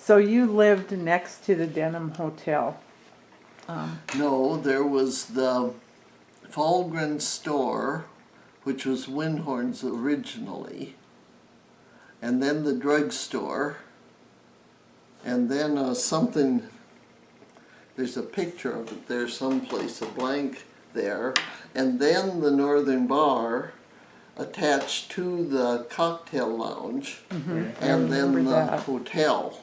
So you lived next to the Denham Hotel. No, there was the Falgren store, which was Windhorn's originally, and then the drugstore, and then something, there's a picture of it there someplace, a blank there, and then the Northern Bar attached to the cocktail lounge, and then remember the that. hotel,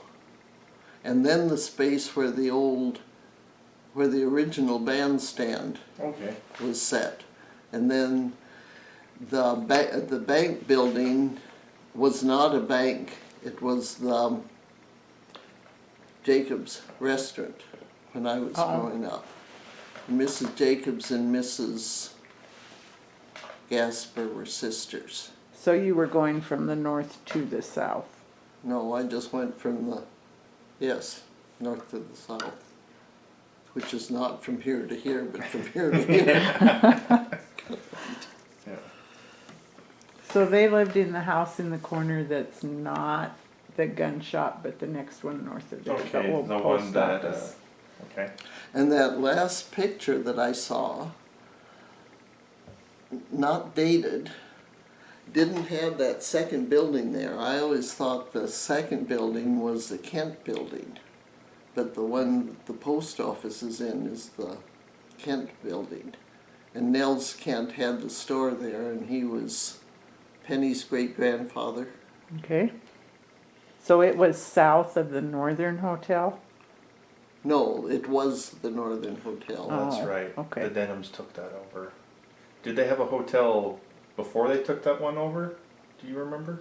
and then the space where the original bandstand Okay. was set. And then the bank building was not a bank, it was the Jacobs restaurant when I was growing up. Mrs. Jacobs and Mrs. Gasper were sisters. So you were going from the north to the south. No, I just went from the, yes, north to the south, which is not from here to here, but from here to here. Yeah. So they lived in the house in the corner that's not the gun shop, but the next one north of there, Okay, the old the post one that, office. okay. And that last picture that I saw, not dated, didn't have that second building there. I always thought the second building was the Kent building, but the one the post office is in is the Kent building. And Nels Kent had the store there, and he was Penny's great-grandfather. Okay. So it was south of the Northern Hotel? No, it was the Northern Hotel. Oh. That's right. okay. The Denhams took that over. Did they have a hotel before they took that one over? Do you remember?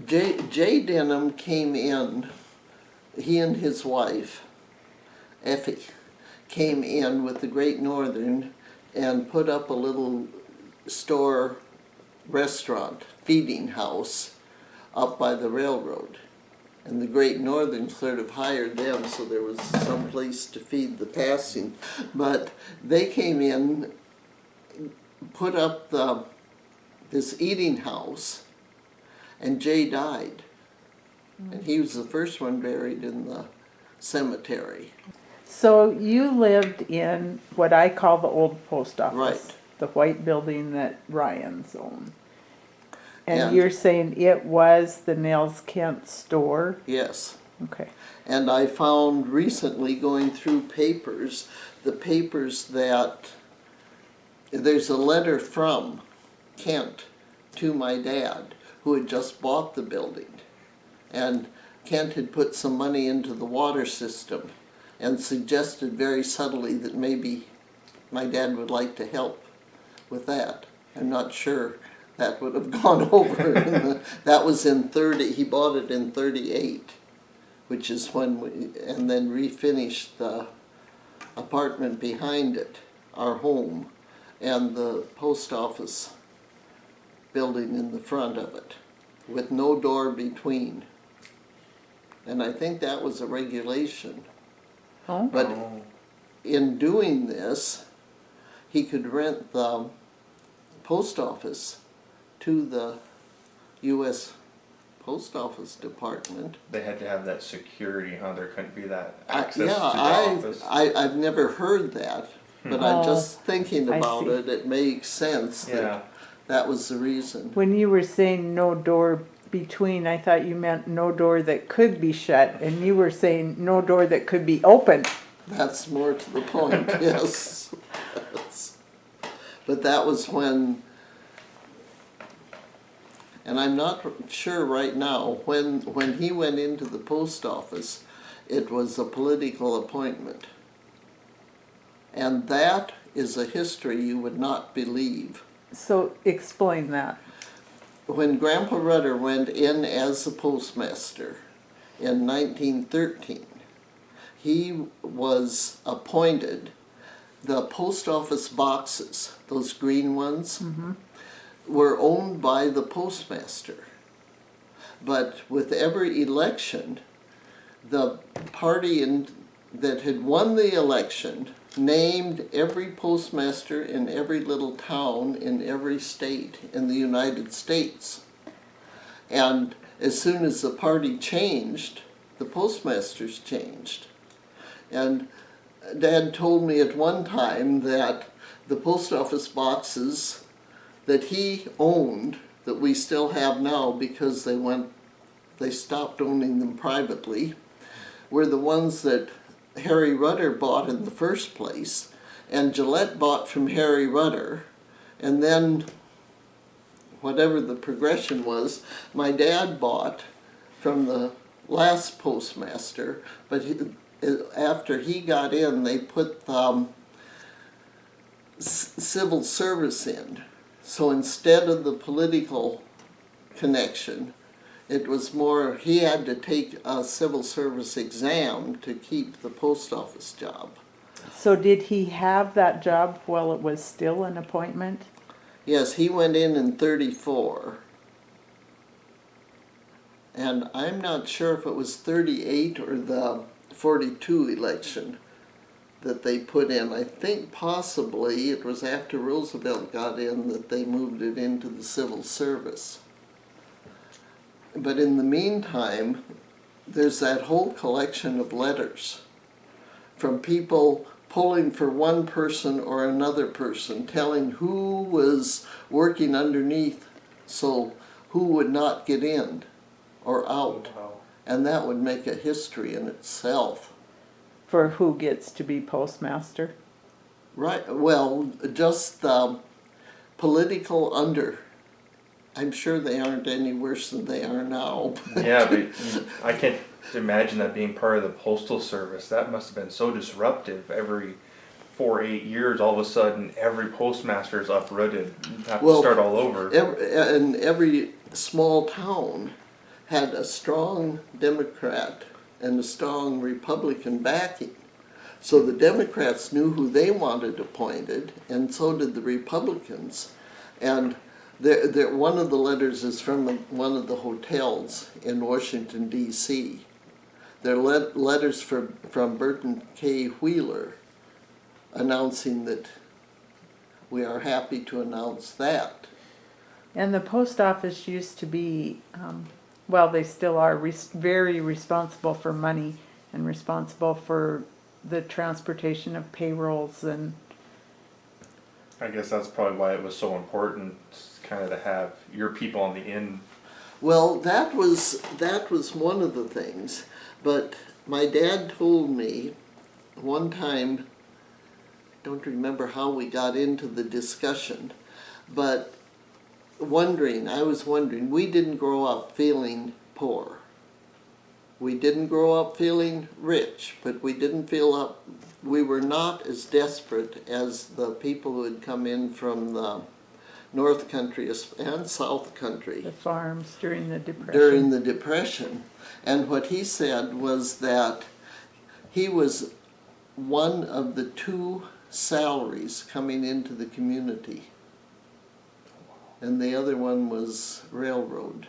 Jay Denham came in, he and his wife, Effie, came in with the Great Northern and put up a little store restaurant, feeding house, up by the railroad. And the Great Northern sort of hired them so there was some place to feed the passing. But they came in, put up this eating house, and Jay died. And he was the first one buried in the cemetery. So you lived in what I call the old post office. Right. The white building that Ryan's owned. And And- you're saying it was the Nels Kent store? Yes. Okay. And I found recently, going through papers, the papers that there's a letter from Kent to my dad, who had just bought the building. And Kent had put some money into the water system and suggested very subtly that maybe my dad would like to help with that. I'm not sure that would have gone over. That was in 30, he bought it in 38, which is when and then refinished the apartment behind it, our home, and the post office building in the front of it, with no door between. And I think that was a regulation. Oh, But Oh. in doing this, he could rent the post office to the U.S. Post Office Department. They had to have that security, huh? There couldn't be that access to the Yeah, office. I've never heard that, but I'm Oh, just thinking I about see. it. It makes sense Yeah. that that was the reason. when you were saying no door between, I thought you meant no door that could be shut, and you were saying no door that could be opened. That's more to the point, yes. But that was when, and I'm not sure right now, when he went into the post office, it was a political appointment. And that is a history you would not believe. So explain that. When Grandpa Rudder went in as a postmaster in 1913, he was appointed, the post office boxes, those green ones, were owned by the postmaster. But with every election, the party that had won the election named every postmaster in every little town in every state in the United States. And as soon as the party changed, the postmasters changed. And Dad told me at one time that the post office boxes that he owned, that we still have now because they stopped owning them privately, were the ones that Harry Rudder bought in the first place, and Gillette bought from Harry Rudder, and then whatever the progression was, my dad bought from the last postmaster, but after he got in, they put civil service in. So instead of the political connection, it was more, he had to take a civil service exam to keep the post office job. So did he have that job while it was still an appointment? Yes, he went in 34. And I'm not sure if it was 38 or the 42 election that they put in. I think possibly it was after Roosevelt got in that they moved it into the civil service. But in the meantime, there's that whole collection of letters from people pulling for one person or another person, telling who was working underneath so who would not get in or out. Wow. And that would make a history in itself. For who gets to be postmaster? Right, well, just the political under. I'm sure they aren't any worse than they are now. Yeah, but I can't imagine that being part of the postal service. That must have been so disruptive. Every 4-8 years, all of a sudden, every postmaster is uprooted. You have to start all over. And every small town had a strong Democrat and a strong Republican backing. So the Democrats knew who they wanted appointed, and so did the Republicans. And one of the letters is from one of the hotels in Washington, D.C. They're letters from Burton K. Wheeler announcing that we are happy to announce that. And the post office used to be, well, they still are very responsible for money and responsible for the transportation of payrolls, and I guess that's probably why it was so important, kind of to have your people on the end. Well, that was one of the things, but my dad told me one time, don't remember how we got into the discussion, but I was wondering, we didn't grow up feeling poor. We didn't grow up feeling rich, but we were not as desperate as the people who had come in from the North Country and South Country. the farms during the Depression. During the Depression. And what he said was that he was one of the 2 salaries coming into the community. And the other one was railroad.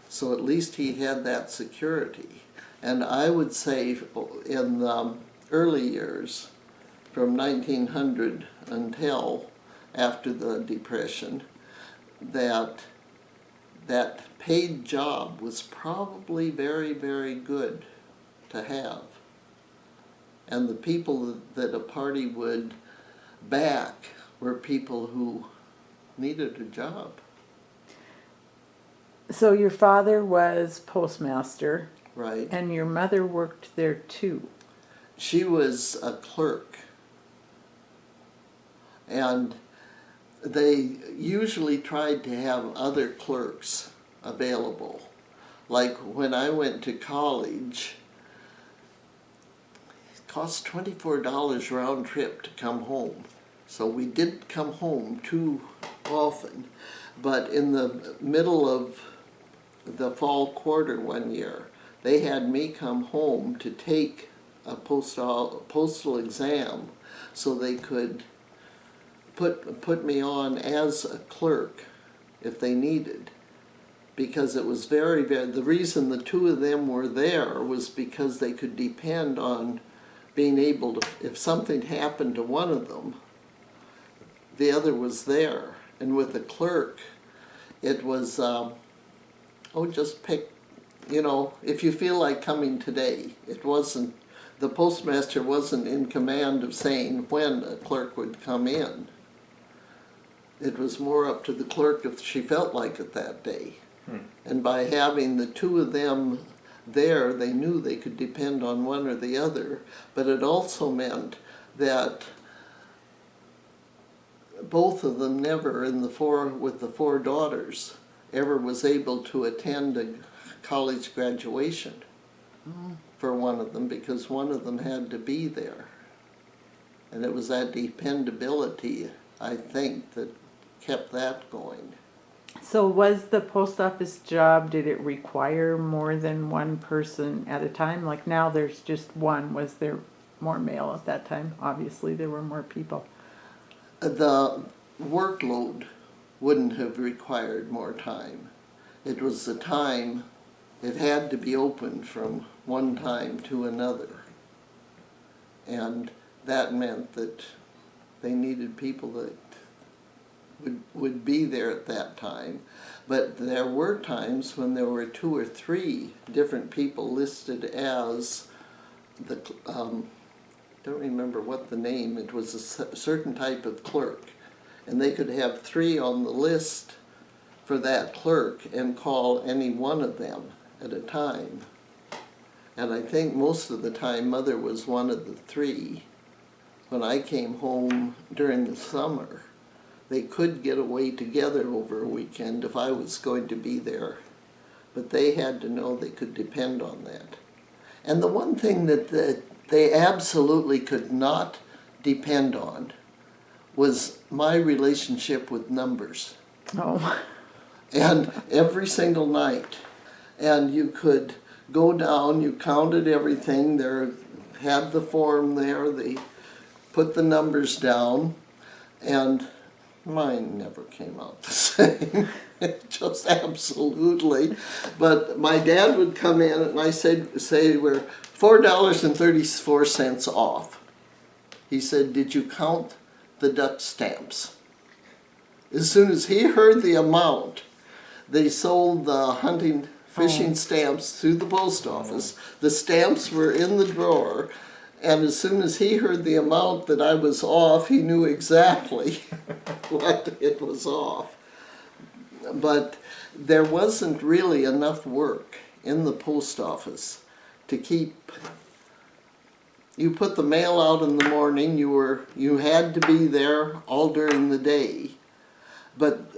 So at least he had that security. And I would say in the early years, from 1900 until after the Depression, that paid job was probably very, very good to have. And the people that a party would back were people who needed a job. So your father was postmaster, Right. and your mother worked there too. She was a clerk. And they usually tried to have other clerks available. Like when I went to college, it cost $24 round trip to come home. So we didn't come home too often. But in the middle of the fall quarter one year, they had me come home to take a postal exam so they could put me on as a clerk if they needed. Because it was very, the reason the 2 of them were there was because they could depend on being able to, if something happened to one of them, the other was there. And with the clerk, it was, just pick you know, if you feel like coming today, it wasn't, the postmaster wasn't in command of saying when a clerk would come in. It was more up to the clerk if she felt like it that day. And by having the two of them there, they knew they could depend on one or the other. But it also meant that both of them never, with the four daughters, ever was able to attend a college graduation for one of them, because one of them had to be there. And it was that dependability, I think, that kept that going. So was the post office job, did it require more than one person at a time? Like now there's just one. Was there more mail at that time? Obviously there were more people. The workload wouldn't have required more time. It was the time, it had to be open from one time to another. And that meant that they needed people that would be there at that time. But there were times when there were 2 or 3 different people listed as the, don't remember what the name, it was a certain type of clerk. And they could have 3 on the list for that clerk and call any one of them at a time. And I think most of the time Mother was one of the 3. When I came home during the summer, they could get away together over a weekend if I was going to be there. But they had to know they could depend on that. And the one thing that they absolutely could not depend on was my relationship with numbers. Oh. And every single night. And you could go down, you counted everything, there had the form there, they put the numbers down, and mine never came out the same. Just absolutely. But my dad would come in and I say we're $4.34 off. He said, "Did you count the duck stamps?" As soon as he heard the amount, they sold the hunting fishing stamps through the post office. The stamps were in the drawer. And as soon as he heard the amount that I was off, he knew exactly what it was off. But there wasn't really enough work in the post office to keep. You put the mail out in the morning, you had to be there all during the day.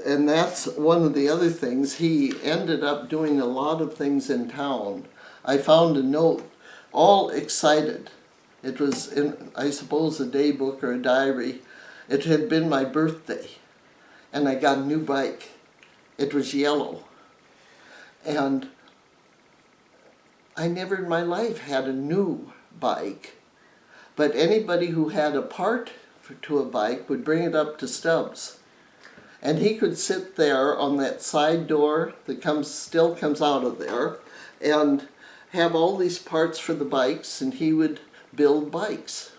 And that's one of the other things. He ended up doing a lot of things in town. I found a note, all excited. It was in, I suppose, a day book or a diary. It had been my birthday, and I got a new bike. It was yellow. And I never in my life had a new bike, but anybody who had a part to a bike would bring it up to Stubbs. And he could sit there on that side door that still comes out of there and have all these parts for the bikes, and he would build bikes.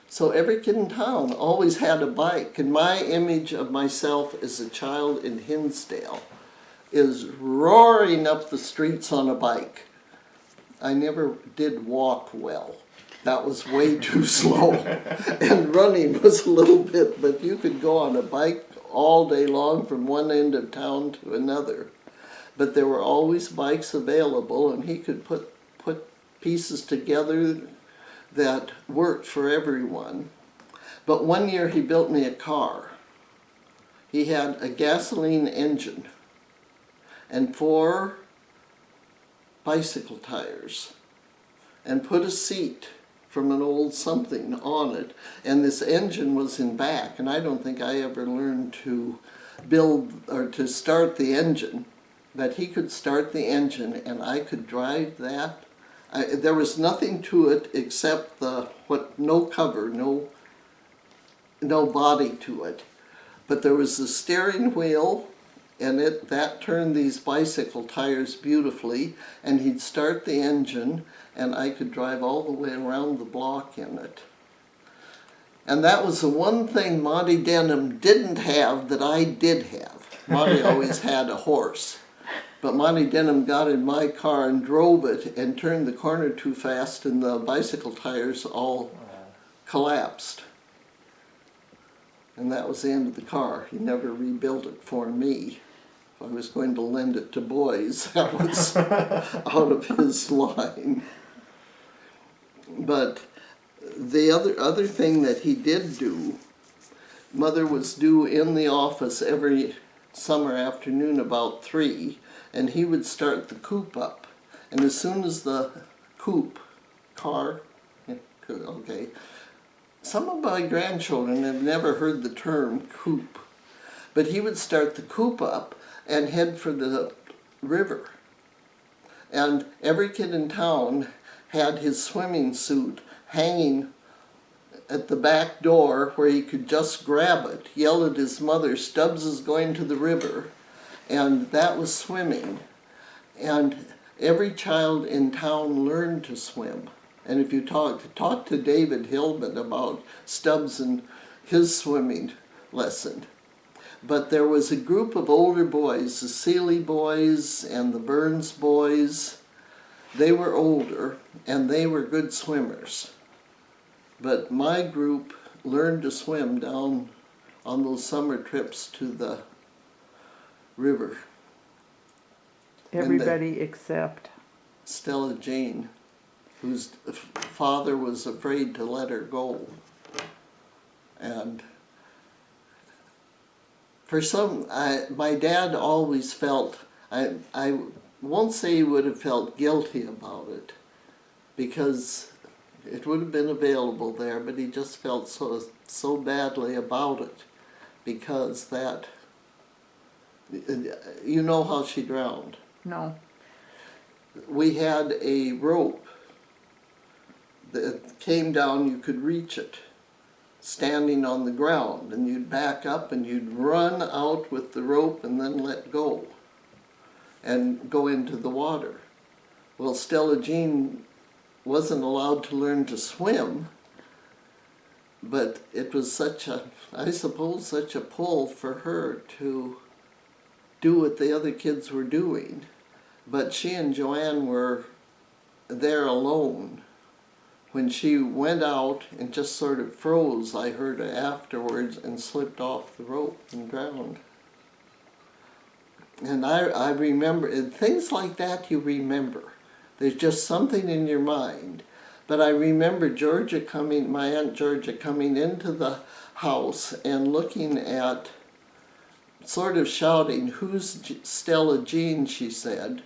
So every kid in town always had a bike, and my image of myself as a child in Hinsdale is roaring up the streets on a bike. I never did walk well. That was way too slow. And running was a little bit, but you could go on a bike all day long from one end of town to another. But there were always bikes available, and he could put pieces together that worked for everyone. But one year he built me a car. He had a gasoline engine and 4 bicycle tires and put a seat from an old something on it, and this engine was in back, and I don't think I ever learned to build or to start the engine, but he could start the engine and I could drive that. There was nothing to it except no cover, no body to it. But there was the steering wheel, and that turned these bicycle tires beautifully, and he'd start the engine, and I could drive all the way around the block in it. And that was the one thing Monty Denham didn't have that I did have. Monty always had a horse. But Monty Denham got in my car and drove it and turned the corner too fast, and the bicycle tires all collapsed. And that was the end of the car. He never rebuilt it for me. If I was going to lend it to boys, that was out of his line. But the other thing that he did do, Mother was due in the office every summer afternoon about 3, and he would start the coupe up. And as soon as the car, okay, some of my grandchildren have never heard the term coupe, but he would start the coupe up and head for the river. And every kid in town had his swimming suit hanging at the back door where he could just grab it, yell at his mother, "Stubbs is going to the river," and that was swimming. And every child in town learned to swim. And if you talk to David Hillman about Stubbs and his swimming lesson. But there was a group of older boys, the Seeley boys and the Burns boys. They were older and they were good swimmers. But my group learned to swim down on those summer trips to the river. Everybody except. Stella Jane, whose father was afraid to let her go. And for my dad always felt, I won't say he would have felt guilty about it, because it would have been available there, but he just felt so badly about it, because that, you know how she drowned. No. We had a rope that came down, you could reach it, standing on the ground, and you'd back up and you'd run out with the rope and then let go and go into the water. Well, Stella Jean wasn't allowed to learn to swim, but it was I suppose such a pull for her to do what the other kids were doing. But she and Joanne were there alone. When she went out and just sort of froze, I heard her afterwards, and slipped off the rope and drowned. And I remember, things like that you remember. There's just something in your mind. But I remember my Aunt Georgia coming into the house and looking at, sort of shouting, "Who's Stella Jean?" she said.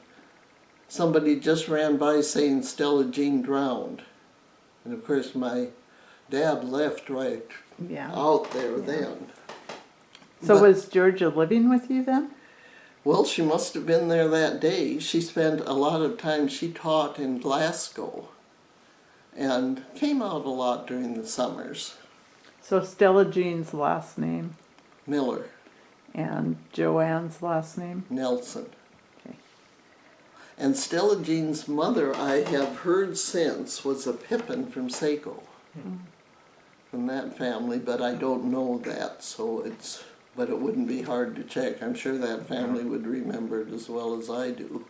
Somebody just ran by saying Stella Jean drowned. And of course my dad left right out there then. So was Georgia living with you then? Well, she must have been there that day. She spent a lot of time, she taught in Glasgow and came out a lot during the summers. So Stella Jean's last name Miller. and Joanne's last name? Nelson. Okay. And Stella Jean's mother, I have heard since, was a Pippin from Saco, from that family, but I don't know that, but it wouldn't be hard to check. I'm sure that family would remember it as well as I do.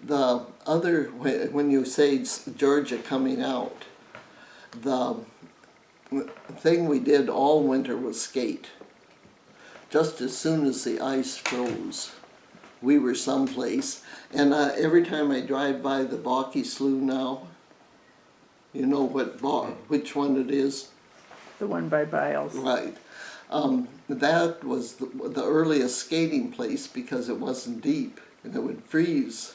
The other, when you say Georgia coming out, the thing we did all winter was skate. Just as soon as the ice froze, we were someplace. And every time I drive by the Balky Slough now, you know which one it is? The one by Biles. Right. That was the earliest skating place because it wasn't deep and it would freeze.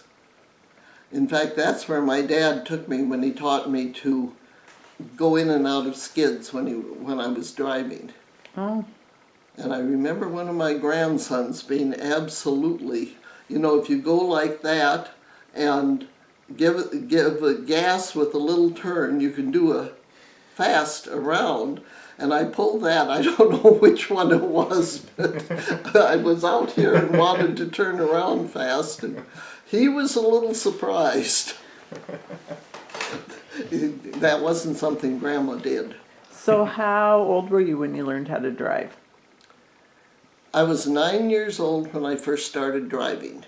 In fact, that's where my dad took me when he taught me to go in and out of skids when I was driving. Oh. And I remember one of my grandsons being absolutely, if you go like that and give a gas with a little turn, you can do a fast around. And I pulled that. I don't know which one it was, but I was out here and wanted to turn around fast, and he was a little surprised. That wasn't something Grandma did. So how old were you when you learned how to drive? I was 9 years old when I first started driving.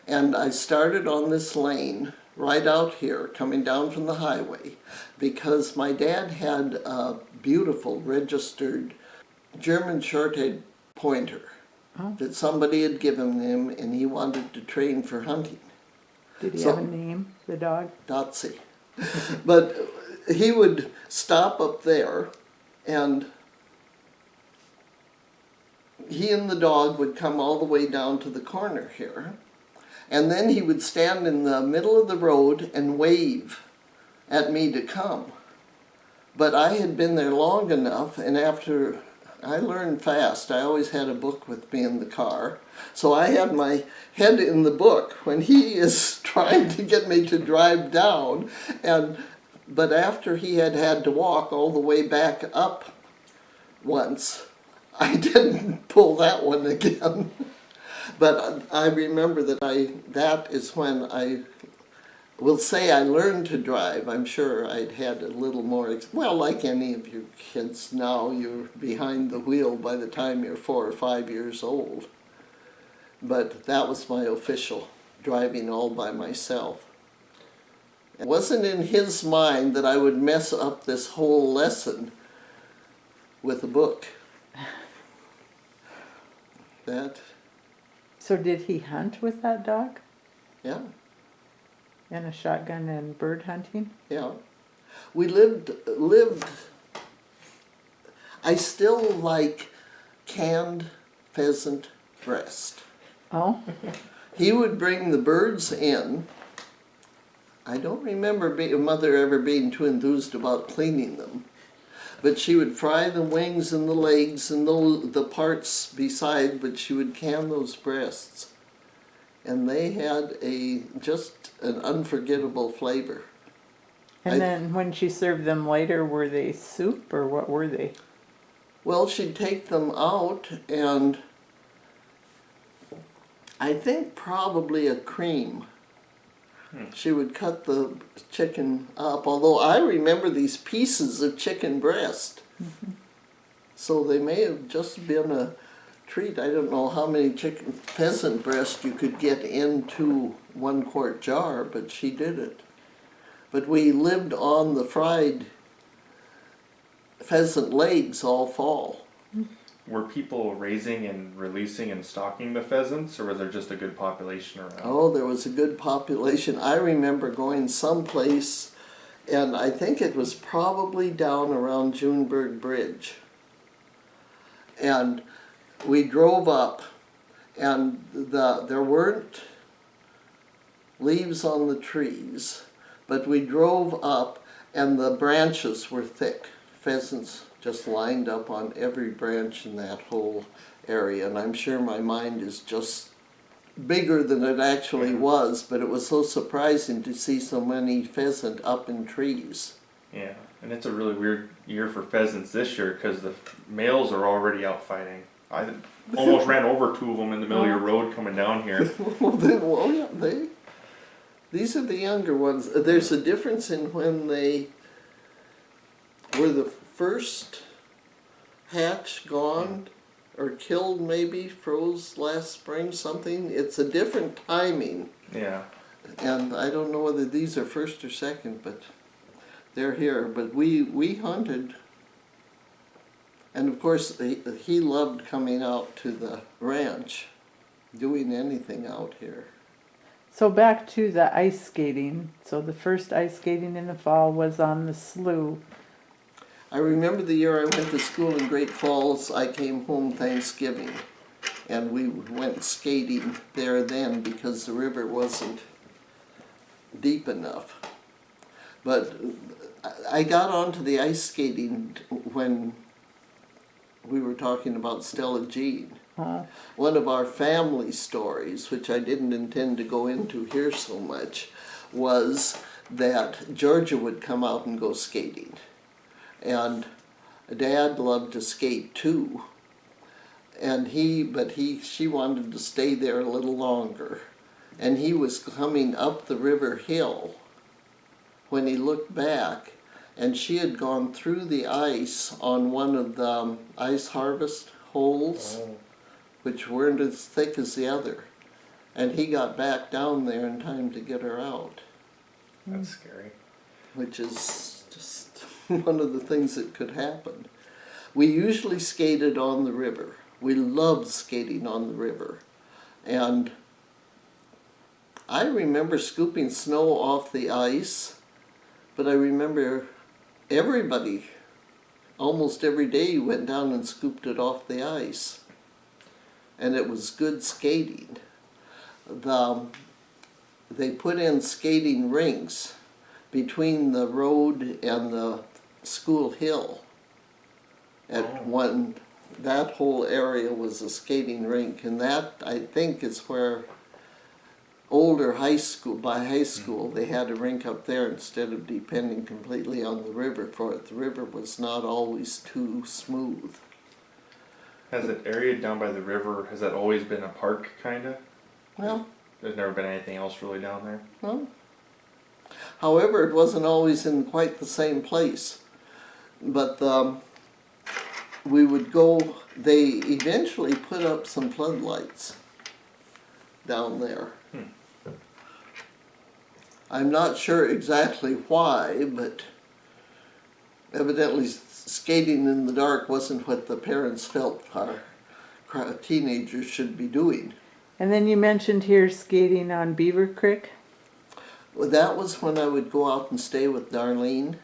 And I started on this lane right out here, coming down from the highway, because my dad had a beautiful registered German short-haired pointer that somebody had given him, and he wanted to train for hunting. Did he So- have a name, the dog? Dotsy. But he would stop up there, and he and the dog would come all the way down to the corner here. And then he would stand in the middle of the road and wave at me to come. But I had been there long enough, and after I learned fast, I always had a book with me in the car. So I had my head in the book when he is trying to get me to drive down. But after he had had to walk all the way back up once, I didn't pull that one again. But I remember that is when I will say I learned to drive. I'm sure I'd had a little more, well, like any of you kids now, you're behind the wheel by the time you're 4 or 5 years old. But that was my official driving all by myself. It wasn't in his mind that I would mess up this whole lesson with a book. So did he hunt with that dog? Yeah. And a shotgun and bird hunting? Yeah. We lived, I still like canned pheasant breast. Oh, He would bring the birds in. I don't remember Mother ever being too enthused about cleaning them. But she would fry the wings and the legs and the parts beside, but she would can those breasts. And they had just an unforgettable flavor. and then when she served them later, were they soup or what were they? Well, she'd take them out, and I think probably a cream. She would cut the chicken up, although I remember these pieces of chicken breast. So they may have just been a treat. I don't know how many pheasant breast you could get into 1 quart jar, but she did it. But we lived on the fried pheasant legs all fall. Were people raising and releasing and stocking the pheasants, or was there just a good population around? Oh, there was a good population. I remember going someplace, and I think it was probably down around Juneburg Bridge. And we drove up, and there weren't leaves on the trees, but we drove up, and the branches were thick. Pheasants just lined up on every branch in that whole area, and I'm sure my mind is just bigger than it actually was, but it was so surprising to see so many pheasant up in trees. Yeah, and it's a really weird year for pheasants this year because the males are already out fighting. I almost ran over 2 of them in the middle of your road coming down here. These are the younger ones. There's a difference in when they were the first hatch gone or killed, maybe froze last spring, something. It's a different timing, Yeah. and I don't know whether these are first or second, but they're here. But we hunted, and of course he loved coming out to the ranch, doing anything out here. So back to the ice skating. So the first ice skating in the fall was on the slough. I remember the year I went to school in Great Falls. I came home Thanksgiving, and we went skating there then because the river wasn't deep enough. But I got onto the ice skating when we were talking about Stella Jean. One of our family stories, which I didn't intend to go into here so much, was that Georgia would come out and go skating. And Dad loved to skate too, and she wanted to stay there a little longer. And he was coming up the river hill when he looked back, and she had gone through the ice on one of the ice harvest holes, which weren't as thick as the other. And he got back down there in time to get her out, That's scary. which is just one of the things that could happen. We usually skated on the river. We loved skating on the river. And I remember scooping snow off the ice, but I remember everybody, almost every day, went down and scooped it off the ice. And it was good skating. They put in skating rinks between the road and the school hill. That whole area was a skating rink, and that, I think, is where older high school, they had a rink up there instead of depending completely on the river for it. The river was not always too smooth. Has that area down by the river, has that always been a park, kinda? Well, There's never been anything else really down there? well. However, it wasn't always in quite the same place. But we would go, they eventually put up some floodlights down there. I'm not sure exactly why, but evidently skating in the dark wasn't what the parents felt our teenagers should be doing. And then you mentioned here skating on Beaver Creek. Well, that was when I would go out and stay with Darlene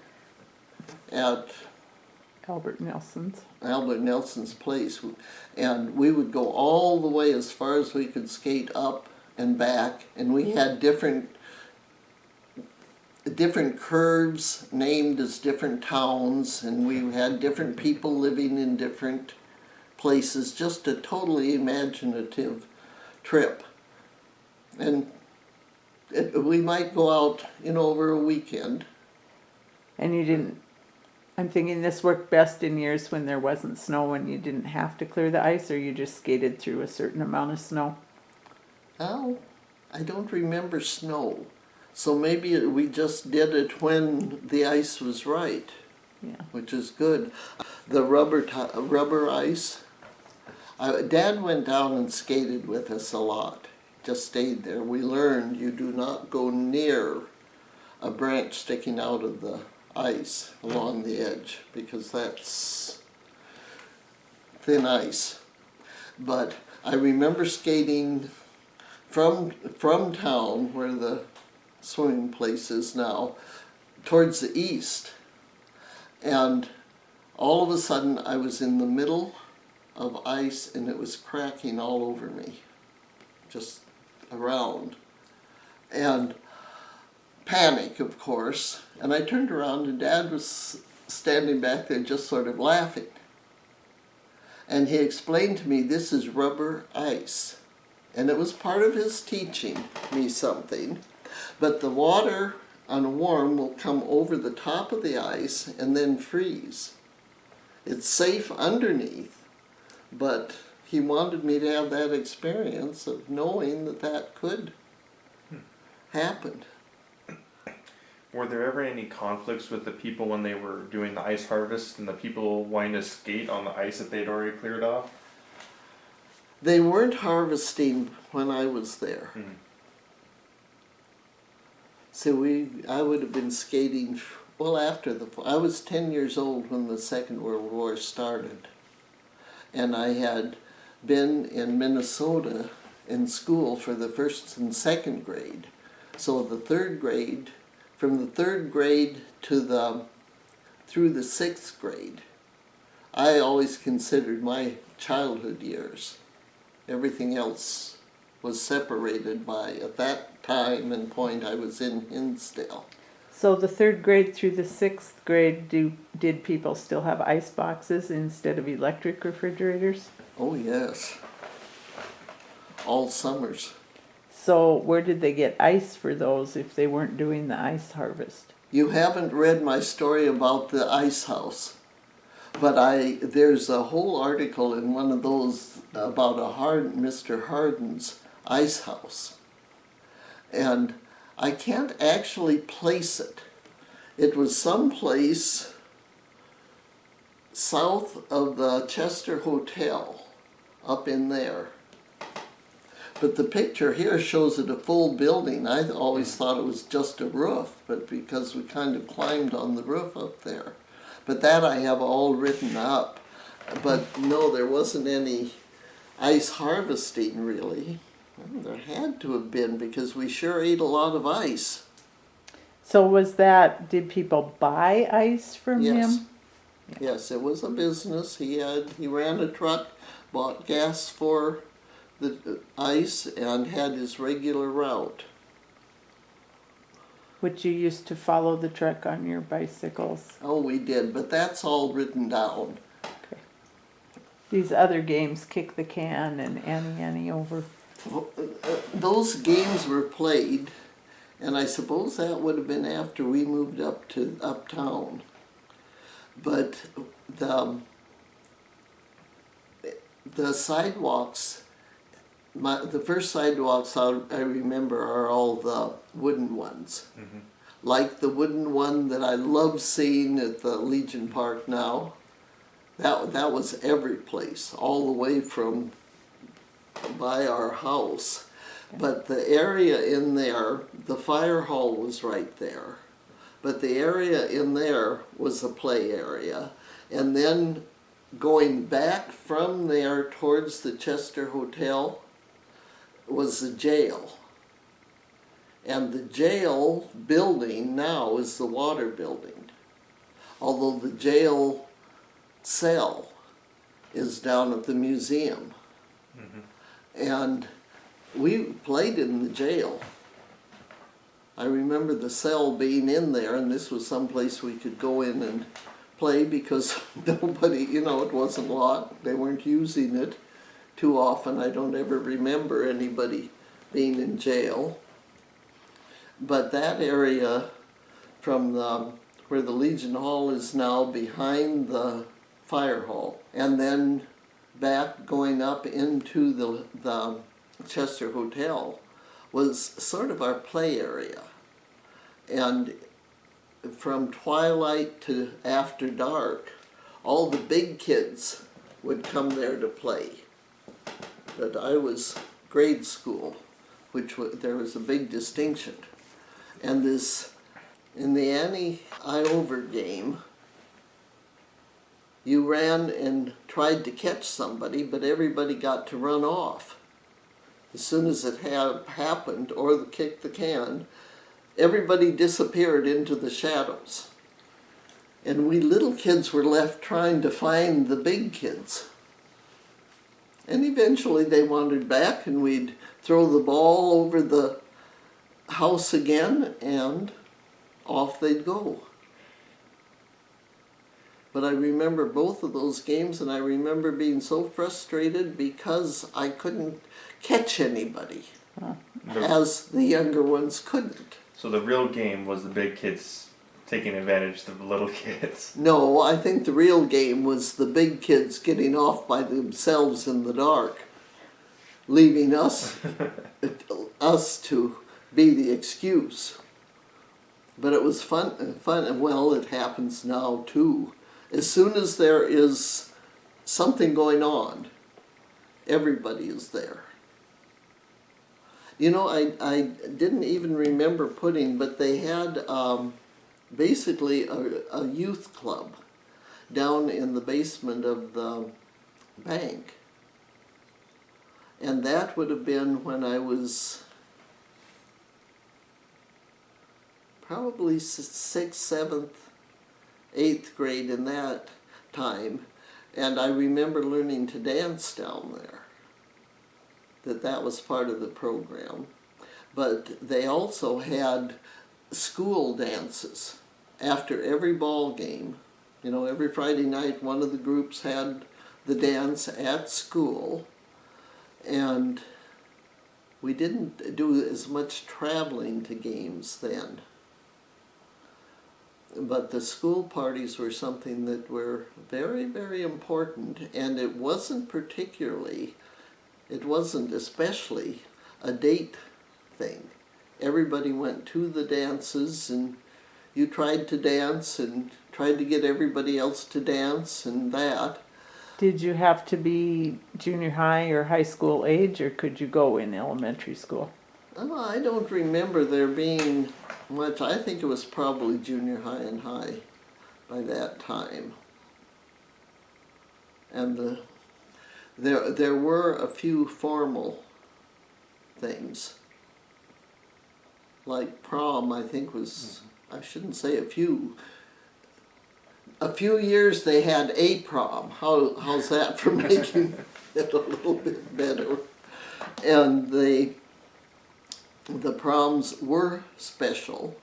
at Albert Nelson's place, and we would go all the way as far as we could skate up and back, and we had different curves named as different towns, and we had different people living in different places, just a totally imaginative trip. And we might go out, over a weekend. And you didn't, I'm thinking this worked best in years when there wasn't snow and you didn't have to clear the ice, or you just skated through a certain amount of snow. Oh, I don't remember snow. So maybe we just did it when the ice was right, Yeah. which is good. The rubber ice, Dad went down and skated with us a lot, just stayed there. We learned you do not go near a branch sticking out of the ice along the edge, because that's thin ice. But I remember skating from town, where the swimming place is now, towards the east. And all of a sudden I was in the middle of ice and it was cracking all over me, just around. And panic, of course. And I turned around and Dad was standing back there just sort of laughing. And he explained to me, this is rubber ice. And it was part of his teaching me something. But the water on a warm will come over the top of the ice and then freeze. It's safe underneath, but he wanted me to have that experience of knowing that that could happen. Were there ever any conflicts with the people when they were doing the ice harvest and the people wanting to skate on the ice that they'd already cleared off? They weren't harvesting when I was there. So I would have been skating, well, I was 10 years old when the Second World War started. And I had been in Minnesota in school for the first and second grade. So the third grade, from the third grade to through the sixth grade, I always considered my childhood years. Everything else was separated by, at that time and point, I was in Hinsdale. So the third grade through the sixth grade, did people still have ice boxes instead of electric refrigerators? Oh yes, all summers. So where did they get ice for those if they weren't doing the ice harvest? You haven't read my story about the ice house, but there's a whole article in one of those about Mr. Hardin's ice house. And I can't actually place it. It was someplace south of the Chester Hotel, up in there. But the picture here shows it a full building. I always thought it was just a roof, but because we kind of climbed on the roof up there. But that I have all written up. But no, there wasn't any ice harvesting really. Well, there had to have been because we sure ate a lot of ice. So did people buy ice from Yes. him? Yes, it was a business. He ran a truck, bought gas for the ice, and had his regular route. Which you used to follow the truck on your bicycles. Oh, we did, but that's all written down. Okay. These other games, kick the can and Annie over. Those games were played, and I suppose that would have been after we moved up to uptown. But the sidewalks, the first sidewalks I remember are all the wooden ones. Mm-hmm. Like the wooden one that I love seeing at the Legion Park now. That was every place, all the way from by our house. But the area in there, the fire hall was right there. But the area in there was the play area. And then going back from there towards the Chester Hotel was the jail. And the jail building now is the water building. Although the jail cell is down at the museum. Mm-hmm. And we played in the jail. I remember the cell being in there, and this was someplace we could go in and play because nobody, it wasn't locked. They weren't using it too often. I don't ever remember anybody being in jail. But that area from where the Legion Hall is now behind the fire hall, and then back going up into the Chester Hotel was sort of our play area. And from twilight to after dark, all the big kids would come there to play. But I was grade school, there was a big distinction. And in the Annie Over game, you ran and tried to catch somebody, but everybody got to run off. As soon as it happened, or kick the can, everybody disappeared into the shadows. And we little kids were left trying to find the big kids. And eventually they wandered back, and we'd throw the ball over the house again, and off they'd go. But I remember both of those games, and I remember being so frustrated because I couldn't catch anybody, as the younger ones couldn't. So the real game was the big kids taking advantage of the little kids. No, I think the real game was the big kids getting off by themselves in the dark, leaving us to be the excuse. But it was fun, and well, it happens now too. As soon as there is something going on, everybody is there. I didn't even remember but they had basically a youth club down in the basement of the bank. And that would have been when I was probably 6th, 7th, 8th grade in that time. And I remember learning to dance down there. That was part of the program. But they also had school dances after every ball game. Every Friday night one of the groups had the dance at school. And we didn't do as much traveling to games then. But the school parties were something that were very, very important, and it wasn't especially a date thing. Everybody went to the dances, and you tried to dance and tried to get everybody else to dance and that. Did you have to be junior high or high school age, or could you go in elementary school? I don't remember there being much. I think it was probably junior high and high by that time. And there were a few formal things. Like prom, I think was, I shouldn't say a few. A few years they had a prom. How's that for making it a little bit better? And the proms were special,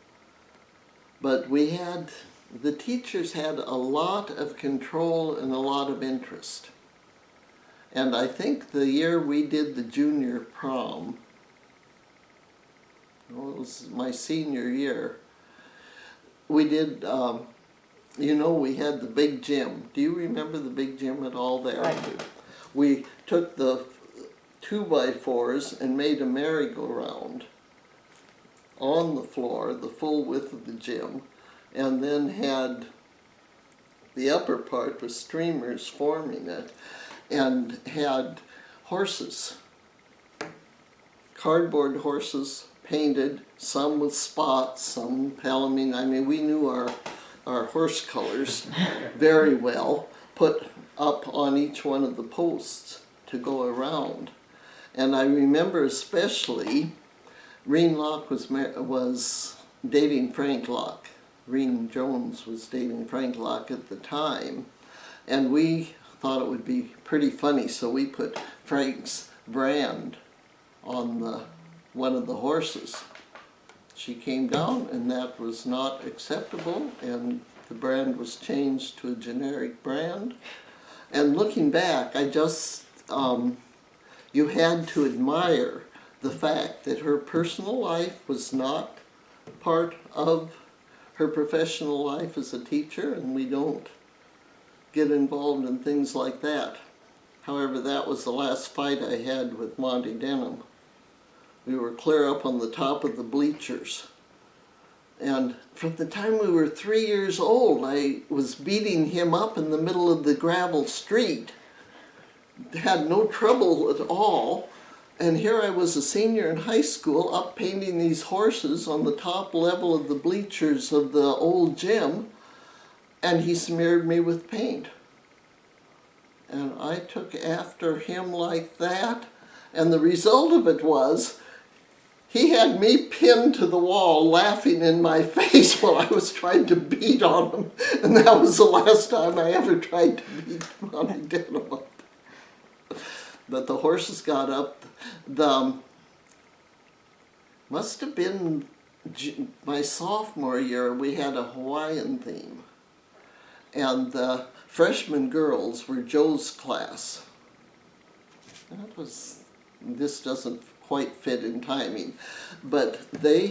but the teachers had a lot of control and a lot of interest. And I think the year we did the junior prom, well, it was my senior year, we did, we had the big gym. Do you remember the big gym at all there? I do. We took the 2x4s and made a merry-go-round on the floor, the full width of the gym, and then had the upper part with streamers forming it, and had horses, cardboard horses, painted, some with spots, some palomine. I mean, we knew our horse colors very well, put up on each one of the posts to go around. And I remember especially, Reen Locke was dating Frank Locke. Reen Jones was dating Frank Locke at the time. And we thought it would be pretty funny, so we put Frank's brand on one of the horses. She came down, and that was not acceptable, and the brand was changed to a generic brand. And looking back, I just, you had to admire the fact that her personal life was not part of her professional life as a teacher, and we don't get involved in things like that. However, that was the last fight I had with Monty Denham. We were clear up on the top of the bleachers. And from the time we were 3 years old, I was beating him up in the middle of the gravel street. Had no trouble at all. And here I was a senior in high school, up painting these horses on the top level of the bleachers of the old gym, and he smeared me with paint. And I took after him like that, and the result of it was he had me pinned to the wall laughing in my face while I was trying to beat on him, and that was the last time I ever tried to beat Monty Denham up. But the horses got up. Must have been my sophomore year, we had a Hawaiian theme. And the freshman girls were Joe's class. This doesn't quite fit in timing, but they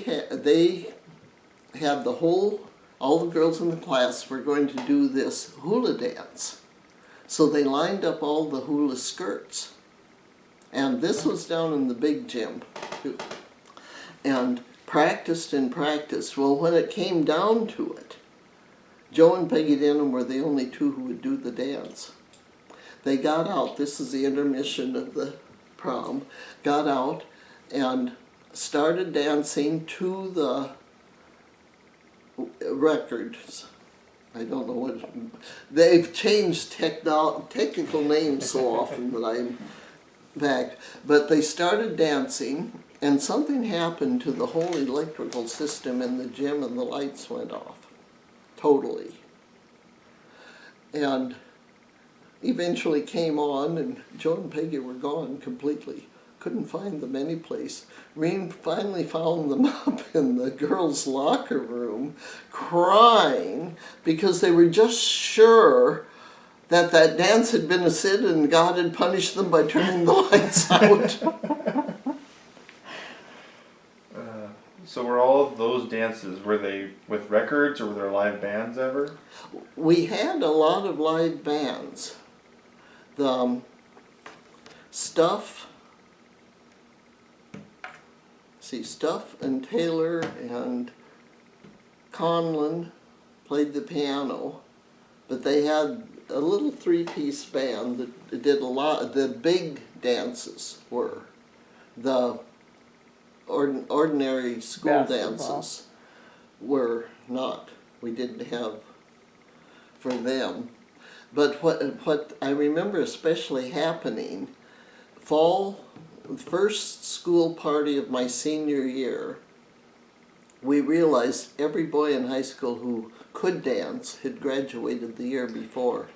had all the girls in the class were going to do this hula dance. So they lined up all the hula skirts. And this was down in the big gym, and practiced and practiced. Well, when it came down to it, Joe and Peggy Denham were the only two who would do the dance. They got out, this is the intermission of the prom, got out and started dancing to the records. I don't know what, they've changed technical names so often that I'm back. But they started dancing, and something happened to the whole electrical system in the gym, and the lights went off. Totally. And eventually came on, and Joe and Peggy were gone completely. Couldn't find them anyplace. Reen finally found them up in the girls' locker room, crying because they were just sure that dance had been a sin and God had punished them by turning the lights out. So were all of those dances, were they with records or were there live bands ever? We had a lot of live bands. The Stuff and Taylor and Conlon played the piano, but they had a little three-piece band that did a lot. The big dances were the ordinary school Basketball. dances were not. We didn't have for them. But what I remember especially happening, first school party of my senior year, we realized every boy in high school who could dance had graduated the year before.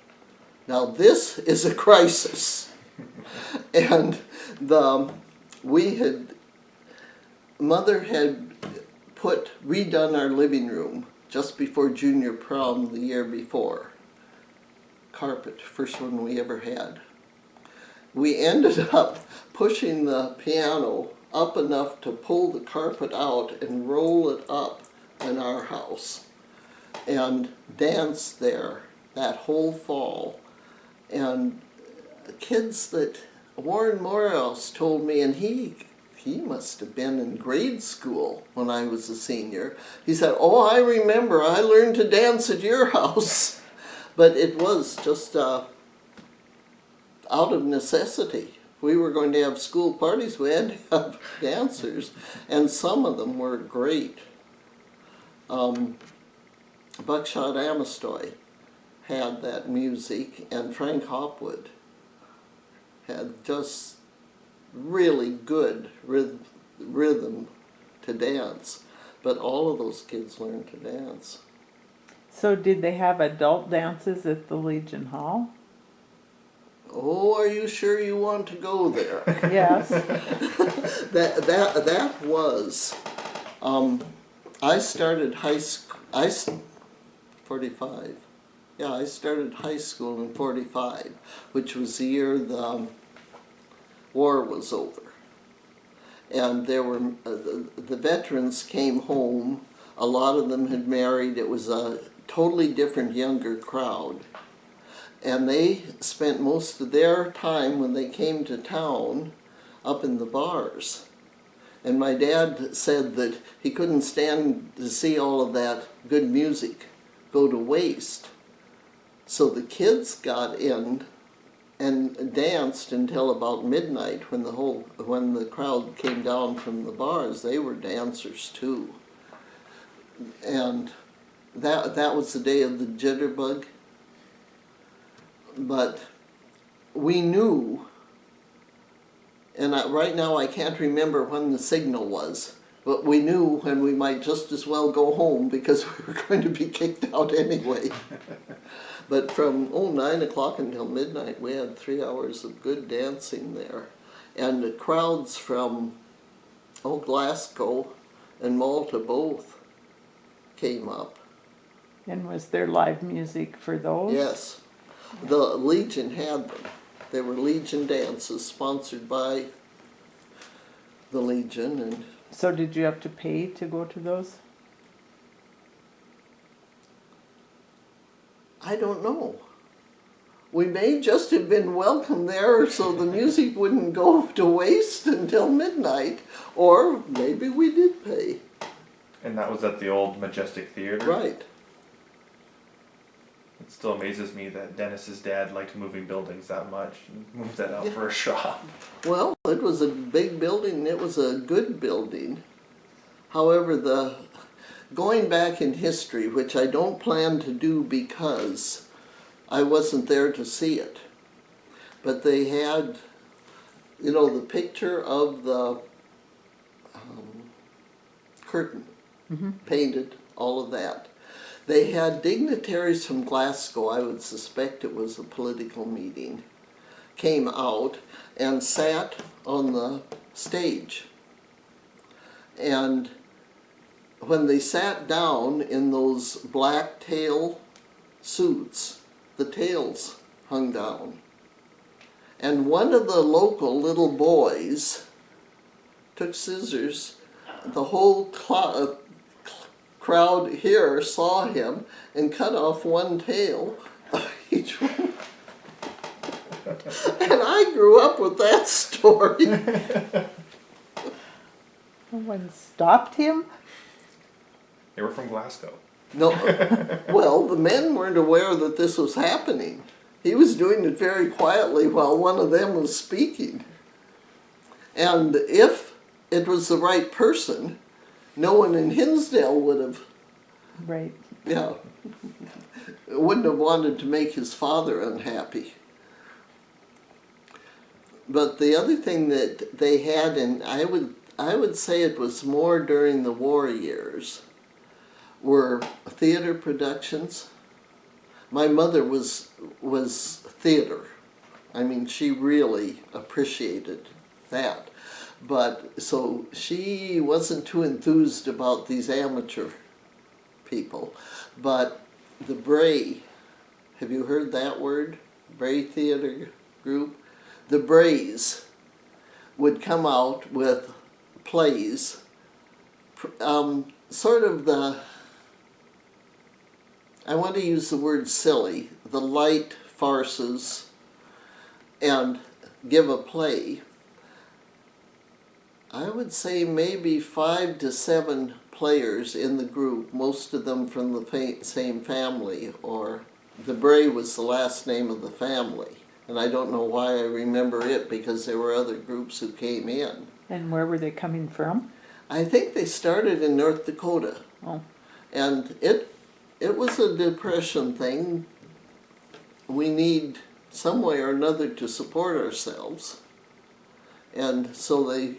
Now this is a crisis. And Mother had redone our living room just before junior prom the year before. Carpet, first one we ever had. We ended up pushing the piano up enough to pull the carpet out and roll it up in our house and dance there that whole fall. And the kids that Warren Morehouse told me, and he must have been in grade school when I was a senior. He said, "Oh, I remember, I learned to dance at your house." But it was just out of necessity. If we were going to have school parties, we had to have dancers, and some of them were great. Buckshot Amistoy had that music, and Frank Hopwood had just really good rhythm to dance. But all of those kids learned to dance. So did they have adult dances at the Legion Hall? Oh, are you sure you want to go there? Yes. That was, I started high school, 45. Yeah, I started high school in 45, which was the year the war was over. And there were, the veterans came home, a lot of them had married, it was a totally different younger crowd. And they spent most of their time when they came to town up in the bars. And my dad said that he couldn't stand to see all of that good music go to waste. So the kids got in and danced until about midnight when the crowd came down from the bars. They were dancers too. And that was the day of the jitterbug. But we knew, and right now I can't remember when the signal was, but we knew when we might just as well go home because we were going to be kicked out anyway. But from 9 o'clock until midnight, we had 3 hours of good dancing there. And the crowds from Glasgow and Malta both came up. And was there live music for those? Yes. The Legion had them. They were Legion dances sponsored by the Legion. And So did you have to pay to go to those? I don't know. We may just have been welcome there so the music wouldn't go to waste until midnight, or maybe we did pay. And that was at the old Majestic Theater? Right. It still amazes me that Dennis's dad liked moving buildings that much and moved that out for a shop. Well, it was a big building. It was a good building. However, going back in history, which I don't plan to do because I wasn't there to see it, but they had, the picture of the curtain painted, all of that. They had dignitaries from Glasgow, I would suspect it was a political meeting, came out and sat on the stage. And when they sat down in those black tail suits, the tails hung down. And one of the local little boys took scissors. The whole crowd here saw him and cut off one tail of each one. And I grew up with that story. No one stopped him? They were from Glasgow. No, well, the men weren't aware that this was happening. he was doing it very quietly while one of them was speaking. And if it was the right person, no one in Hinsdale would have, Right. yeah, wouldn't have wanted to make his father unhappy. But the other thing that they had, and I would say it was more during the war years, were theater productions. My mother was theater. I mean, she really appreciated that. But so she wasn't too enthused about these amateur people. But the Bray, have you heard that word? Bray Theater Group? The Brays would come out with plays, sort of the, I want to use the word silly, the light farces, and give a play. I would say maybe 5 to 7 players in the group, most of them from the same family, or the Bray was the last name of the family. And I don't know why I remember it, because there were other groups who came in. And where were they coming from? I think they started in North Dakota. Oh. And it was a depression thing. We need some way or another to support ourselves. And so they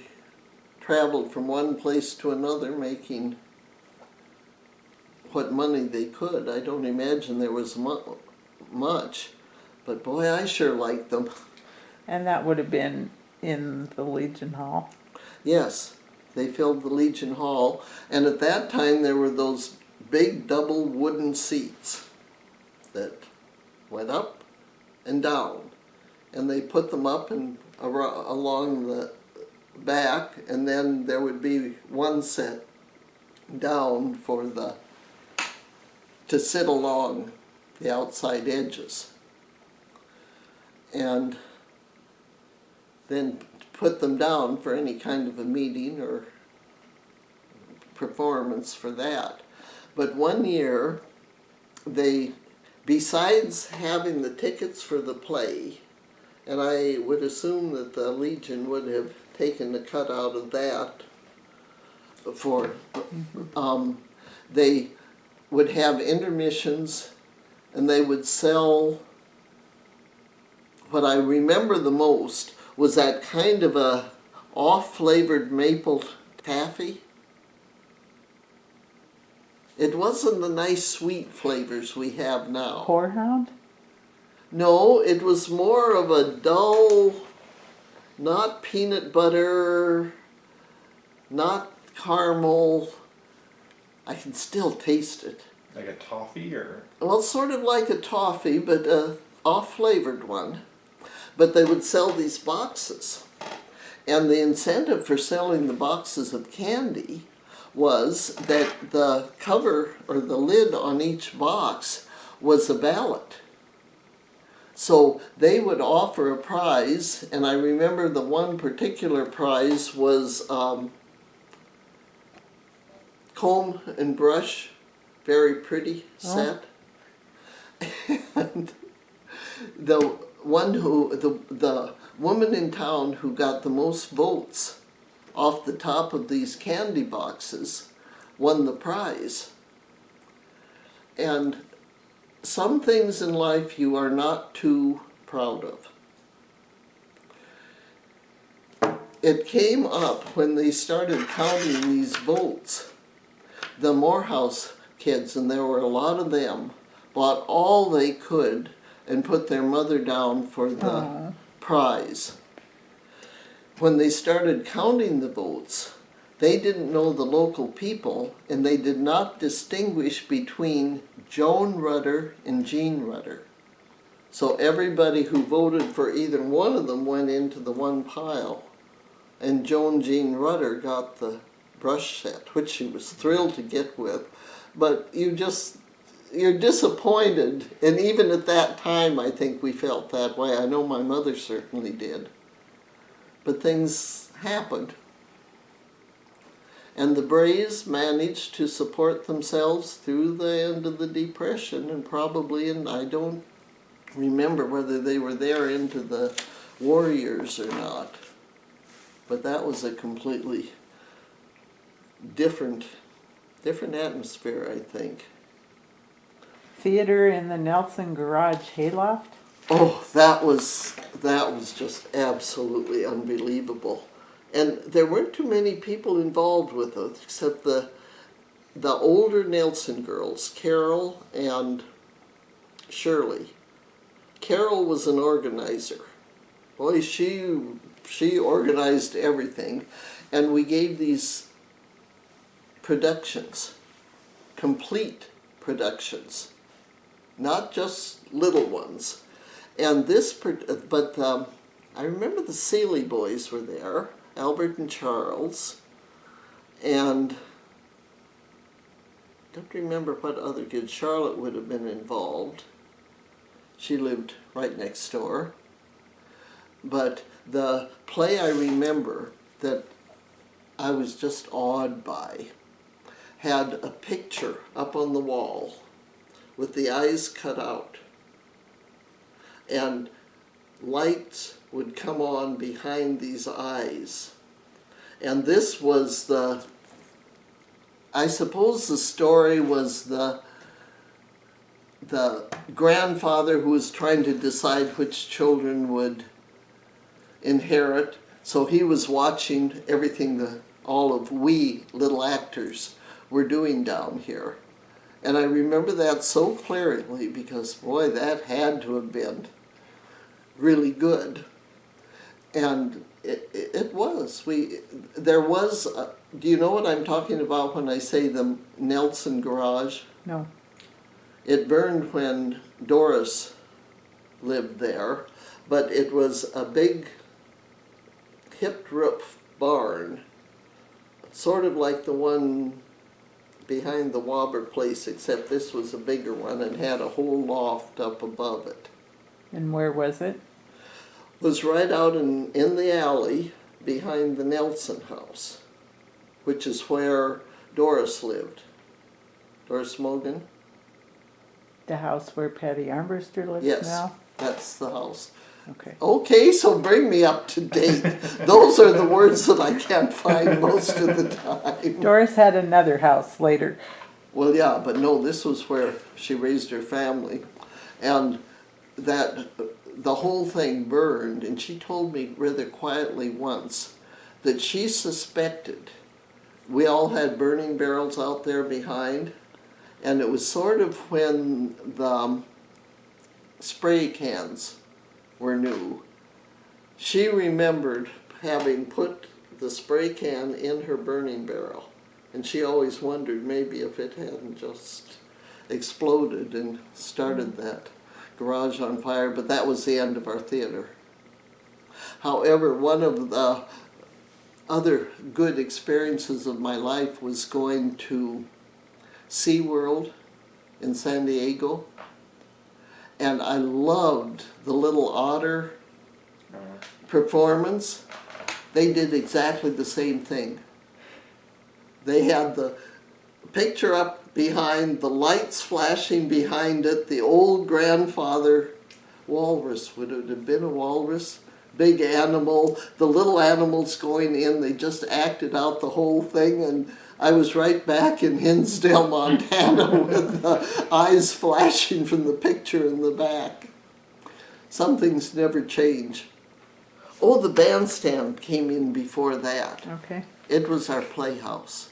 traveled from one place to another, making what money they could. I don't imagine there was much, but boy, I sure liked them. And that would have been in the Legion Hall. Yes, they filled the Legion Hall, and at that time there were those big double wooden seats that went up and down, and they put them up and along the back, and then there would be one set down for to sit along the outside edges, and then put them down for any kind of a meeting or performance for that. But one year, they, besides having the tickets for the play, and I would assume that the Legion would have taken the cut out of that for, they would have intermissions, and they would sell, what I remember the most was that kind of a off-flavored maple taffy. It wasn't the nice sweet flavors we have now. Whorehound? No, it was more of a dull, not peanut butter, not caramel. I can still taste it. Like a toffee, or? Well, sort of like a toffee, but a off-flavored one. But they would sell these boxes. And the incentive for selling the boxes of candy was that the cover or the lid on each box was a ballot. So they would offer a prize, and I remember the one particular prize was comb and brush, very pretty set. And the woman in town who got the most votes off the top of these candy boxes won the prize. And some things in life you are not too proud of. It came up when they started counting these votes. The Morehouse kids, and there were a lot of them, bought all they could and put their mother down for the prize. When they started counting the votes, they didn't know the local people, and they did not distinguish between Joan Rudder and Jean Rudder. So everybody who voted for either one of them went into the one pile, and Joan Jean Rudder got the brush set, which she was thrilled to get with. But you're disappointed, and even at that time I think we felt that way. I know my mother certainly did. But things happened. And the Brays managed to support themselves through the end of the Depression, and probably, and I don't remember whether they were there into the war years or not. But that was a completely different atmosphere, I think. Theater in the Nelson Garage hayloft? Oh, that was just absolutely unbelievable. And there weren't too many people involved with it, except the older Nelson girls, Carol and Shirley. Carol was an organizer. Boy, she organized everything. And we gave these productions, complete productions, not just little ones. And I remember the Seeley boys were there, Albert and Charles, and don't remember what other kids. Charlotte would have been involved. She lived right next door. But the play I remember that I was just awed by had a picture up on the wall with the eyes cut out. And lights would come on behind these eyes. And this was I suppose the story was the grandfather who was trying to decide which children would inherit. So he was watching everything all of we little actors were doing down here. And I remember that so clearly because, boy, that had to have been really good. And it was. Do you know what I'm talking about when I say the Nelson Garage? No. It burned when Doris lived there, but it was a big hipped roof barn, sort of like the one behind the Wobber place, except this was a bigger one and had a whole loft up above it. And where was it? It was right out in the alley behind the Nelson house, which is where Doris lived. Doris Mogan? The house where Patty Armbruster lives Yes, now? that's the house. Okay. Okay, so bring me up to date. Those are the words that I can't find most of the time. Doris had another house later. Well, yeah, but no, this was where she raised her family. And that the whole thing burned, and she told me rather quietly once that she suspected we all had burning barrels out there behind, and it was sort of when the spray cans were new. She remembered having put the spray can in her burning barrel, and she always wondered maybe if it hadn't just exploded and started that garage on fire, but that was the end of our theater. However, one of the other good experiences of my life was going to SeaWorld in San Diego, and I loved the Little Otter performance. They did exactly the same thing. They had the picture up behind, the lights flashing behind it, the old grandfather walrus, would it have been a walrus? Big animal, the little animals going in, they just acted out the whole thing, and I was right back in Hinsdale, Montana with the eyes flashing from the picture in the back. Some things never change. Oh, the bandstand came in before that. Okay. It was our playhouse.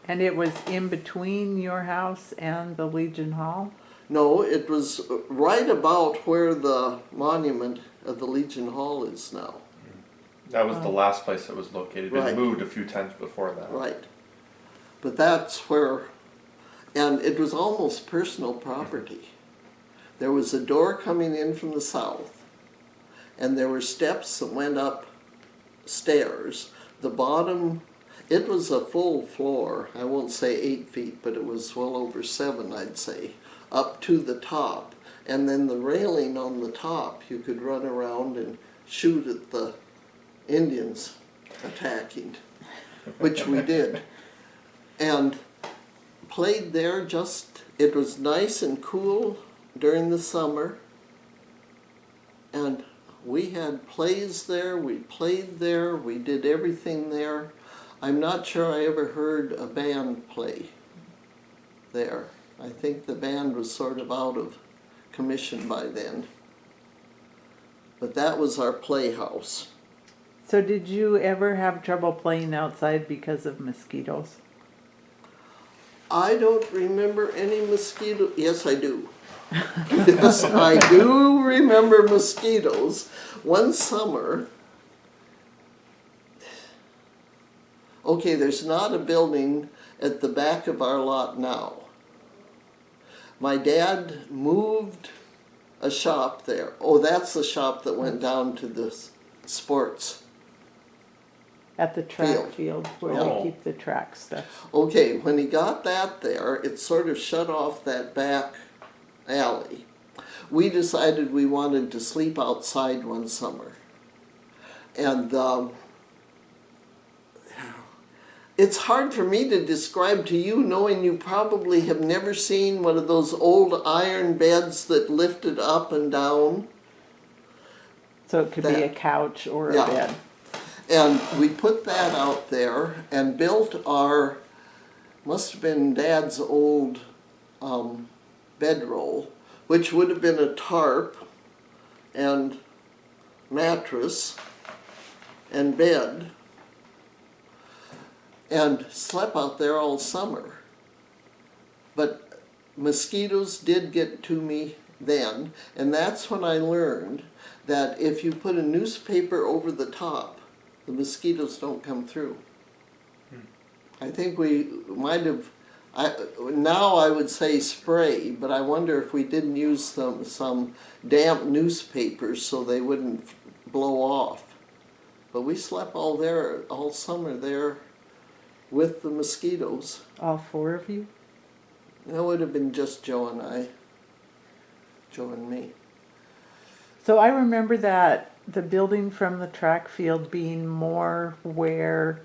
And it was in between your house and the Legion Hall? No, it was right about where the monument of the Legion Hall is now. That was the last place it was located. Right. It moved a few times before that. Right. But that's where, and it was almost personal property. There was a door coming in from the south, and there were steps that went up stairs. The bottom, it was a full floor. I won't say 8 feet, but it was well over 7, I'd say, up to the top. And then the railing on the top, you could run around and shoot at the Indians attacking, which we did. And played there it was nice and cool, during the summer, and we had plays there, we played there, we did everything there. I'm not sure I ever heard a band play there. I think the band was sort of out of commission by then. But that was our playhouse. So did you ever have trouble playing outside because of mosquitoes? I don't remember any mosquito. Yes, I do. Yes, I do remember mosquitoes. One summer, okay, there's not a building at the back of our lot now. My dad moved a shop there. Oh, that's the shop that went down to the sports. At the track field where Oh. they keep the track stuff. Okay, when he got that there, it sort of shut off that back alley. We decided we wanted to sleep outside one summer. And it's hard for me to describe to you, knowing you probably have never seen one of those old iron beds that lifted up and down. So it could be a That- couch or a Yeah. bed. And we put that out there and built our, must have been Dad's old bedroll, which would have been a tarp and mattress and bed, and slept out there all summer. But mosquitoes did get to me then, and that's when I learned that if you put a newspaper over the top, the mosquitoes don't come through. I think we might have, now I would say spray, but I wonder if we didn't use some damp newspapers so they wouldn't blow off. But we slept all summer there with the mosquitoes. All four of you? That would have been just Joe and I. Joe and me. So I remember that the building from the track field being more where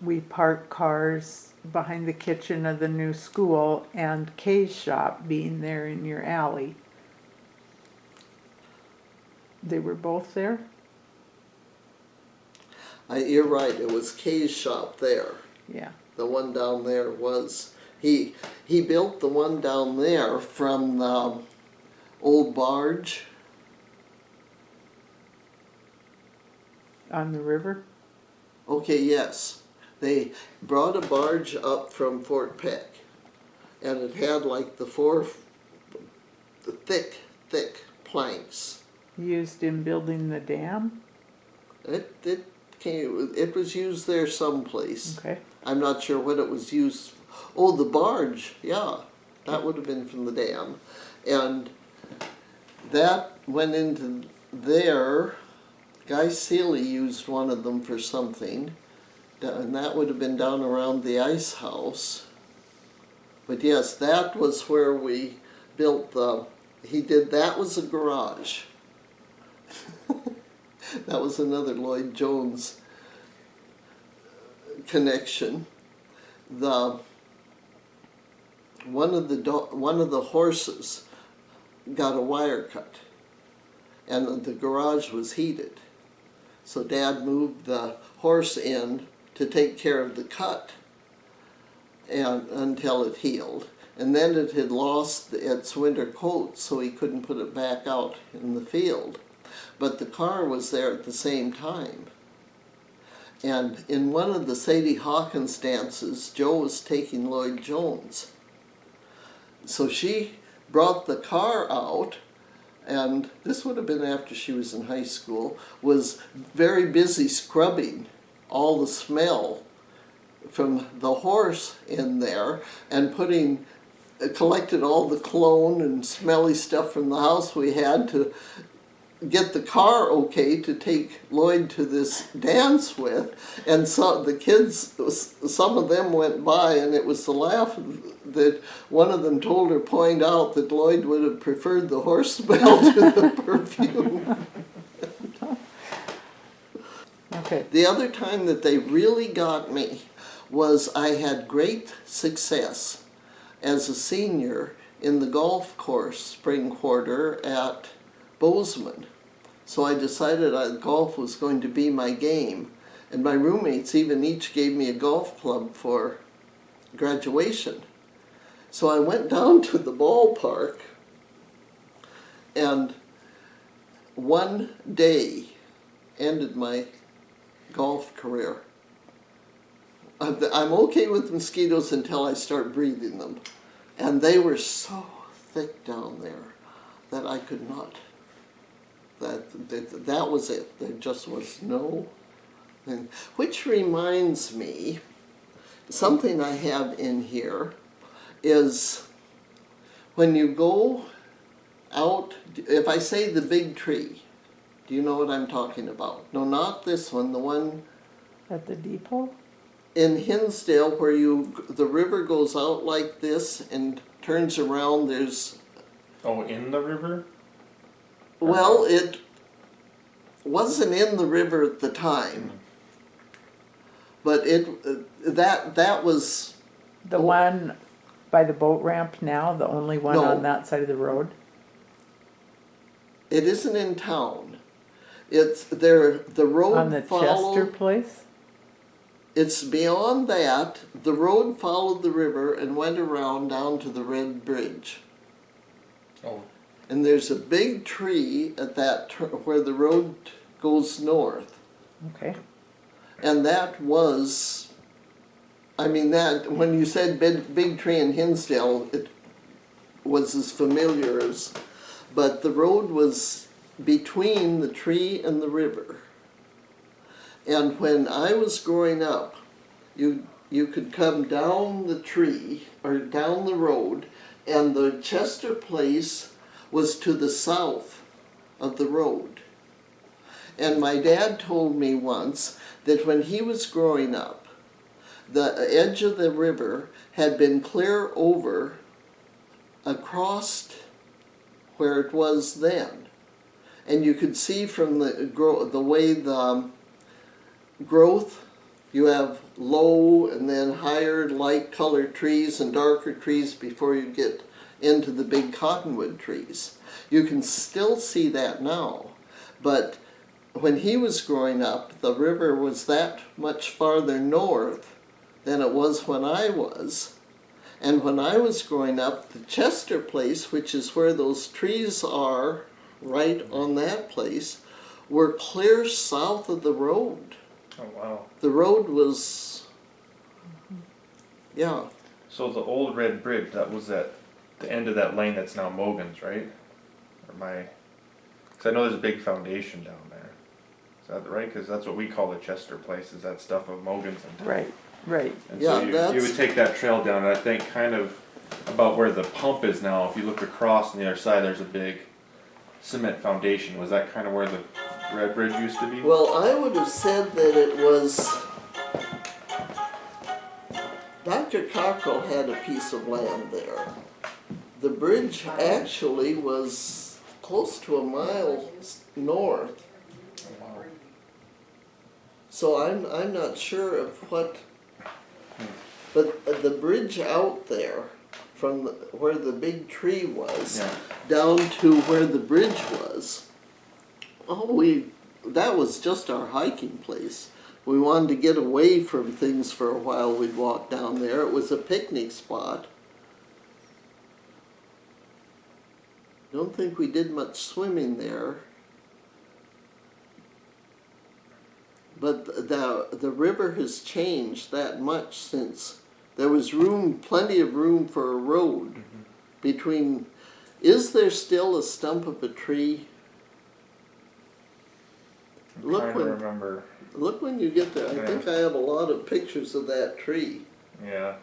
we park cars behind the kitchen of the new school, and Kay's shop being there in your alley. They were both there? You're right, it was Kay's shop there. Yeah. The one down there was, he built the one down there from the old barge. On the river? Okay, yes. They brought a barge up from Fort Peck, and it had like the thick planks. Used in building the dam? It was used there someplace. Okay. I'm not sure what it was used. Oh, the barge, yeah, that would have been from the dam, and that went into there. Guy Seeley used one of them for something, and that would have been down around the ice house. But yes, that was where we built that was a garage. That was another Lloyd Jones connection. One of the horses got a wire cut, and the garage was heated. So Dad moved the horse in to take care of the cut until it healed. And then it had lost its winter coat, so he couldn't put it back out in the field. But the car was there at the same time. And in one of the Sadie Hawkins dances, Joe was taking Lloyd Jones. So she brought the car out, and this would have been after she was in high school, was very busy scrubbing all the smell from the horse in there and collected all the cologne and smelly stuff from the house we had to get the car okay to take Lloyd to this dance with. And so the kids, some of them went by, and it was the laugh that one of them told her, point out that Lloyd would have preferred the horse smell to the perfume. Okay. The other time that they really got me was I had great success as a senior in the golf course spring quarter at Bozeman. So I decided golf was going to be my game. And my roommates even each gave me a golf club for graduation. So I went down to the ballpark, and one day ended my golf career. I'm okay with mosquitoes until I start breathing them. And they were so thick down there that I could not. That was it. There just was no thing. Which reminds me, something I have in here is when you go out, if I say the big tree, do you know what I'm talking about? No, not this one, the one At the depot? in Hinsdale where the river goes out like this and turns around. There's, Oh, in the river? well, it wasn't in the river at the time, but that was, The one by the boat ramp now, the only one No. on that side of the road? it isn't in town. It's there, the road On the Chester place? It's beyond that. The road followed the river and went around down to the Red Bridge. Oh, And there's a big tree at that where the road goes north. Okay. And that was, I mean, that, when you said big tree in Hinsdale, it was as familiar as, but the road was between the tree and the river. And when I was growing up, you could come down the tree, or down the road, and the Chester place was to the south of the road. And my dad told me once that when he was growing up, the edge of the river had been clear over across where it was then. And you could see from the way the growth, you have low and then higher light colored trees and darker trees before you get into the big cottonwood trees. You can still see that now, but when he was growing up, the river was that much farther north than it was when I was. And when I was growing up, the Chester place, which is where those trees are, right on that place, were clear south of the road. oh wow. The road was, yeah, So the old Red Bridge, that was at the end of that lane that's now Mogan's, right? Or because I know there's a big foundation down there. Is that right? Because that's what we call the Chester place, is that stuff of Mogan's and Right, right. And Yeah, so you that's- would take that trail down, and I think kind of about where the pump is now, if you look across on the other side, there's a big cement foundation. Was that kind of where the Red Bridge used to be? well, I would have said that it was, Dr. Cockrell had a piece of land there. The bridge actually was close to a mile north. So I'm not sure of what, but the bridge out there from where the big tree was Yeah. down to where the bridge was, that was just our hiking place. We wanted to get away from things for a while. We'd walk down there. It was a picnic spot. Don't think we did much swimming there. But the river has changed that much since there was plenty of room for a road between. Is there still a stump of a tree? I'm Look trying when- to remember. Look when you get there. I Yeah. think I have a lot of pictures of that tree. Yeah.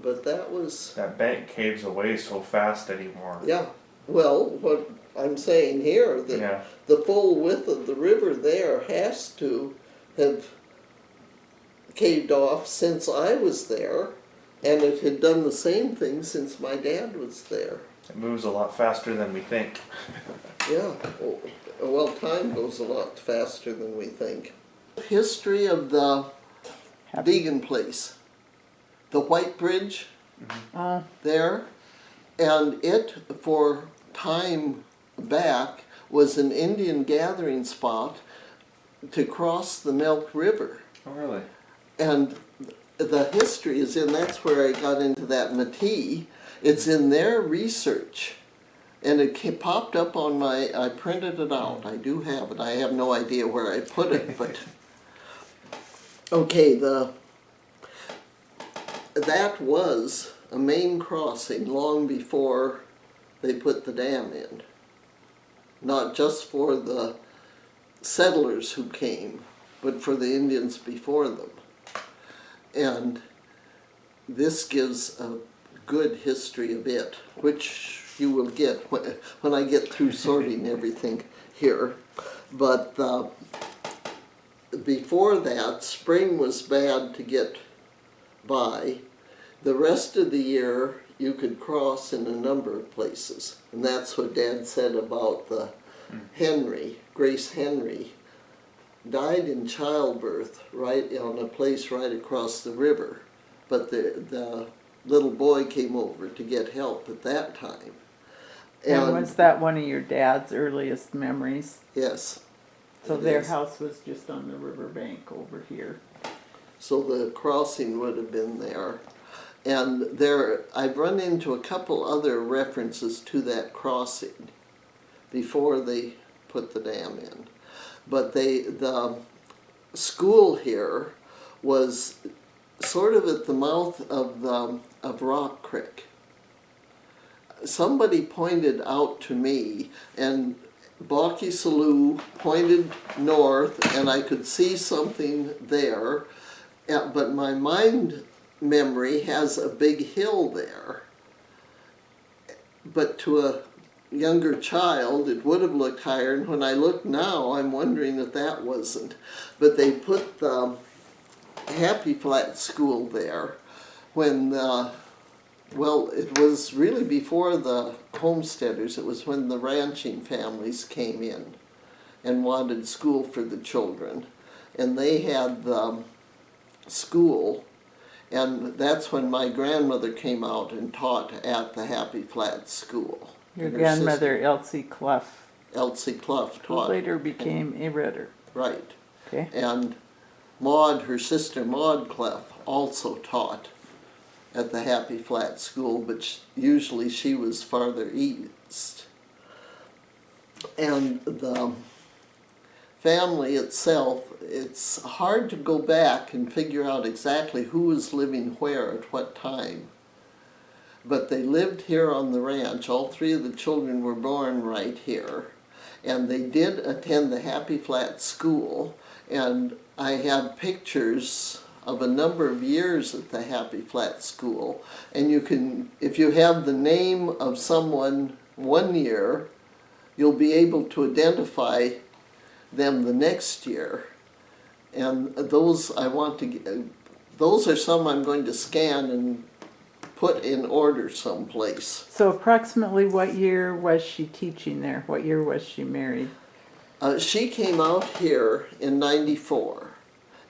But that was, That bank caves away so fast anymore. yeah. Well, what I'm saying here, that Yeah. the full width of the river there has to have caved off since I was there, and it had done the same thing since my dad was there. It moves a lot faster than we think. Yeah, well, time goes a lot faster than we think. History of the Happy- Deegan place, the White Bridge Uh, there, And it, for time back, was an Indian gathering spot to cross the Milk River. Oh, really? And the history is in, that's where I got into that Métis. It's in their research. And it popped up on my, I printed it out. I do have it. I have no idea where I put it, but. Okay, that was a main crossing long before they put the dam in. Not just for the settlers who came, but for the Indians before them. And this gives a good history of it, which you will get when I get through sorting everything here. But before that, spring was bad to get by. The rest of the year, you could cross in a number of places. And that's what Dad said about the Henry, Grace Henry, died in childbirth right on a place right across the river. But the little boy came over to get help at that time. And was that one of your dad's earliest memories? Yes. So their house was just on the riverbank over here. So the crossing would have been there. And there, I've run into a couple other references to that crossing before they put the dam in. But the school here was sort of at the mouth of Rock Creek. Somebody pointed out to me, and Balky Saloo pointed north, and I could see something there, but my mind memory has a big hill there. But to a younger child, it would have looked higher, and when I look now, I'm wondering if that wasn't. But they put the Happy Flat School there when well, it was really before the homesteaders. It was when the ranching families came in and wanted school for the children. And they had the school, and that's when my grandmother came out and taught at the Happy Flat School. Your grandmother, Elsie Clough, Elsie Clough who taught. later became a Ritter. Right. Okay. And Maud, her sister Maud Clough, also taught at the Happy Flat School, but usually she was farther east. And the family itself, it's hard to go back and figure out exactly who was living where at what time. But they lived here on the ranch. All three of the children were born right here. And they did attend the Happy Flat School. And I have pictures of a number of years at the Happy Flat School. And you can, if you have the name of someone one year, you'll be able to identify them the next year. And those I want to, those are some I'm going to scan and put in order someplace. So approximately what year was she teaching there? What year was she married? She came out here in '94,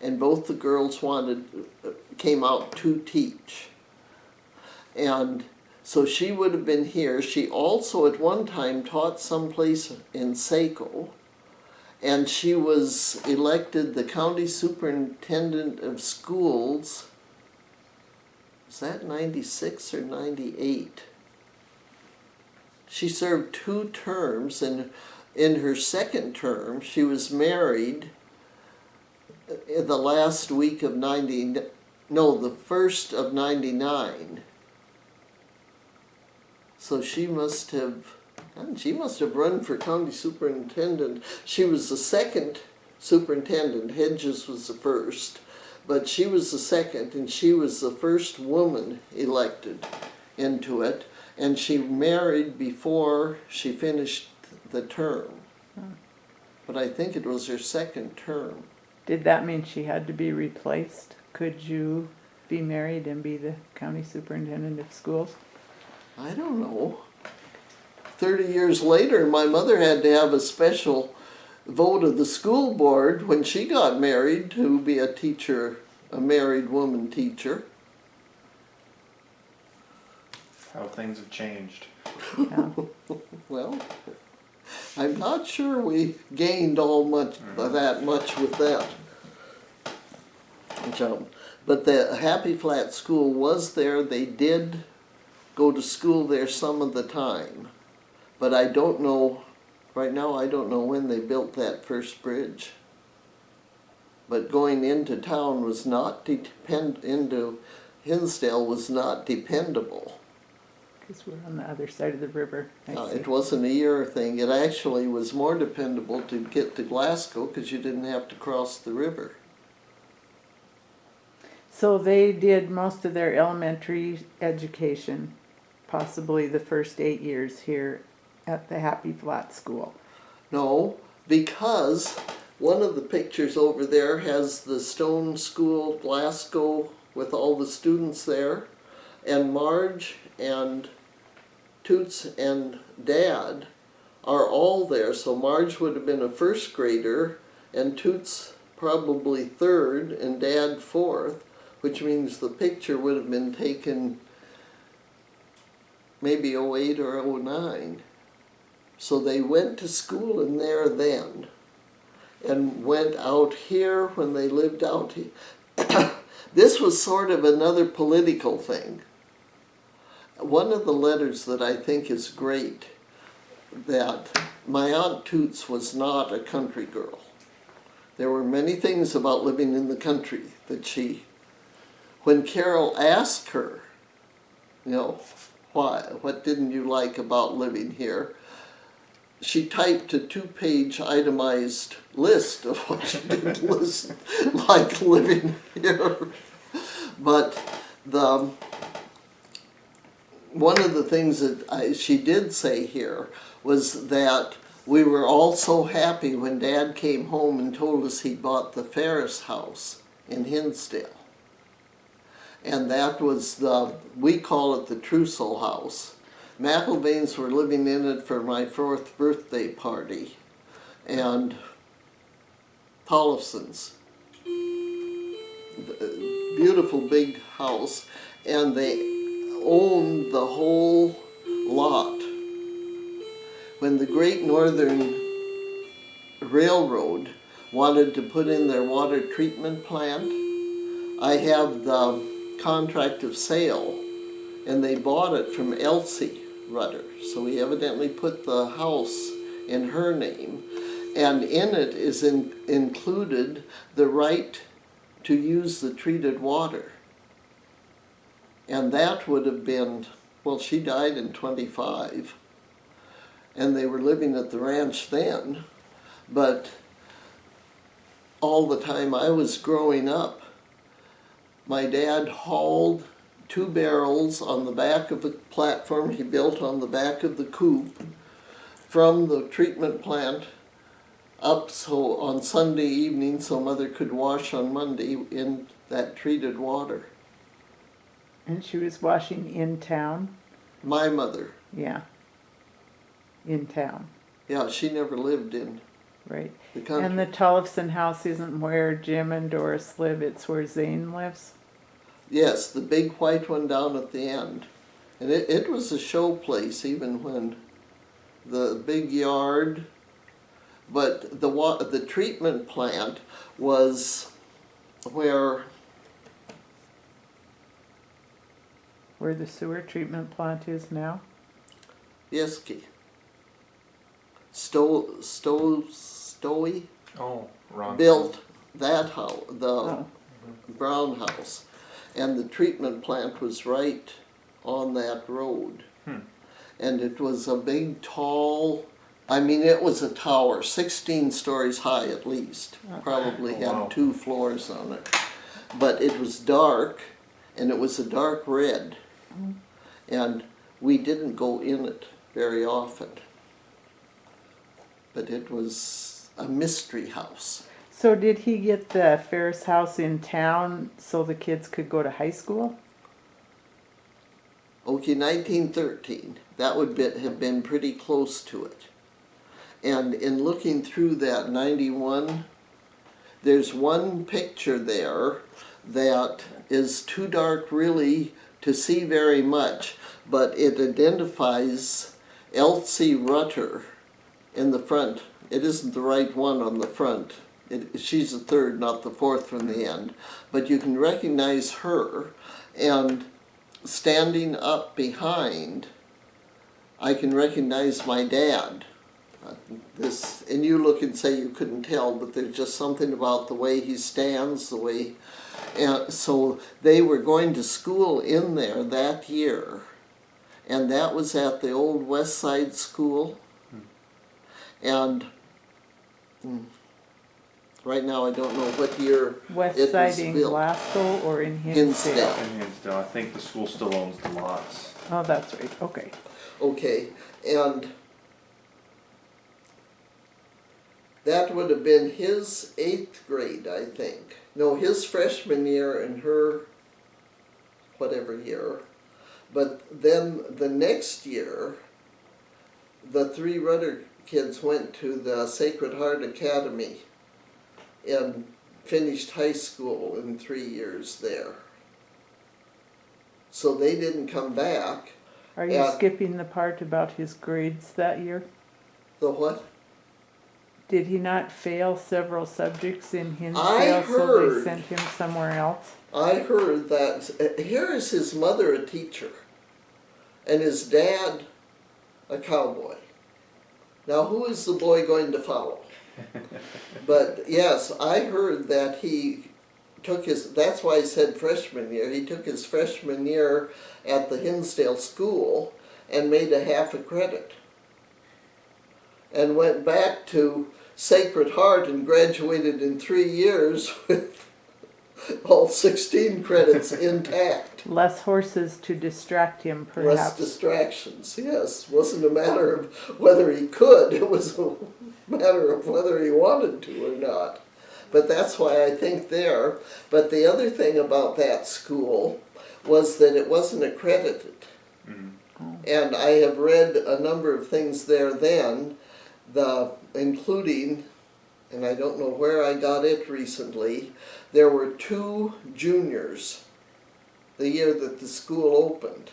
and both the girls came out to teach. And so she would have been here. She also at one time taught someplace in Saco, and she was elected the county superintendent of schools. Is that 96 or 98? She served 2 terms, and in her second term, she was married in the last week of the first of 99. So she must have run for county superintendent. She was the second superintendent. Hedges was the first. But she was the second, and she was the first woman elected into it, and she married before she finished the term. But I think it was her second term. Did that mean she had to be replaced? Could you be married and be the county superintendent of schools? I don't know. 30 years later, my mother had to have a special vote of the school board when she got married to be a teacher, a married woman teacher. how things have changed. Yeah. Well, I'm not sure we gained that much with that jump. But the Happy Flat School was there. They did go to school there some of the time. But I don't know, right now I don't know when they built that first bridge. But going into town was not into Hinsdale was not dependable. Because we're on the other side of the river. I see. It wasn't a year thing. It actually was more dependable to get to Glasgow because you didn't have to cross the river. So they did most of their elementary education, possibly the first 8 years here at the Happy Flat School. No, because one of the pictures over there has the stone school, Glasgow, with all the students there, and Marge and Toots and Dad are all there. So Marge would have been a first grader, and Toots probably third, and Dad fourth, which means the picture would have been taken maybe 08 or 09. So they went to school in there then, and went out here when they lived out here. This was sort of another political thing. One of the letters that I think is great, that my Aunt Toots was not a country girl. There were many things about living in the country that when Carol asked her, you know, what didn't you like about living here? She typed a 2-page itemized list of what she didn't like living here. But one of the things that she did say here was that we were all so happy when Dad came home and told us he bought the Ferris house in Hinsdale. And that was we call it the Trousseau house. McIlvaines were living in it for my 4th birthday party, and Tollefson's. Beautiful big house, and they owned the whole lot. When the Great Northern Railroad wanted to put in their water treatment plant, I have the contract of sale, and they bought it from Elsie Rudder. So we evidently put the house in her name, and in it is included the right to use the treated water. And that would have been, well, she died in 25, and they were living at the ranch then, but all the time I was growing up, my dad hauled 2 barrels on the back of the platform he built on the back of the coop from the treatment plant up so on Sunday evening so Mother could wash on Monday in that treated water. And she was washing in town? My mother. Yeah. In town. Yeah, she never lived in Right. the country. And the Tollefson house isn't where Jim and Doris live, it's where Zane lives? Yes, the big white one down at the end. And it was a show place even when the big yard, but the treatment plant was where Where the sewer treatment plant is now? Yeski. Stowey Oh, wrong. built that house, the Oh. brown house. And the treatment plant was right on that road. And it was a big, tall, it was a tower, 16 stories high at least. Probably had wow. 2 floors on it. But it was dark, and it was a dark red. And we didn't go in it very often. But it was a mystery house. So did he get the Ferris house in town so the kids could go to high school? Okay, 1913. That would have been pretty close to it. And in looking through that 91, there's one picture there that is too dark really to see very much, but it identifies Elsie Rutter in the front. It isn't the right one on the front. She's the third, not the fourth from the end. But you can recognize her, and standing up behind, I can recognize my dad. And you look and say you couldn't tell, but there's just something about the way he stands, the way. And so they were going to school in there that year, and that was at the old West Side School. And right now I don't know what year West it Side was in built. Glasgow or in Hinsdale? Hinsdale. In Hinsdale, I think the school still owns the lots. Oh, that's right, okay. Okay, and that would have been his 8th grade, I think. No, his freshman year and her whatever year. But then the next year, the 3 Rudder kids went to the Sacred Heart Academy and finished high school in 3 years there. So they didn't come back. Are you skipping the part about his grades that year? The what? Did he not fail several subjects in Hinsdale, so they sent him somewhere else? I heard that here is his mother a teacher and his dad a cowboy. Now who is the boy going to follow? But yes, I heard that he took his, that's why I said freshman year, he took his freshman year at the Hinsdale school and made a half a credit. And went back to Sacred Heart and graduated in 3 years with all 16 credits intact. Less horses to distract him, perhaps. Less distractions, yes. Wasn't a matter of whether he could, it was a matter of whether he wanted to or not. But that's why I think there. But the other thing about that school was that it wasn't accredited. Mm-hmm. And I have read a number of things there then, including, and I don't know where I got it recently, there were 2 juniors the year that the school opened,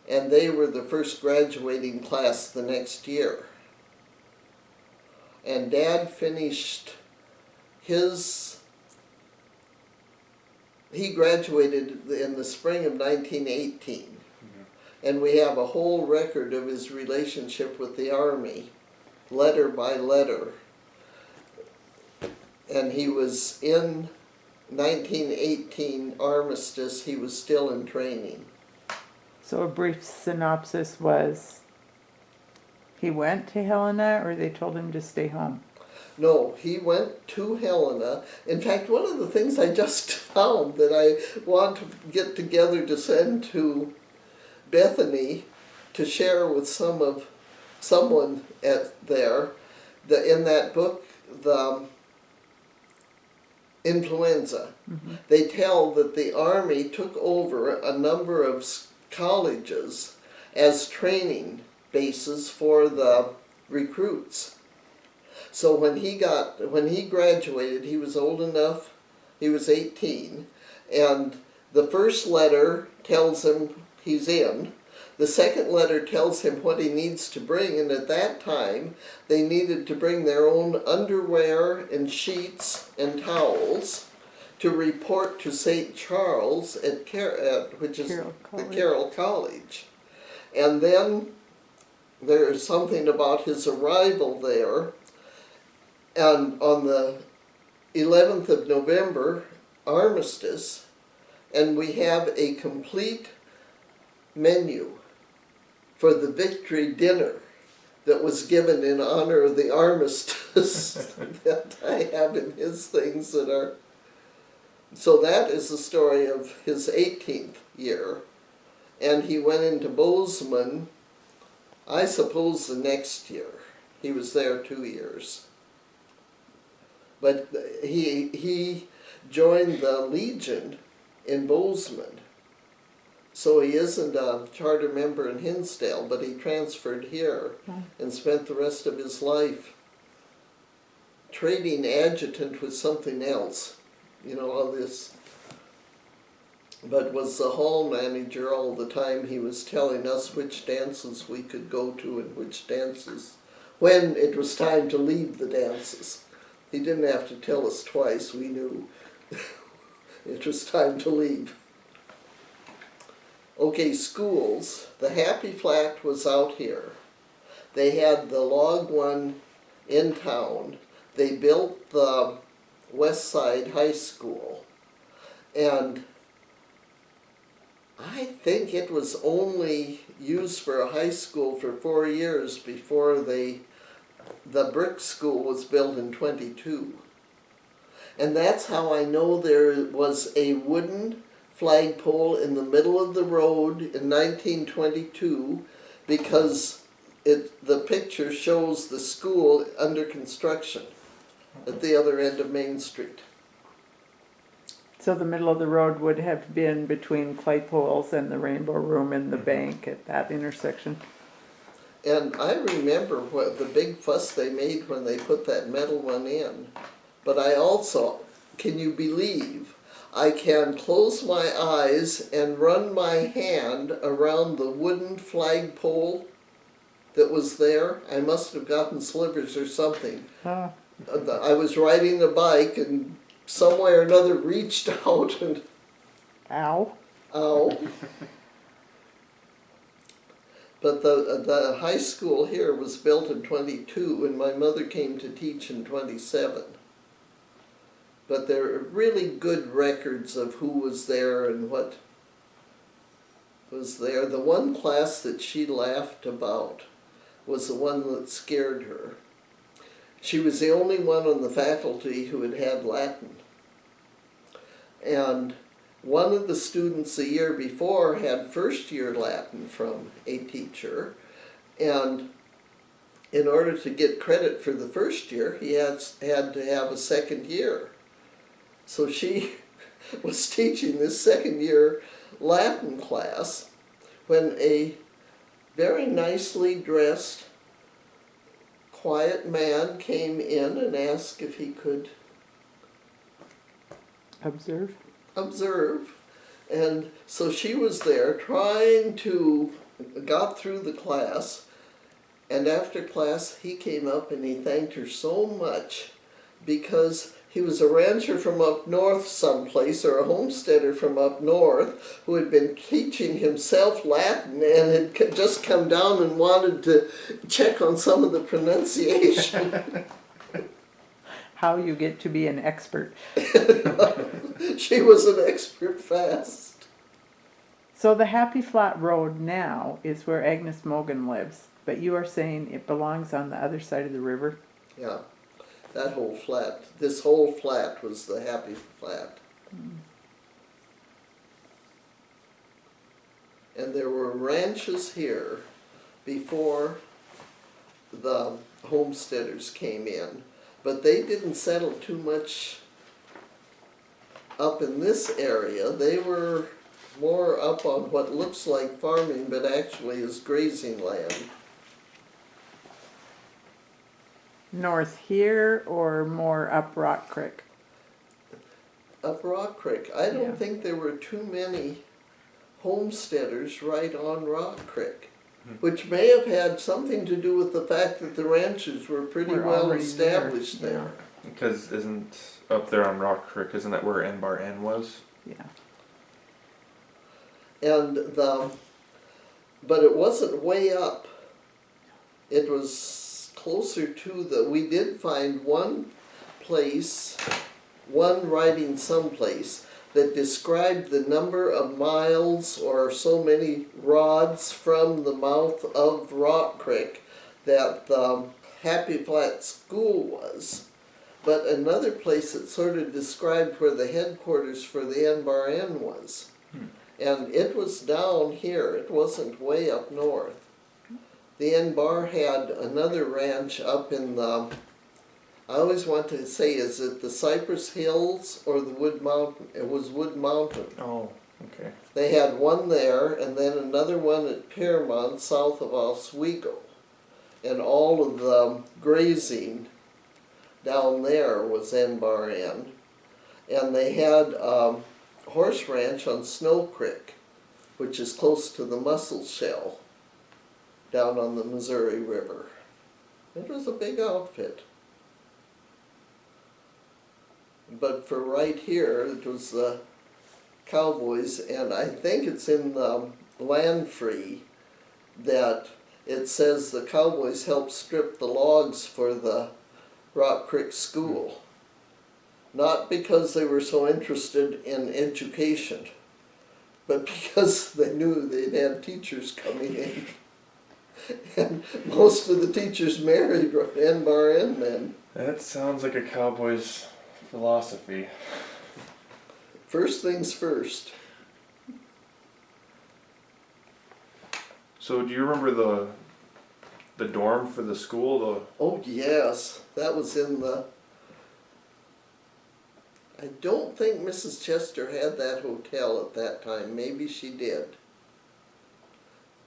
and they were the first graduating class the next year. And Dad finished he graduated in the spring of 1918, and we have a whole record of his relationship with the Army, letter by letter. And he was in 1918 armistice, he was still in training. So a brief synopsis was, he went to Helena, or they told him to stay home? No, he went to Helena. In fact, one of the things I just found that I want to get together to send to Bethany to share with someone there, in that book, the influenza. Mm-hmm. They tell that the Army took over a number of colleges as training bases for the recruits. So when he graduated, he was old enough, he was 18, and the first letter tells him he's in. The second letter tells him what he needs to bring, and at that time they needed to bring their own underwear and sheets and towels to report to St. Charles which is the Carroll College. And then there's something about his arrival there, and on the 11th of November, armistice, and we have a complete menu for the victory dinner that was given in honor of the armistice that I have in his things that are. So that is the story of his 18th year. And he went into Bozeman, I suppose, the next year. He was there 2 years. But he joined the Legion in Bozeman. So he isn't a charter member in Hinsdale, but he transferred here and spent the rest of his life trading adjutant with something else. You know, all this. but was the hall manager all the time. He was telling us which dances we could go to and which dances, when it was time to leave the dances. He didn't have to tell us twice, we knew it was time to leave. Okay, schools. The Happy Flat was out here. They had the log one in town. They built the West Side High School. And I think it was only used for a high school for 4 years before the brick school was built in 22. And that's how I know there was a wooden flagpole in the middle of the road in 1922, because the picture shows the school under construction at the other end of Main Street. So the middle of the road would have been between Claypole's and the Rainbow Room and the bank at that intersection. And I remember what the big fuss they made when they put that metal one in. But I also, can you believe, I can close my eyes and run my hand around the wooden flagpole that was there. I must have gotten slivers or something. Oh, I was riding a bike and some way or another reached out and ow. ow. But the high school here was built in 22 and my mother came to teach in 27. But there are really good records of who was there and what was there. The one class that she laughed about was the one that scared her. She was the only one on the faculty who had had Latin. And one of the students the year before had first year Latin from a teacher. And in order to get credit for the first year, he had to have a second year. So she was teaching this second year Latin class when a very nicely dressed, quiet man came in and asked if he could observe. And so she was there trying to, got through the class, and after class he came up and he thanked her so much because he was a rancher from up north someplace, or a homesteader from up north, who had been teaching himself Latin and had just come down and wanted to check on some of the pronunciation. How you get to be an expert. She was an expert fast. So the Happy Flat Road now is where Agnes Mogan lives, but you are saying it belongs on the other side of the river? Yeah, that whole flat, this whole flat was the Happy Flat. And there were ranches here before the homesteaders came in, but they didn't settle too much up in this area. They were more up on what looks like farming, but actually is grazing land. North here or more up Rock Creek? Up Rock Creek. I don't Yeah. think there were too many homesteaders right on Rock Creek, which may have had something to do with the fact that the ranches were pretty Were well already established there, there. Because isn't up there on Rock Creek, isn't that where N Bar N was? Yeah. And but it wasn't way up. It was closer to we did find one place, one writing someplace that described the number of miles or so many rods from the mouth of Rock Creek that the Happy Flat School was. But another place that sort of described where the headquarters for the N Bar N was. And it was down here, it wasn't way up north. The N Bar had another ranch up in the, I always want to say, is it the Cypress Hills or the Wood Mountain? It was Wood Mountain. Oh, okay. They had one there and then another one at Piermont south of Oswego. And all of the grazing down there was N Bar N. And they had horse ranch on Snow Creek, which is close to the Mussel Shell down on the Missouri River. It was a big outfit. But for right here, it was the Cowboys, and I think it's in the Land Free that it says the Cowboys helped strip the logs for the Rock Creek School. Not because they were so interested in education, but because they knew they'd had teachers coming in. And most of the teachers married NBARN men. That sounds like a Cowboys philosophy. First things first. So do you remember the dorm for the school? Oh yes, that was in the... I don't think Mrs. Chester had that hotel at that time. Maybe she did.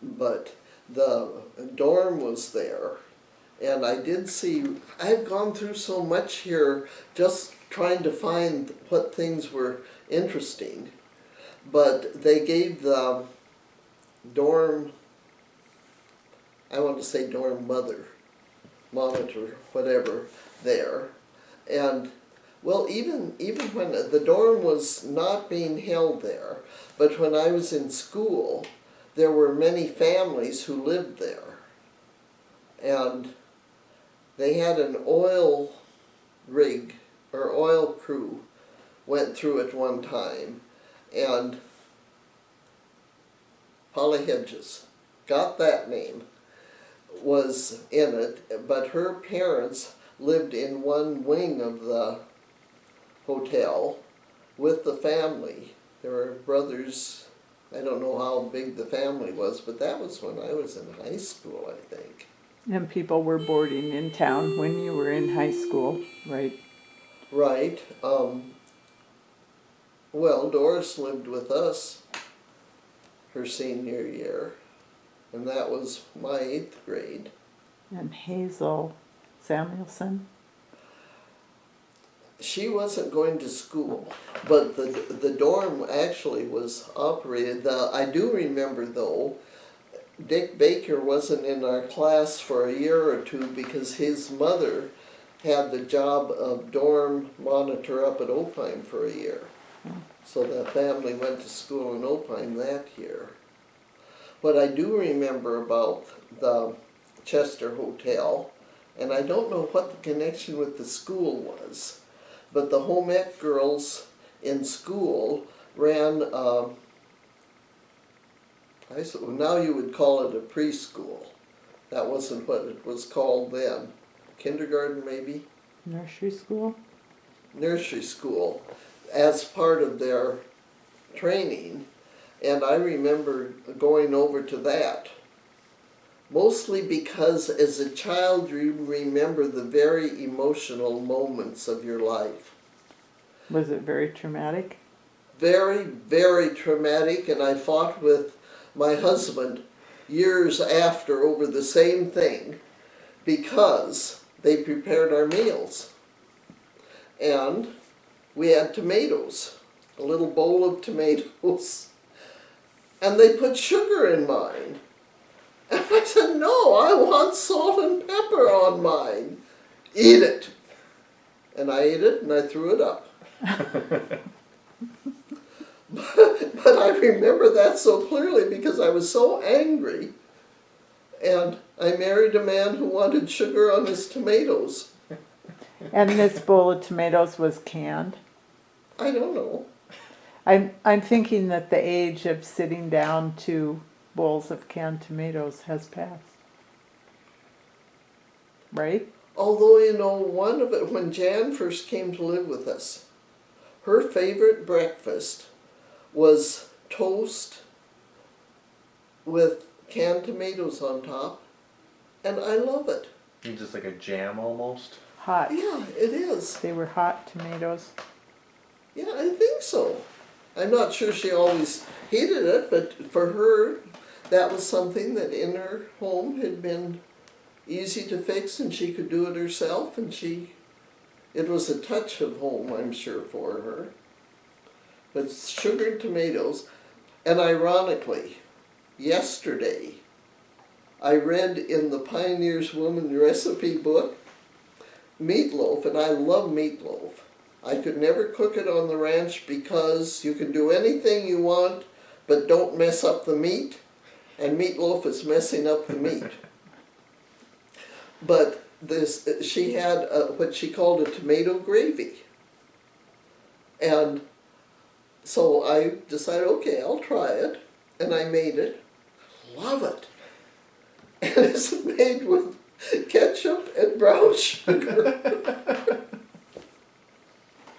But the dorm was there. And I did see, I've gone through so much here just trying to find what things were interesting. But they gave the dorm, I want to say dorm monitor, whatever, there. And well, even when the dorm was not being held there, but when I was in school, there were many families who lived there. And they had an oil rig, or oil crew, went through it one time, and Polly Hedges, got that name, was in it, but her parents lived in one wing of the hotel with the family. There were brothers. I don't know how big the family was, but that was when I was in high school, I think. And people were boarding in town when you were in high school, right? Right. Well, Doris lived with us her senior year, and that was my 8th grade. And Hazel Samuelson. She wasn't going to school, but the dorm actually was operated. I do remember, though, Dick Baker wasn't in our class for a year or two because his mother had the job of dorm monitor up at Opine for a year. So the family went to school in Opine that year. What I do remember about the Chester Hotel, and I don't know what the connection with the school was, but the home ec girls in school ran, now you would call it a preschool. That wasn't what it was called then. Kindergarten, maybe? Nursery school? Nursery school, as part of their training. And I remember going over to that. Mostly because as a child you remember the very emotional moments of your life. Was it very traumatic? Very, very traumatic, and I fought with my husband years after over the same thing because they prepared our meals. And we had tomatoes, a little bowl of tomatoes, and they put sugar in mine. And I said, no, I want salt and pepper on mine. Eat it. And I ate it and I threw it up. But I remember that so clearly because I was so angry. And I married a man who wanted sugar on his tomatoes. And this bowl of tomatoes was canned? I don't know. I'm thinking that the age of sitting down to bowls of canned tomatoes has passed. Right? Although, you know, one of it, when Jan first came to live with us, her favorite breakfast was toast with canned tomatoes on top, and I love it. Just like a jam almost? Hot. Yeah, it is. They were hot tomatoes. Yeah, I think so. I'm not sure she always hated it, but for her, that was something that in her home had been easy to fix, and she could do it herself, and it was a touch of home, I'm sure, for her. but sugar and tomatoes. And ironically, yesterday, I read in the Pioneer's Woman recipe book, meatloaf, and I love meatloaf. I could never cook it on the ranch because you can do anything you want, but don't mess up the meat, and meatloaf is messing up the meat. But this, she had what she called a tomato gravy. And so I decided, okay, I'll try it, and I made it. Love it. And it's made with ketchup and brown sugar.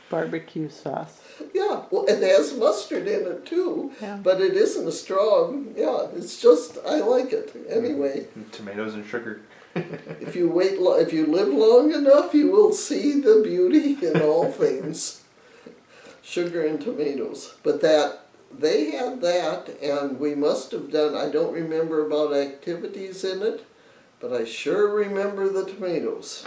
Barbecue sauce. Yeah, well, it has mustard in it too, Yeah. but it isn't a strong, yeah, it's just, I like it. Anyway, Tomatoes and sugar. if you if you live long enough, you will see the beauty in all things. Sugar and tomatoes. But that, they had that, and we must have done, I don't remember about activities in it, but I sure remember the tomatoes.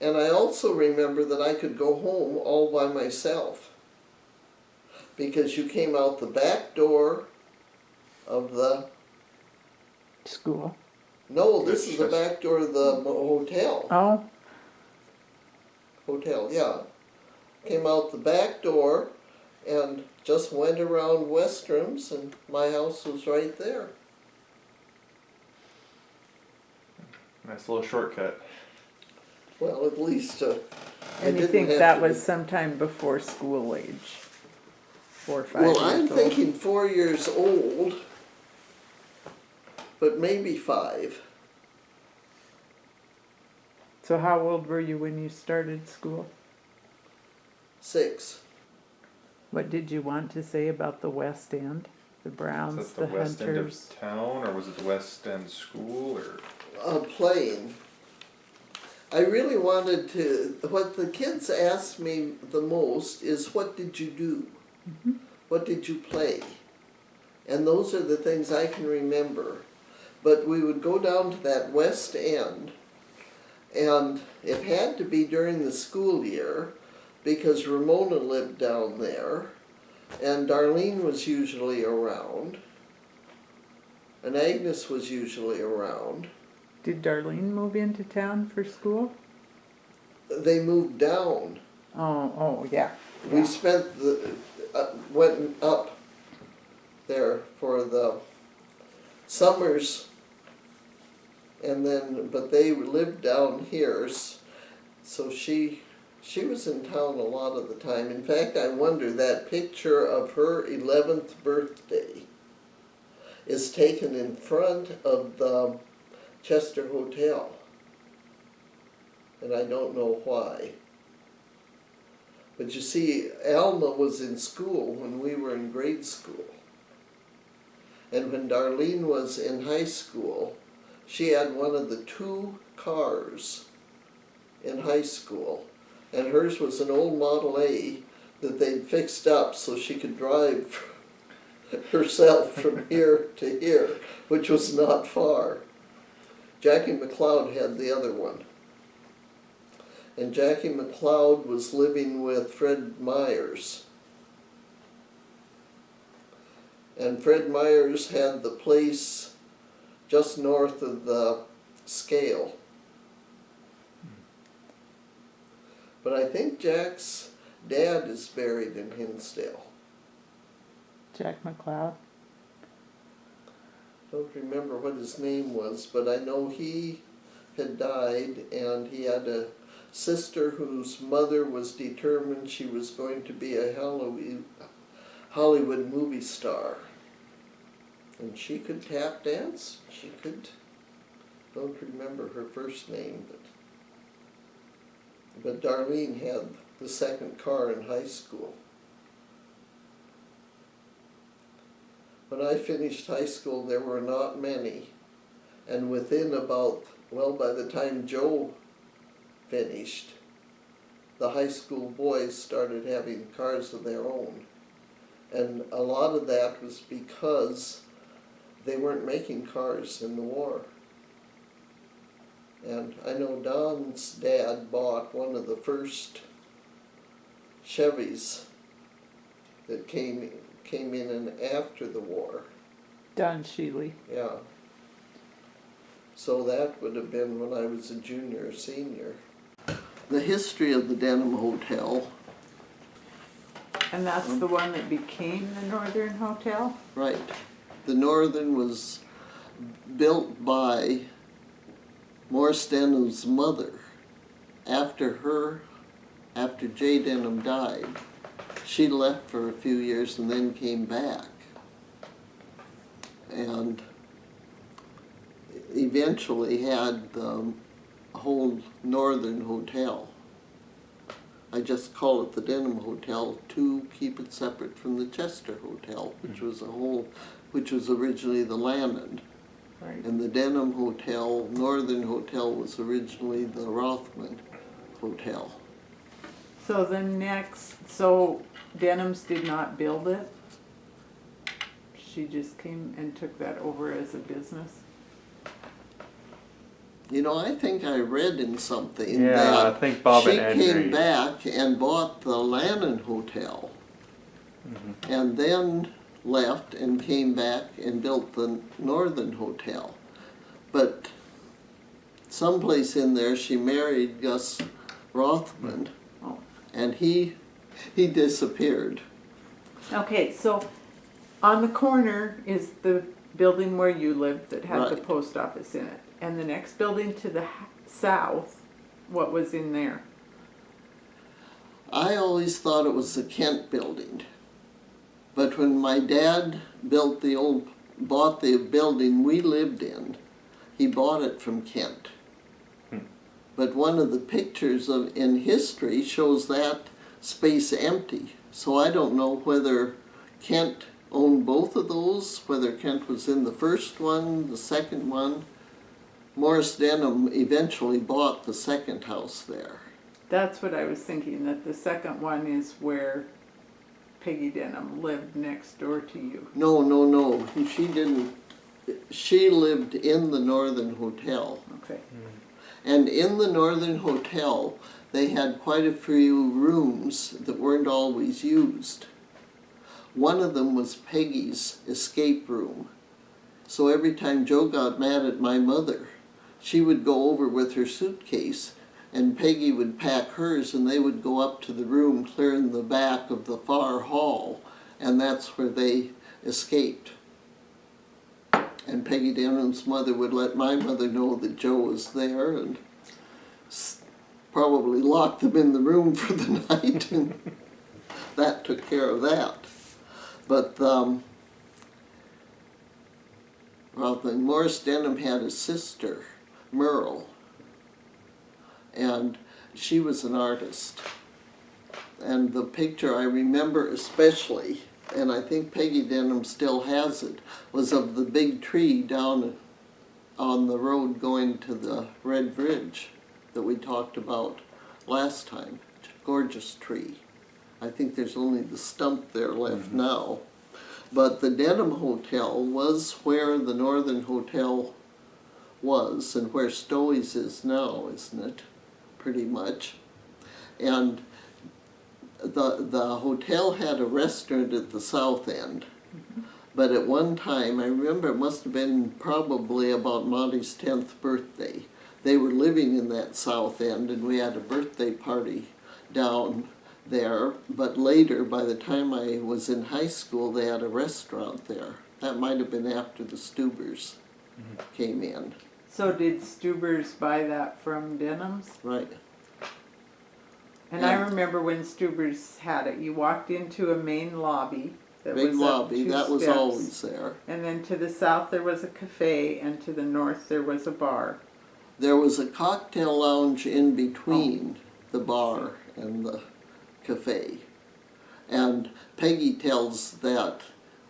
And I also remember that I could go home all by myself, because you came out the back door of the, School. no, this is the That's- back door of the hotel. Oh, Hotel, yeah. Came out the back door and just went around Westrams, and my house was right there. Nice little shortcut. Well, at least I and you didn't think have that to was be- sometime before school age? 4 or 5 Well, years I'm old. thinking 4 years old, but maybe 5. So how old were you when you started school? 6. What did you want to say about the West End? The Browns, Was the that the west end Hunters? of town, or was it the west end school, or? Playing. I really wanted to, what the kids asked me the most is, what did you do? What did you play? And those are the things I can remember. But we would go down to that West End, and it had to be during the school year because Ramona lived down there, and Darlene was usually around, and Agnes was usually around. Did Darlene move into town for school? They moved down. Oh, yeah. We spent the, went up there for the summers, and then, but they lived down here, so she was in town a lot of the time. In fact, I wonder, that picture of her 11th birthday is taken in front of the Chester Hotel, and I don't know why. But you see, Alma was in school when we were in grade school. And when Darlene was in high school, she had one of the 2 cars in high school. And hers was an old Model A that they'd fixed up so she could drive herself from here to here, which was not far. Jackie McLeod had the other one. And Jackie McLeod was living with Fred Myers. And Fred Myers had the place just north of the scale. But I think Jack's dad is buried in Hinsdale. Jack McLeod. Don't remember what his name was, but I know he had died, and he had a sister whose mother was determined she was going to be a Hollywood movie star. And she could tap dance, she could, don't remember her first name, but Darlene had the second car in high school. When I finished high school, there were not many, and within about, well, by the time Joe finished, the high school boys started having cars of their own. And a lot of that was because they weren't making cars in the war. And I know Don's dad bought one of the first Chevys that came in and after the war. Don Sheely. Yeah. So that would have been when I was a junior or senior. The history of the Denham Hotel, And that's the one that became the Northern Hotel? right. The Northern was built by Morris Denham's mother. After Jay Denham died, she left for a few years and then came back. And eventually had the whole Northern Hotel. I just call it the Denham Hotel to keep it separate from the Chester Hotel, which was originally the Lannon. Right. And the Denham Hotel, Northern Hotel, was originally the Rothman Hotel. So so Denham's did not build it? She just came and took that over as a business? You know, I think I read in something Yeah, that I think Bob she and came Andrew. back and bought the Lannon Hotel, and then left and came back and built the Northern Hotel. But someplace in there she married Gus Rothman, Oh. and he disappeared. Okay, so on the corner is the building where you lived that had the Right. post office in it. And the next building to the south, what was in there? I always thought it was the Kent building. But when my dad bought the building we lived in, he bought it from Kent. But one of the pictures in history shows that space empty. So I don't know whether Kent owned both of those, whether Kent was in the first one, the second one. Morris Denham eventually bought the second house there. That's what I was thinking, that the second one is where Peggy Denham lived next door to you. No. She didn't. She lived in the Northern Hotel. Okay. And in the Northern Hotel, they had quite a few rooms that weren't always used. One of them was Peggy's escape room. So every time Joe got mad at my mother, she would go over with her suitcase and Peggy would pack hers and they would go up to the room clear in the back of the far hall, and that's where they escaped. And Peggy Denham's mother would let my mother know that Joe was there and probably locked them in the room for the night, and that took care of that. But Morris Denham had a sister, Merle, and she was an artist. And the picture I remember especially, and I think Peggy Denham still has it, was of the big tree down on the road going to the Red Bridge that we talked about last time. Gorgeous tree. I think there's only the stump there left now. But the Denham Hotel was where the Northern Hotel was and where Stowey's is now, isn't it? Pretty much. And the hotel had a restaurant at the south end. But at one time, I remember it must have been probably about Monty's 10th birthday. They were living in that south end and we had a birthday party down there. But later, by the time I was in high school, they had a restaurant there. That might have been after the Stubers came in. So did Stubers buy that from Denham's? Right. And I Yeah. remember when Stubers had it, you walked into a main lobby. That Big was up lobby, 2 that was steps. always there. And then to the south there was a cafe, and to the north there was a bar. There was a cocktail lounge in between the bar and the cafe. And Peggy tells that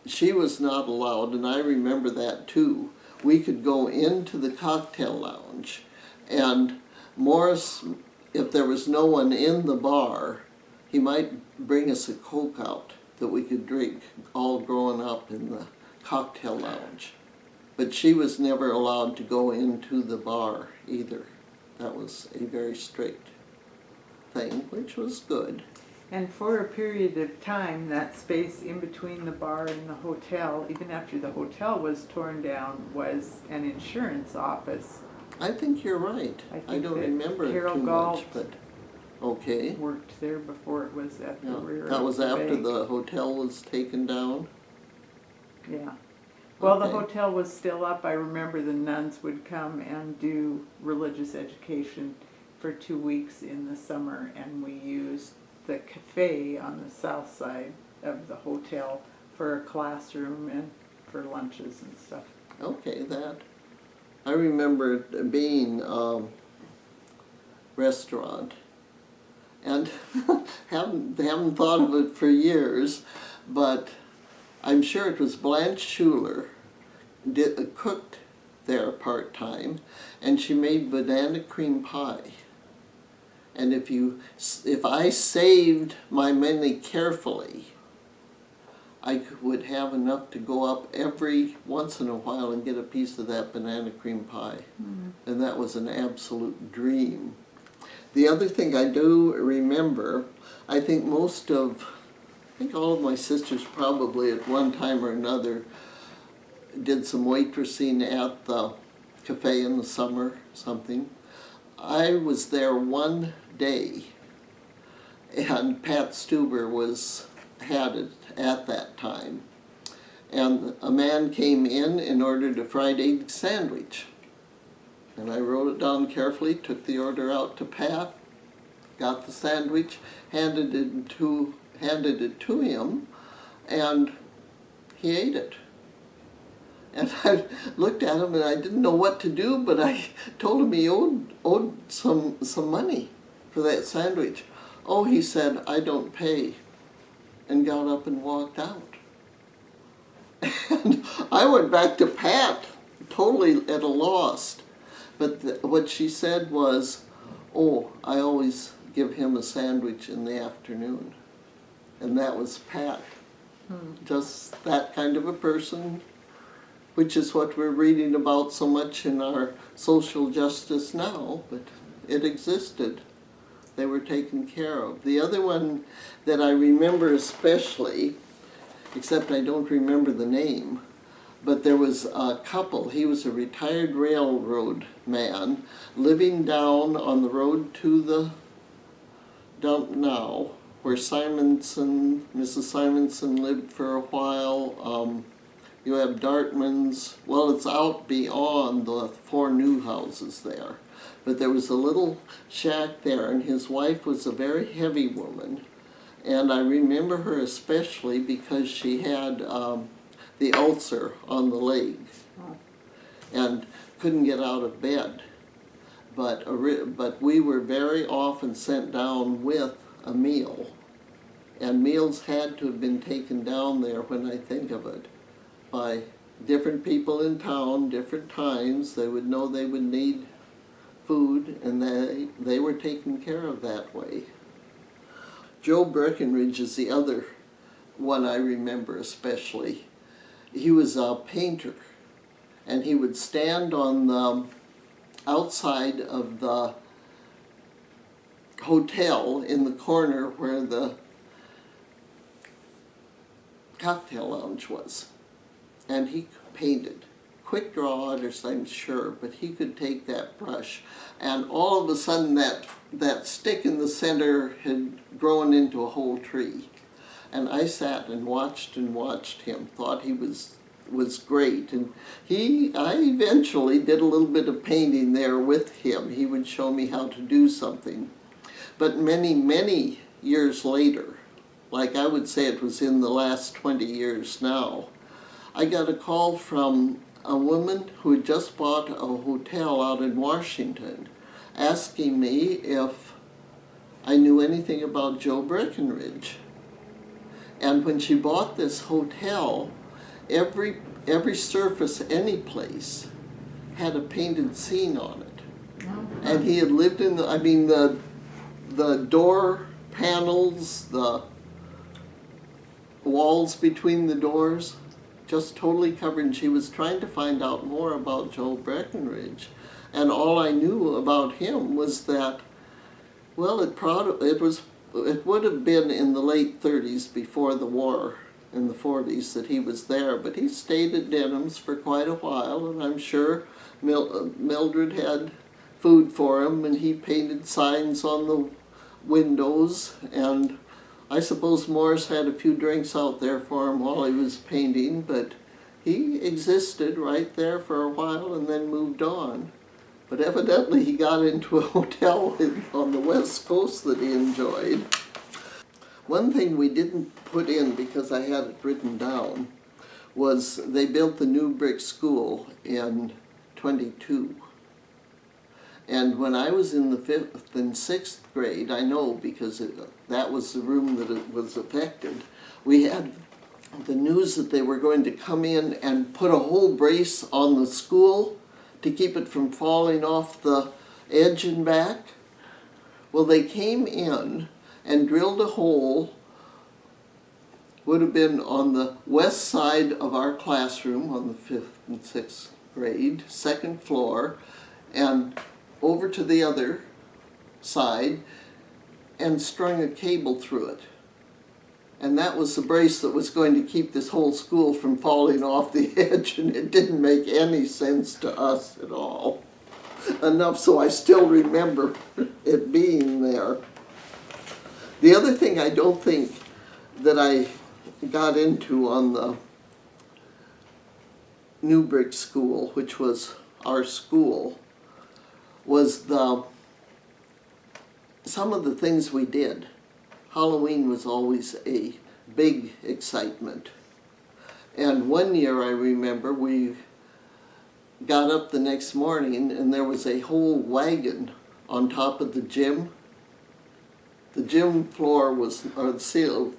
she was not allowed, and I remember that too. We could go into the cocktail lounge, and Morris, if there was no one in the bar, he might bring us a Coke out that we could drink, all growing up in the cocktail lounge. But she was never allowed to go into the bar either. That was a very strict thing, which was good. And for a period of time, that space in between the bar and the hotel, even after the hotel was torn down, was an insurance office. I think you're right. I I think don't that remember it Carol too Galt much, but, okay. Worked there before it was at the Yeah, rear that of was the after bank. the hotel was taken down? Yeah. Well, the Okay. hotel was still up. I remember the nuns would come and do religious education for 2 weeks in the summer, and we used the cafe on the south side of the hotel for a classroom and for lunches and stuff. Okay, that. I remember it being restaurant, and haven't thought of it for years, but I'm sure it was Blanche Schuler cooked there part-time, and she made banana cream pie. And if I saved my money carefully, I would have enough to go up every once in a while and get a piece of that banana cream pie. And that was an absolute dream. The other thing I do remember, I think all of my sisters probably at one time or another did some waitressing at the cafe in the summer, something. I was there one day, and Pat Stuber had it at that time. And a man came in ordered a fried egg sandwich. And I wrote it down carefully, took the order out to Pat, got the sandwich, handed it to him, and he ate it. And I looked at him and I didn't know what to do, but I told him he owed some money for that sandwich. Oh, he said, I don't pay, and got up and walked out. And I went back to Pat, totally at a loss. But what she said was, oh, I always give him a sandwich in the afternoon. And that was Pat. Just that kind of a person, which is what we're reading about so much in our social justice now, but it existed. They were taken care of. The other one that I remember especially, except I don't remember the name, but there was a couple. He was a retired railroad man living down on the road to the dump now, where Mrs. Simonson lived for a while. You have Dartman's, well, it's out beyond the 4 new houses there. But there was a little shack there, and his wife was a very heavy woman. And I remember her especially because she had the ulcer on the leg and couldn't get out of bed. But we were very often sent down with a meal. And meals had to have been taken down there, when I think of it, by different people in town, different times. They would know they would need food, and they were taken care of that way. Joe Breckenridge is the other one I remember especially. He was a painter, and he would stand on the outside of the hotel in the corner where the cocktail lounge was. And he painted. Quick draw artist, I'm sure, but he could take that brush, and all of a sudden that stick in the center had grown into a whole tree. And I sat and watched him, thought he was great. And I eventually did a little bit of painting there with him. He would show me how to do something. But many, many years later, like I would say it was in the last 20 years now, I got a call from a woman who had just bought a hotel out in Washington, asking me if I knew anything about Joe Breckenridge. And when she bought this hotel, every surface, any place, had a painted scene on it. And he had lived in the door panels, the walls between the doors, just totally covered. And she was trying to find out more about Joe Breckenridge. And all I knew about him was that, well, it was it would have been in the late 30s before the war, in the 40s, that he was there, but he stayed at Denham's for quite a while, and I'm sure Mildred had food for him, and he painted signs on the windows, and I suppose Morris had a few drinks out there for him while he was painting, but he existed right there for a while and then moved on. But evidently he got into a hotel on the West Coast that he enjoyed. One thing we didn't put in, because I had it written down, was they built the new brick school in 22. And when I was in the 5th and 6th grade, I know because that was the room that it was affected, we had the news that they were going to come in and put a whole brace on the school to keep it from falling off the edge and back. Well, they came in and drilled a hole, would have been on the west side of our classroom on the 5th and 6th grade, 2nd floor, and over to the other side, and strung a cable through it. And that was the brace that was going to keep this whole school from falling off the edge, and it didn't make any sense to us at all. Enough so I still remember it being there. The other thing I don't think that I got into on the new brick school, which was our school, was some of the things we did. Halloween was always a big excitement. And one year I remember we got up the next morning and there was a whole wagon on top of the gym. The gym floor was, or the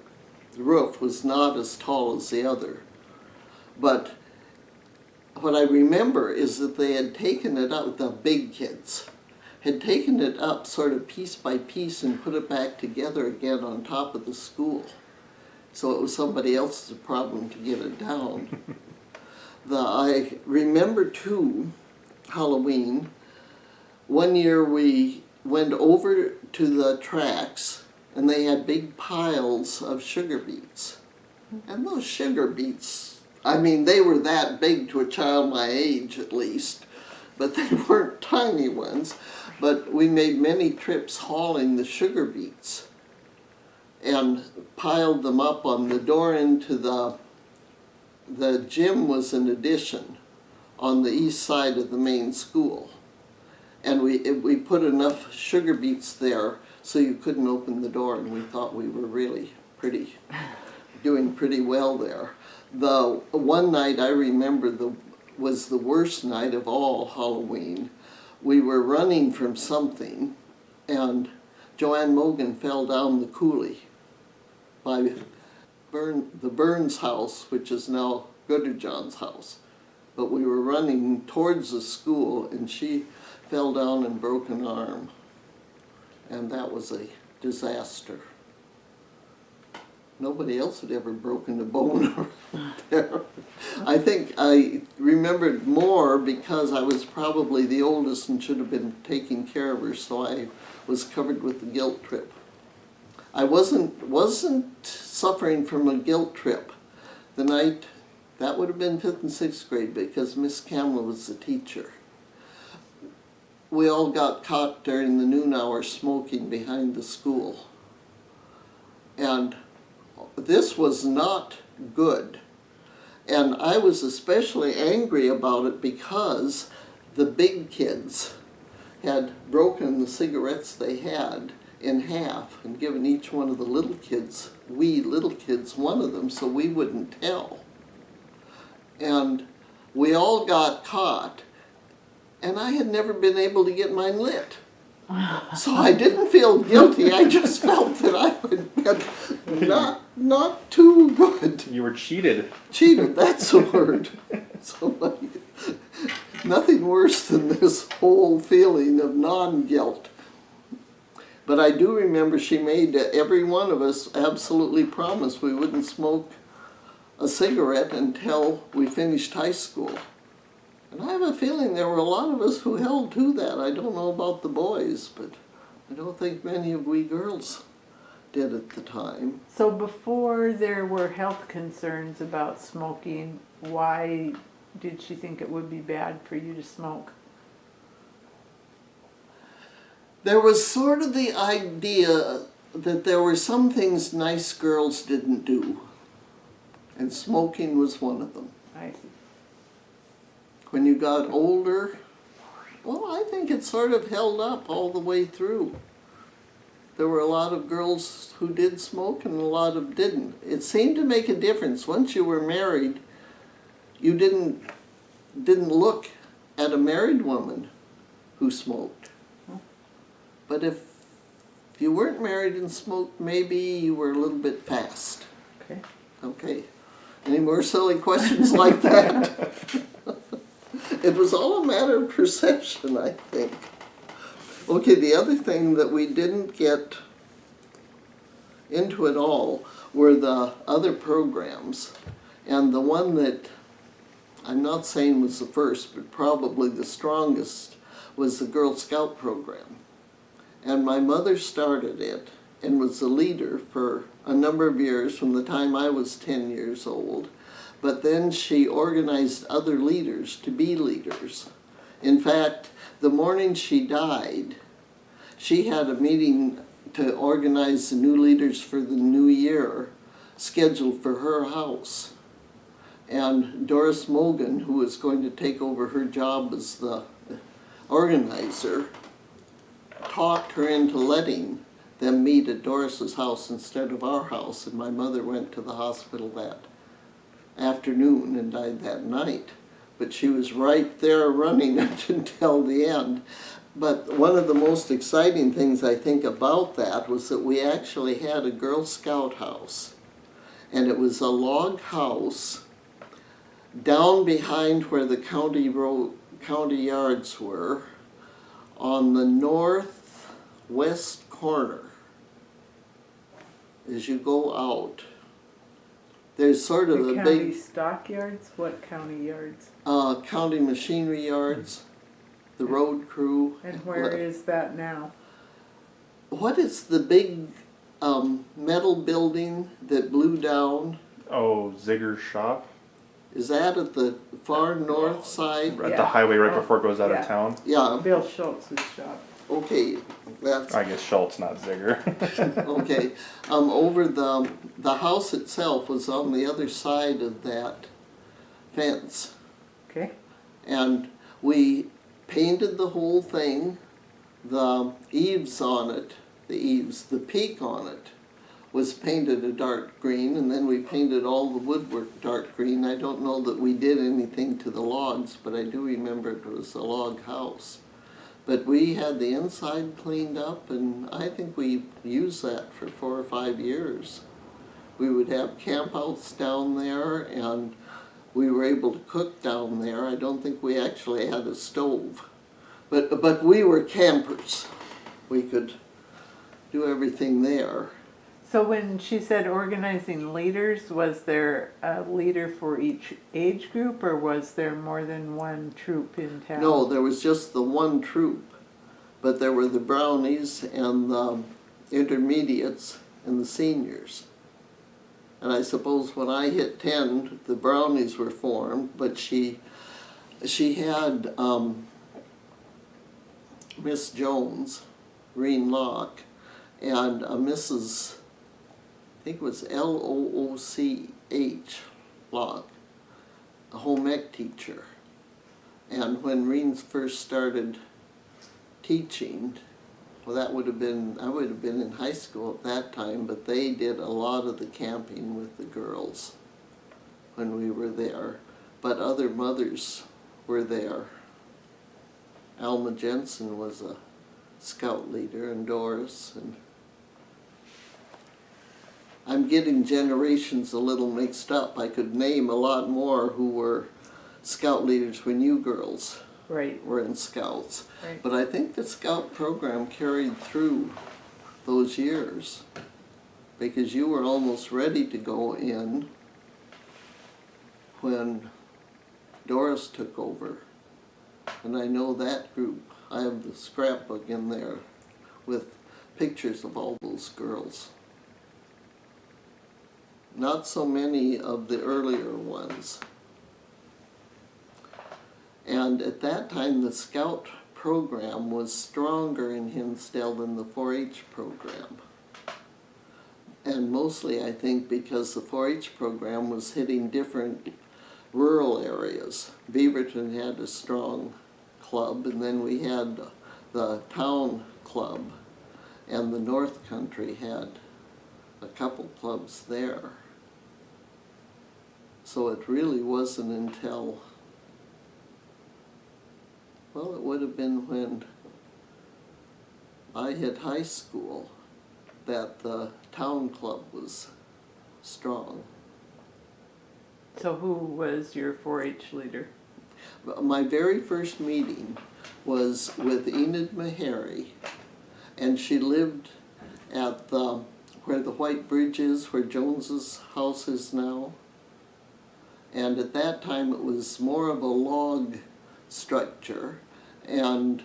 roof was not as tall as the other. But what I remember is that they had taken it up, the big kids had taken it up sort of piece by piece and put it back together again on top of the school. So it was somebody else's problem to get it down. I remember too, Halloween, one year we went over to the tracks and they had big piles of sugar beets. And those sugar beets, I mean, they were that big to a child my age at least, but they weren't tiny ones. But we made many trips hauling the sugar beets and piled them up on the door into the gym was an addition on the east side of the main school. And we put enough sugar beets there so you couldn't open the door, and we thought we were really doing pretty well there. The one night I remember was the worst night of all Halloween. We were running from something, and Joanne Mogan fell down the coulee by the Burns house, which is now Gooderjohn's house. But we were running towards the school, and she fell down and broke an arm. And that was a disaster. Nobody else had ever broken a bone around there. I think I remembered more because I was probably the oldest and should have been taking care of her, so I was covered with the guilt trip. I wasn't suffering from a guilt trip the night, that would have been 5th and 6th grade because Miss Kamla was the teacher. We all got caught during the noon hour smoking behind the school. And this was not good. And I was especially angry about it because the big kids had broken the cigarettes they had in half and given each one of the little kids, wee little kids, one of them so we wouldn't tell. And we all got caught, and I had never been able to get mine lit. So I didn't feel guilty, I just felt that I had been not too good. You were cheated. Cheated, that's the word. So nothing worse than this whole feeling of non-guilt. But I do remember she made every one of us absolutely promise we wouldn't smoke a cigarette until we finished high school. And I have a feeling there were a lot of us who held to that. I don't know about the boys, but I don't think many of we girls did at the time. So before there were health concerns about smoking, why did she think it would be bad for you to smoke? There was sort of the idea that there were some things nice girls didn't do, and smoking was one of them. I see. When you got older, well, I think it sort of held up all the way through. There were a lot of girls who did smoke and a lot of didn't. It seemed to make a difference. Once you were married, you didn't look at a married woman who smoked. But if you weren't married and smoked, maybe you were a little bit fast. Okay. Okay. Any more silly questions like that? It was all a matter of perception, I think. Okay, the other thing that we didn't get into at all were the other programs. And the one that I'm not saying was the first, but probably the strongest, was the Girl Scout program. And my mother started it and was the leader for a number of years from the time I was 10 years old. But then she organized other leaders to be leaders. In fact, the morning she died, she had a meeting to organize the new leaders for the new year scheduled for her house. And Doris Mogan, who was going to take over her job as the organizer, talked her into letting them meet at Doris's house instead of our house, and my mother went to the hospital that afternoon and died that night. But she was right there running until the end. But one of the most exciting things I think about that was that we actually had a Girl Scout house. And it was a log house down behind where the county yards were, on the northwest corner. As you go out, there's sort of The a county big stockyards? What county yards? county machinery yards, the road crew. And where is that now? What is the big metal building that blew down? Oh, Zigger's shop Is that at the far north side? at Yeah. the highway right Oh, before it goes out yeah. of town. Yeah, Bill Schultz's shop. okay, that's, I guess Schultz, not Zigger. okay. Over the house itself was on the other side of that fence. Okay. And we painted the whole thing, the eaves on it, the peak on it was painted a dark green, and then we painted all the woodwork dark green. I don't know that we did anything to the logs, but I do remember it was a log house. But we had the inside cleaned up, and I think we used that for 4 or 5 years. We would have campouts down there, and we were able to cook down there. I don't think we actually had a stove. But we were campers. We could do everything there. So when she said organizing leaders, was there a leader for each age group, or was there more than one troop in town? No, there was just the one troop. But there were the brownies and the intermediates and the seniors. And I suppose when I hit 10, the brownies were formed, but she had Miss Jones, Reen Locke, and Mrs. I think it was Looch, Locke, a home ec teacher. And when Reen first started teaching, well, I would have been in high school at that time, but they did a lot of the camping with the girls when we were there. But other mothers were there. Alma Jensen was a scout leader, and Doris, and I'm getting generations a little mixed up. I could name a lot more who were scout leaders when you girls Right. were in scouts. Right. But I think the scout program carried through those years, because you were almost ready to go in when Doris took over. And I know that group. I have the scrapbook in there with pictures of all those girls. not so many of the earlier ones. And at that time, the Scout program was stronger in Hinsdale than the 4-H program. And mostly, I think, because the 4-H program was hitting different rural areas. Beaverton had a strong club, and then we had the town club, and the North Country had a couple clubs there. So it really wasn't until, well, it would have been when I hit high school that the town club was strong. So who was your 4-H leader? My very first meeting was with Enid Meharry, and she lived at the, where the White Bridge is, where Jones's house is now. And at that time it was more of a log structure, and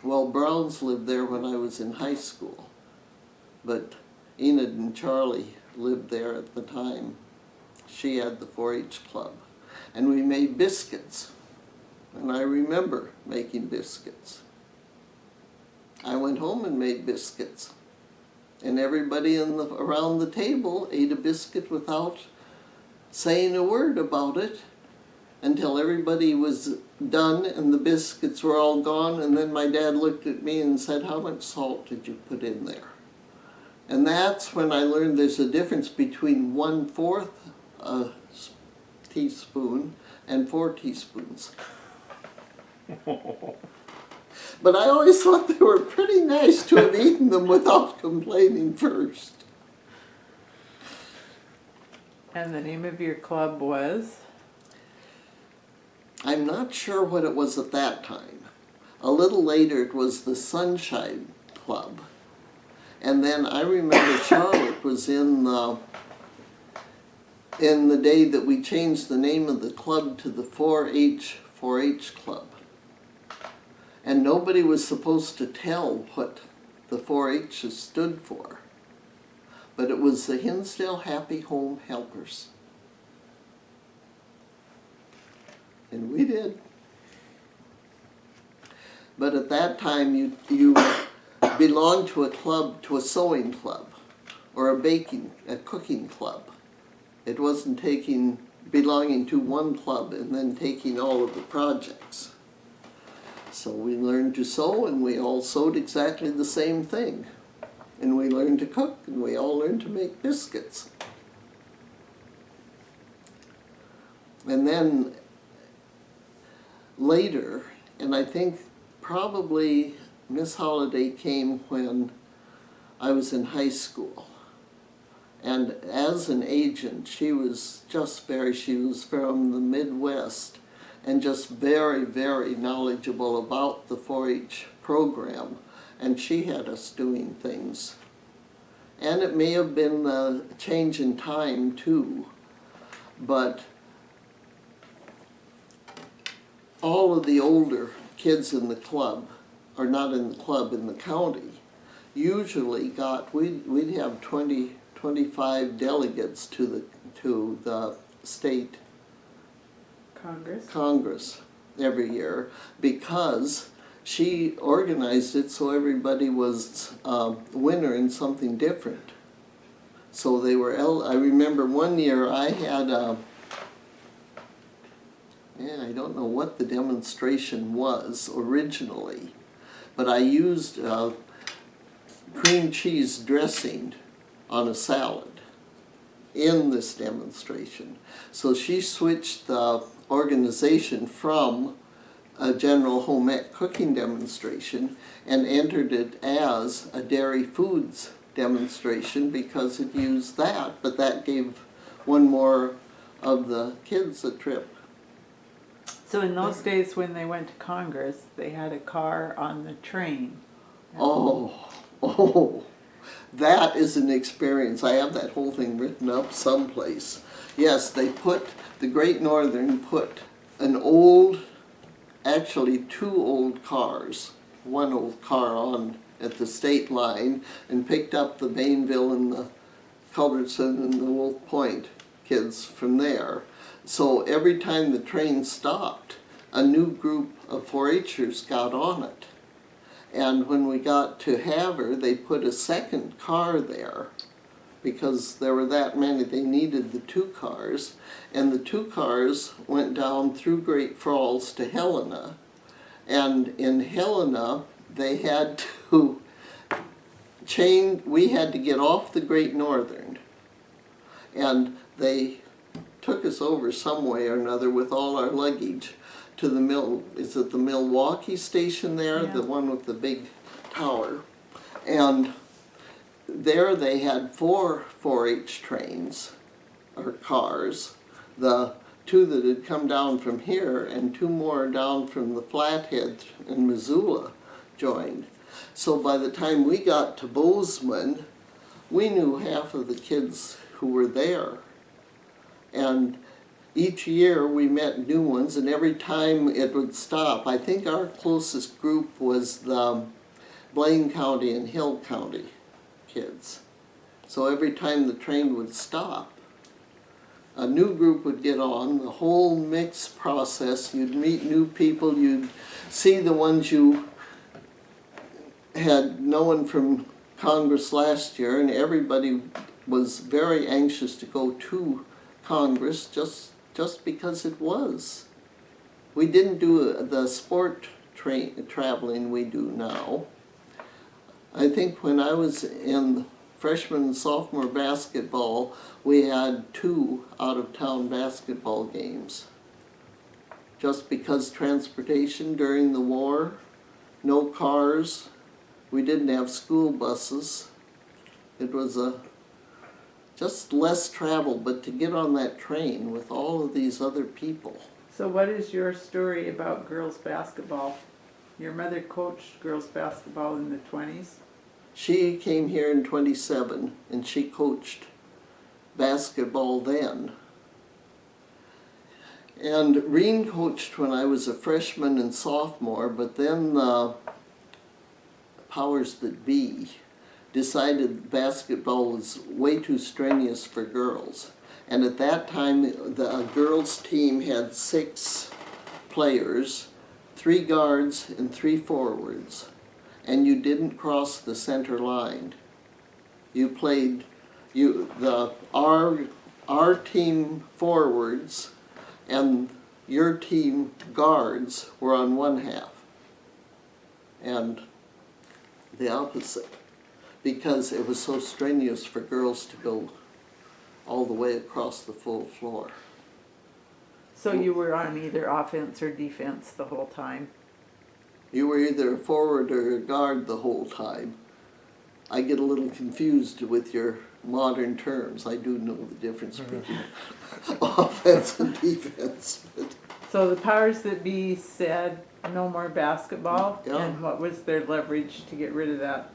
well, Browns lived there when I was in high school, but Enid and Charlie lived there at the time. She had the 4-H club, and we made biscuits, and I remember making biscuits. I went home and made biscuits, and everybody around the table ate a biscuit without saying a word about it until everybody was done and the biscuits were all gone, and then my dad looked at me and said, "How much salt did you put in there?" And that's when I learned there's a difference between 1/4 a teaspoon and 4 teaspoons. But I always thought they were pretty nice to have eaten them without complaining first. And the name of your club was? I'm not sure what it was at that time. A little later it was the Sunshine Club. And then I remember Charlotte was in the day that we changed the name of the club to the 4-H Club. And nobody was supposed to tell what the 4-H's stood for. But it was the Hinsdale Happy Home Helpers. And we did. But at that time you belonged to a club, to a sewing club, or a cooking club. It wasn't belonging to one club and then taking all of the projects. So we learned to sew, and we all sewed exactly the same thing. And we learned to cook, and we all learned to make biscuits. And then later, and I think probably Miss Holliday came when I was in high school. And as an agent, she was from the Midwest, and just very, very knowledgeable about the 4-H program. And she had us doing things. And it may have been a change in time too, but all of the older kids in the club, or not in the club, in the county, usually we'd have 25 delegates to the state Congress every year, because she organized it so everybody was a winner in something different. So they were, I remember one year I had I don't know what the demonstration was originally, but I used cream cheese dressing on a salad in this demonstration. So she switched the organization from a general home ec cooking demonstration and entered it as a dairy foods demonstration because it used that, but that gave one more of the kids a trip. So in those days when they went to Congress, they had a car on the train. Oh, that is an experience. I have that whole thing written up someplace. Yes, the Great Northern put actually 2 old cars, one old car on at the state line, and picked up the Bainville and the Culbertson and the Wolf Point kids from there. So every time the train stopped, a new group of 4-H'ers got on it. And when we got to Havre, they put a second car there because there were that many. They needed the 2 cars. And the 2 cars went down through Great Falls to Helena. And in Helena, they had to we had to get off the Great Northern. And they took us over some way or another with all our luggage to the is it the Milwaukee station there? Yeah. The one with the big tower. And there they had 4 4-H trains, or cars. The 2 that had come down from here and 2 more down from the Flathead in Missoula joined. So by the time we got to Bozeman, we knew half of the kids who were there. And each year we met new ones, and every time it would stop, I think our closest group was the Blaine County and Hill County kids. So every time the train would stop, a new group would get on, the whole mix process, you'd meet new people, you'd see the ones you had known from Congress last year, and everybody was very anxious to go to Congress just because it was. We didn't do the sport traveling we do now. I think when I was in freshman and sophomore basketball, we had 2 out-of-town basketball games. Just because transportation during the war, no cars, we didn't have school buses. It was just less travel, but to get on that train with all of these other people. So what is your story about girls basketball? Your mother coached girls basketball in the 20s? She came here in 27 and she coached basketball then. And Reen coached when I was a freshman and sophomore, but then the powers that be decided basketball was way too strenuous for girls. And at that time, the girls' team had 6 players, 3 guards and 3 forwards. And you didn't cross the center line. You played, our team forwards and your team guards were on one half. And the opposite, because it was so strenuous for girls to go all the way across the full floor. So you were on either offense or defense the whole time? You were either a forward or a guard the whole time. I get a little confused with your modern terms. I do know the difference between offense and defense. So the powers that be said no more basketball, Yeah. and what was their leverage to get rid of that?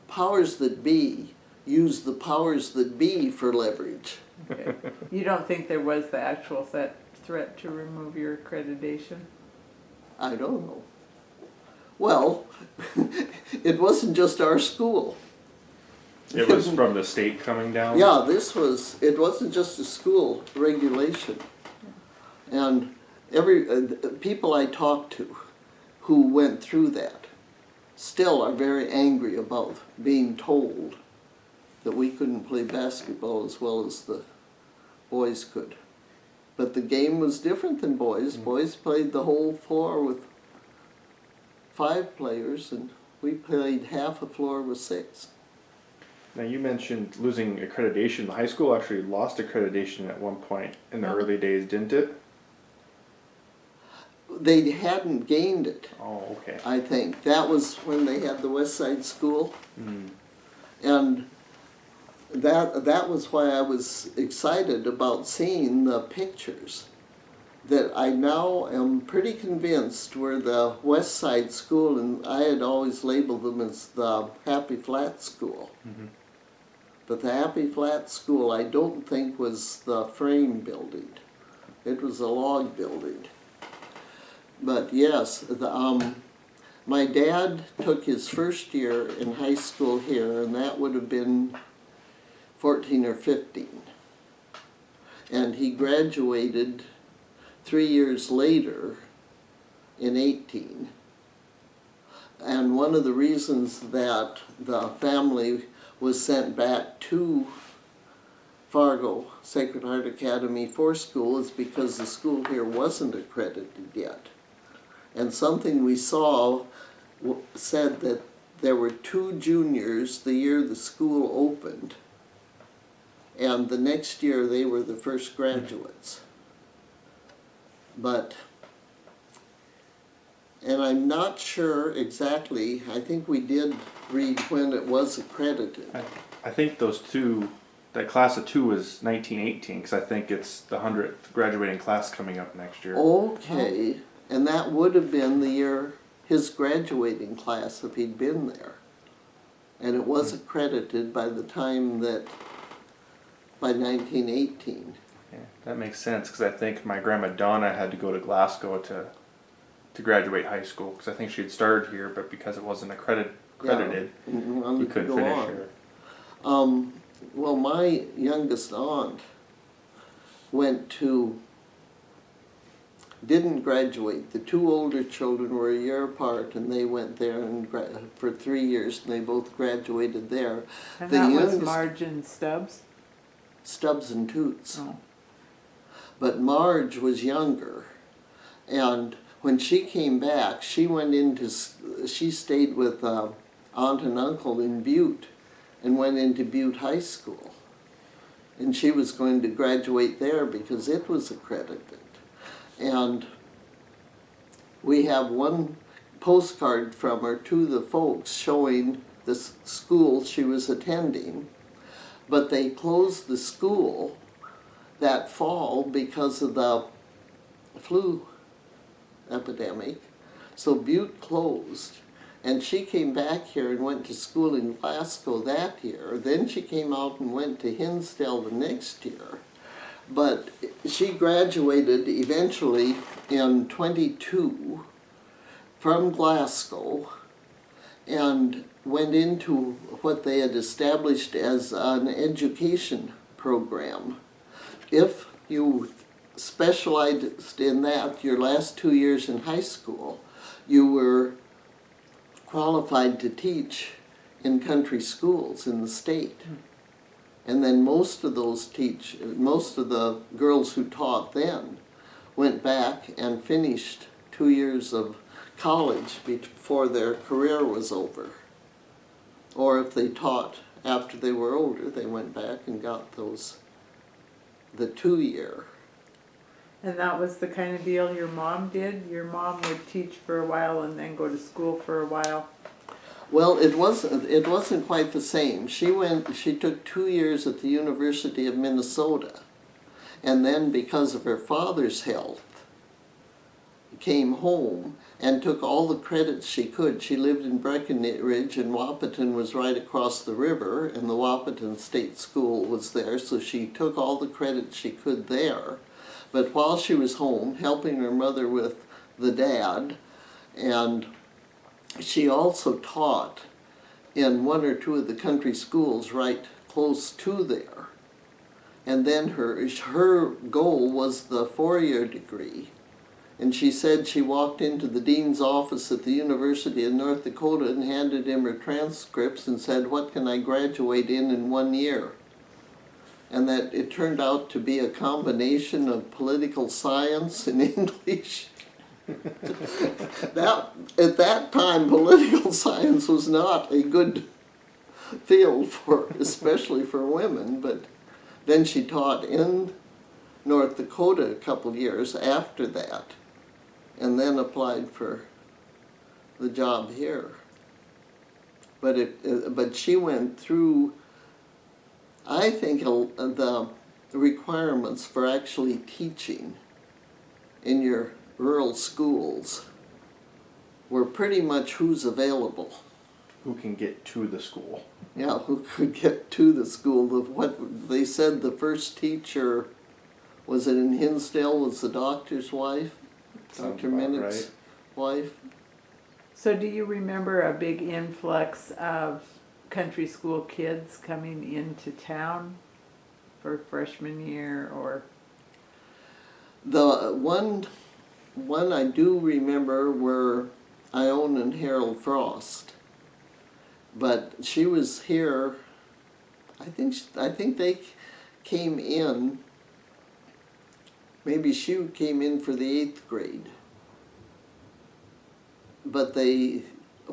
Powers that be use the powers that be for leverage. Okay. You don't think there was the actual threat to remove your accreditation? I don't know. Well, it wasn't just our school. It was from the state coming down? Yeah, it wasn't just a school regulation. And people I talked to who went through that still are very angry about being told that we couldn't play basketball as well as the boys could. But the game was different than boys. Boys played the whole floor with 5 players, and we played half a floor with 6. Now you mentioned losing accreditation. The high school actually lost accreditation at one point in the early days, didn't it? They hadn't gained it, Oh, okay. I think. That was when they had the West Side School. And that was why I was excited about seeing the pictures that I now am pretty convinced were the West Side School, and I had always labeled them as the Happy Flat School. But the Happy Flat School I don't think was the frame building. It was a log building. But yes, My dad took his first year in high school here, and that would have been 14 or 15. And he graduated 3 years later in 18. And one of the reasons that the family was sent back to Fargo Sacred Heart Academy for school is because the school here wasn't accredited yet. And something we saw said that there were 2 juniors the year the school opened, and the next year they were the first graduates. But, and I'm not sure exactly, I think we did read when it was accredited. I think those two, that class of 2 was 1918, because I think it's the 100th graduating class coming up next year. Okay, and that would have been the year his graduating class if he'd been there. And it was accredited by the time that, by 1918. Yeah, that makes sense, because I think my grandma Donna had to go to Glasgow to graduate high school, because I think she had started here, but because it wasn't accredited, you couldn't finish here. Well, my youngest aunt didn't graduate. The 2 older children were a year apart, and they went there and for 3 years, and they both graduated there. And The that was youngest- Marge and Stubbs? Stubbs and Toots. Oh. But Marge was younger, and when she came back, she stayed with aunt and uncle in Butte, and went into Butte High School. And she was going to graduate there because it was accredited. And we have one postcard from her to the folks showing the school she was attending, but they closed the school that fall because of the flu epidemic. So Butte closed, and she came back here and went to school in Glasgow that year. Then she came out and went to Hinsdale the next year. But she graduated eventually in 22 from Glasgow and went into what they had established as an education program. If you specialized in that your last 2 years in high school, you were qualified to teach in country schools in the state. And then most of the girls who taught then went back and finished 2 years of college before their career was over. Or if they taught after they were older, they went back and got the 2-year. And that was the kind of deal your mom did? Your mom would teach for a while and then go to school for a while? Well, it wasn't quite the same. She took 2 years at the University of Minnesota, and then because of her father's health, came home and took all the credits she could. She lived in Breckenridge, and Wahpeton was right across the river, and the Wahpeton State School was there, so she took all the credits she could there. But while she was home, helping her mother with the dad, and she also taught in 1 or 2 of the country schools right close to there. And then her goal was the 4-year degree. And she said she walked into the dean's office at the University of North Dakota and handed him her transcripts and said, "What can I graduate in 1 year?" And that it turned out to be a combination of political science and English. At that time, political science was not a good field especially for women, but then she taught in North Dakota a couple years after that, and then applied for the job here. But she went through, I think, the requirements for actually teaching in your rural schools were pretty much who's available. Who can get to the school? Yeah, who could get to the school. What they said the first teacher, was it in Hinsdale, was the doctor's wife? Sounds Dr. about Minnick's right. wife. So do you remember a big influx of country school kids coming into town for freshman year or? The one I do remember were Ione and Harold Frost, but she was here. I think they came in. Maybe she came in for the 8th grade. But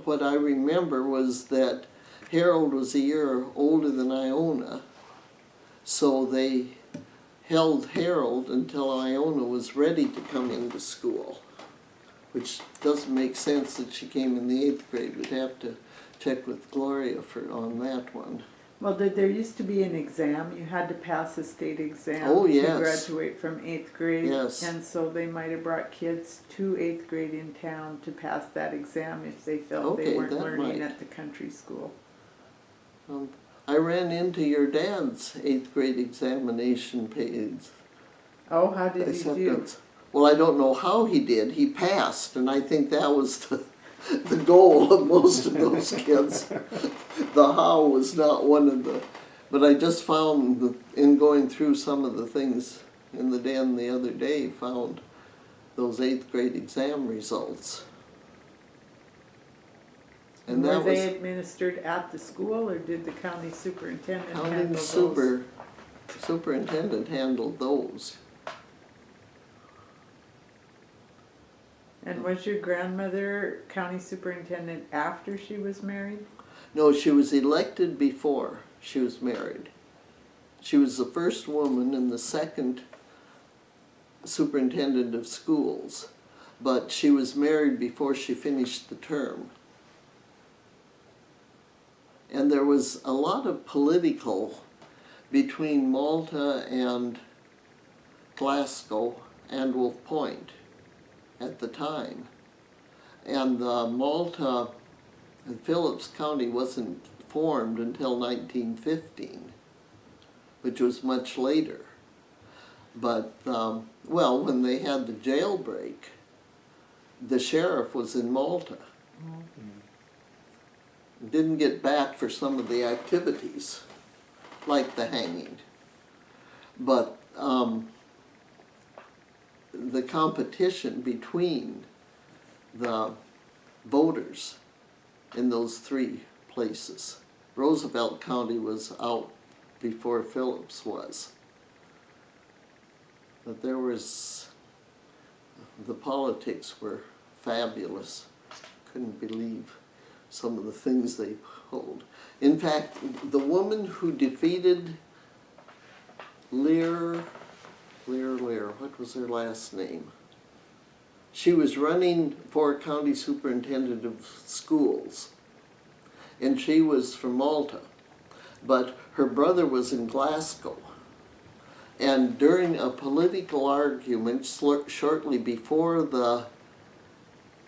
what I remember was that Harold was a year older than Iona, so they held Harold until Iona was ready to come into school, which doesn't make sense that she came in the 8th grade. We'd have to check with Gloria on that one. Well, there used to be an exam. You had to pass a state exam Oh, to yes. graduate from 8th grade. Yes. And so they might have brought kids to 8th grade in town to pass that exam if they felt they Okay, weren't that learning might. at the country school. I ran into your dad's 8th grade examination page. Oh, how did he do? Acceptance. Well, I don't know how he did. He passed, and I think that was the goal of most of those kids. The how was not one of the, but I just found in going through some of the things in the den the other day, found those 8th grade exam results. And Were that they was administered at the school or did the county superintendent handle county those? superintendent handled those. And was your grandmother county superintendent after she was married? No, she was elected before she was married. She was the first woman and the second superintendent of schools, but she was married before she finished the term. And there was a lot of political between Malta and Glasgow and Wolf Point at the time. And Malta and Phillips County wasn't formed until 1915, which was much later. But, well, when they had the jailbreak, the sheriff was in Malta. Didn't get back for some of the activities, like the hanging. But the competition between the voters in those 3 places. Roosevelt County was out before Phillips was. But there was, the politics were fabulous. Couldn't believe some of the things they pulled. In fact, the woman who defeated Lear, what was her last name? She was running for county superintendent of schools, and she was from Malta, but her brother was in Glasgow. And during a political argument shortly before the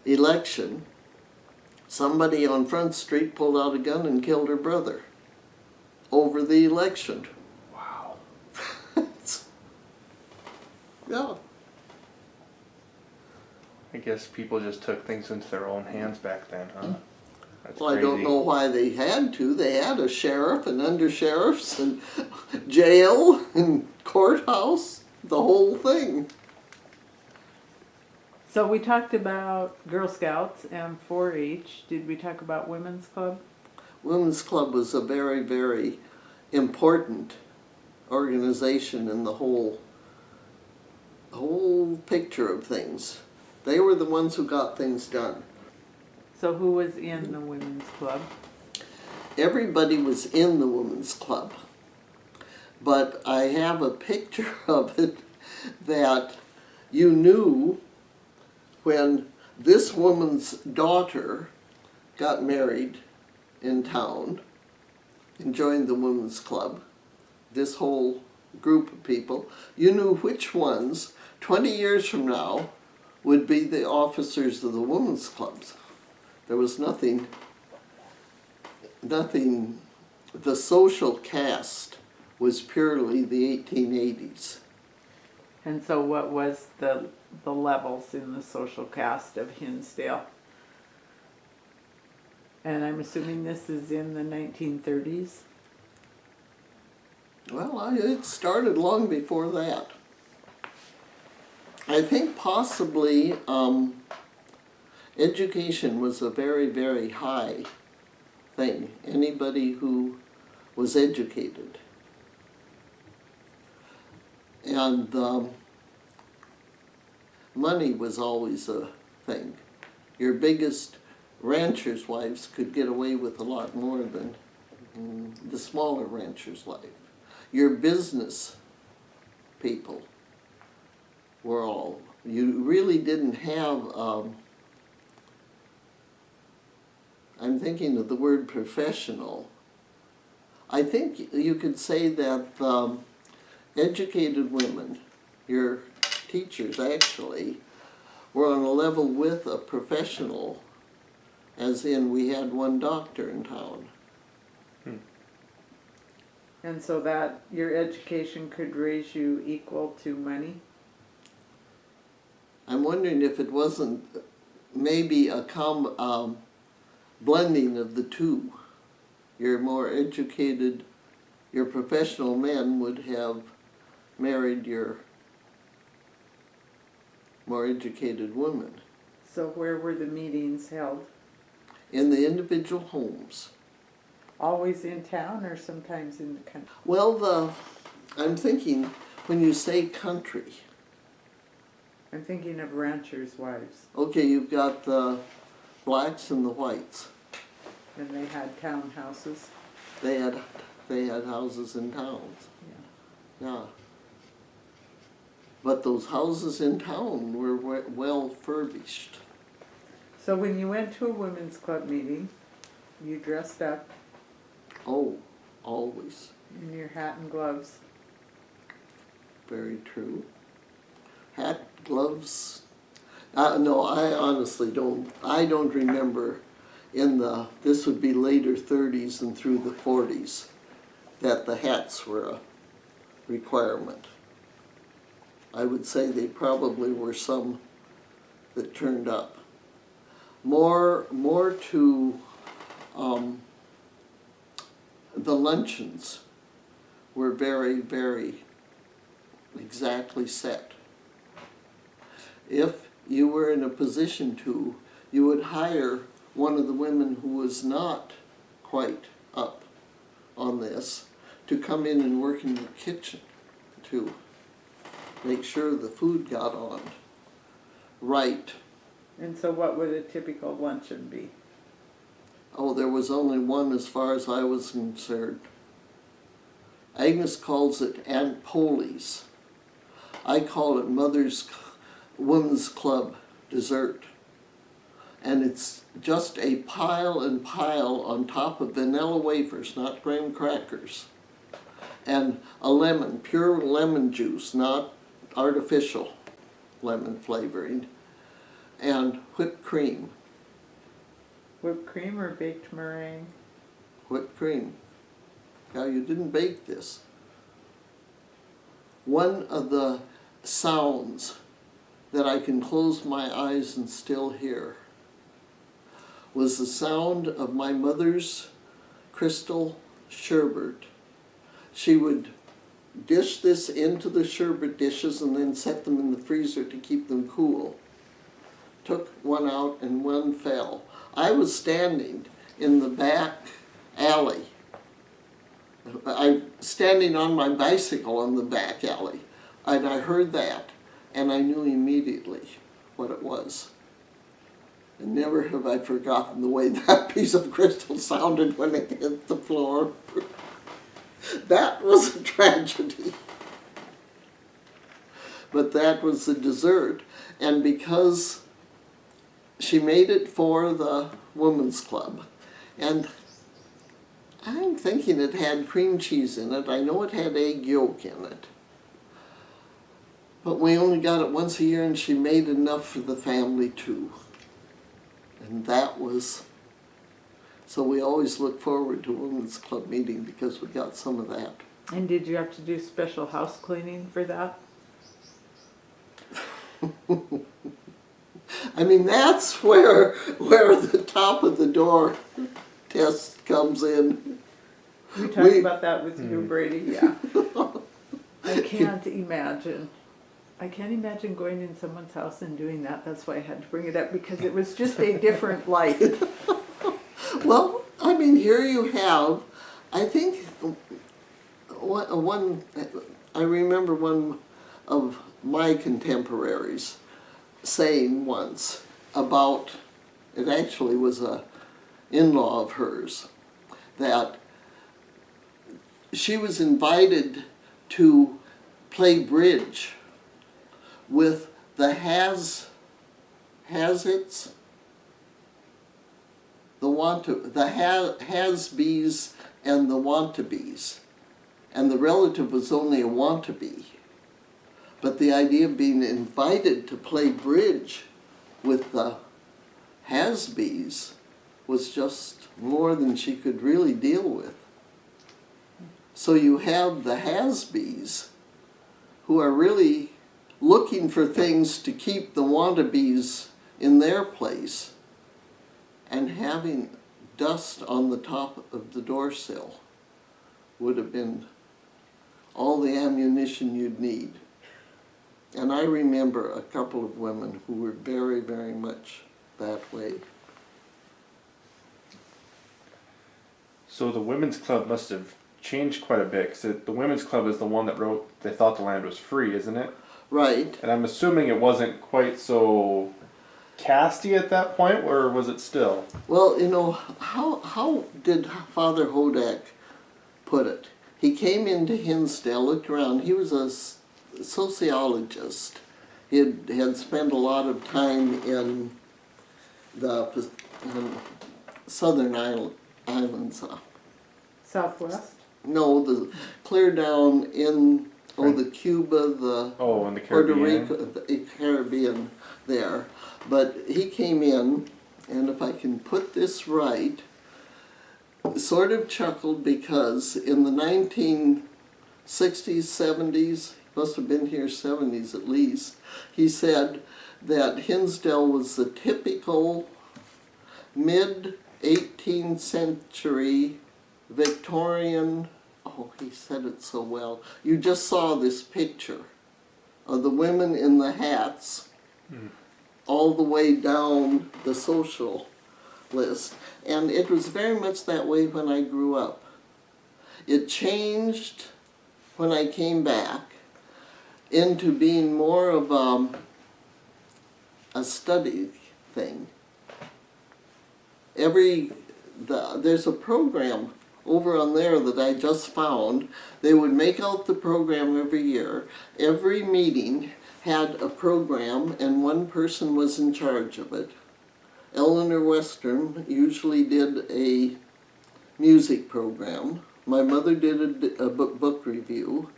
election, somebody on Front Street pulled out a gun and killed her brother over the election. Wow. Yeah. I guess people just took things into their own hands back then, huh? That's Well, I don't crazy. know why they had to. They had a sheriff and undersheriffs and jail and courthouse, the whole thing. So we talked about Girl Scouts and 4-H. Did we talk about Women's Club? Women's Club was a very, very important organization in the whole picture of things. They were the ones who got things done. So who was in the Women's Club? Everybody was in the Women's Club. But I have a picture of it that you knew when this woman's daughter got married in town and joined the Women's Club, this whole group of people, you knew which ones 20 years from now would be the officers of the women's clubs. There was nothing, the social caste was purely the 1880s. And so what was the levels in the social caste of Hinsdale? And I'm assuming this is in the 1930s? Well, it started long before that. I think possibly education was a very, very high thing. Anybody who was educated. And money was always a thing. Your biggest ranchers' wives could get away with a lot more than the smaller ranchers' wife. Your business people were all, you really didn't have, I'm thinking of the word professional. I think you could say that educated women, your teachers actually, were on a level with a professional, as in we had one doctor in town. And so that your education could raise you equal to money? I'm wondering if it wasn't maybe a blending of the two. Your more educated, your professional men would have married your more educated women. So where were the meetings held? In the individual homes. Always in town or sometimes in the country? Well, I'm thinking when you say country, I'm thinking of ranchers' wives, okay, you've got the blacks and the whites. and they had townhouses. They had houses in towns. Yeah. But those houses in town were well furnished. So when you went to a women's club meeting, you dressed up Oh, always. in your hat and gloves. Very true. Hat, gloves. No, I honestly don't. I don't remember this would be later 30s and through the 40s, that the hats were a requirement. I would say they probably were some that turned up. More to the luncheons were very, very exactly set. If you were in a position to, you would hire one of the women who was not quite up on this to come in and work in your kitchen to make sure the food got on right. And so what would a typical luncheon be? Oh, there was only one as far as I was concerned. Agnes calls it Aunt Polly's. I call it Women's Club dessert. And it's just a pile and pile on top of vanilla wafers, not graham crackers. And a lemon, pure lemon juice, not artificial lemon flavoring. And whipped cream. Whipped cream or baked meringue? Whipped cream. Now, you didn't bake this. One of the sounds that I can close my eyes and still hear was the sound of my mother's crystal sherbet. She would dish this into the sherbet dishes and then set them in the freezer to keep them cool. Took one out and one fell. I was standing in the back alley. I'm standing on my bicycle in the back alley, and I heard that, and I knew immediately what it was. And never have I forgotten the way that piece of crystal sounded when it hit the floor. That was a tragedy. But that was the dessert, and because she made it for the women's club, and I'm thinking it had cream cheese in it. I know it had egg yolk in it. But we only got it once a year, and she made enough for the family too. And that was, so we always look forward to women's club meeting because we got some of that. And did you have to do special house cleaning for that? I mean, that's where the top of the door test comes in. We talked about that with you, Brady, yeah. I can't imagine going in someone's house and doing that. That's why I had to bring it up, because it was just a different life. Well, I mean, here you have, I think, I remember one of my contemporaries saying once about, it actually was a in-law of hers, that she was invited to play bridge with the has-its, the has-bees and the want-to-bees. And the relative was only a want-to-be. But the idea of being invited to play bridge with the has-bees was just more than she could really deal with. So you have the has-bees who are really looking for things to keep the want-to-bees in their place, and having dust on the top of the door sill would have been all the ammunition you'd need. And I remember a couple of women who were very, very much that way. So the women's club must have changed quite a bit, because the women's club is the one that wrote they thought the land was free, isn't it? Right. And I'm assuming it wasn't quite so casty at that point, or was it still? Well, you know, how did Father Hodak put it? He came into Hinsdale, looked around. He was a sociologist. He had spent a lot of time in the southern islands. Southwest? No, the clear down in the Cuba, the Oh, in the Puerto Caribbean. Rico, the Caribbean there. But he came in, and if I can put this right, sort of chuckled because in the 1960s, 70s, must have been here 70s at least, he said that Hinsdale was the typical mid-18th century Victorian, oh, he said it so well. You just saw this picture of the women in the hats all the way down the social list. And it was very much that way when I grew up. It changed when I came back into being more of a study thing. There's a program over on there that I just found. They would make out the program every year. Every meeting had a program and one person was in charge of it. Eleanor Western usually did a music program. My mother did a book review,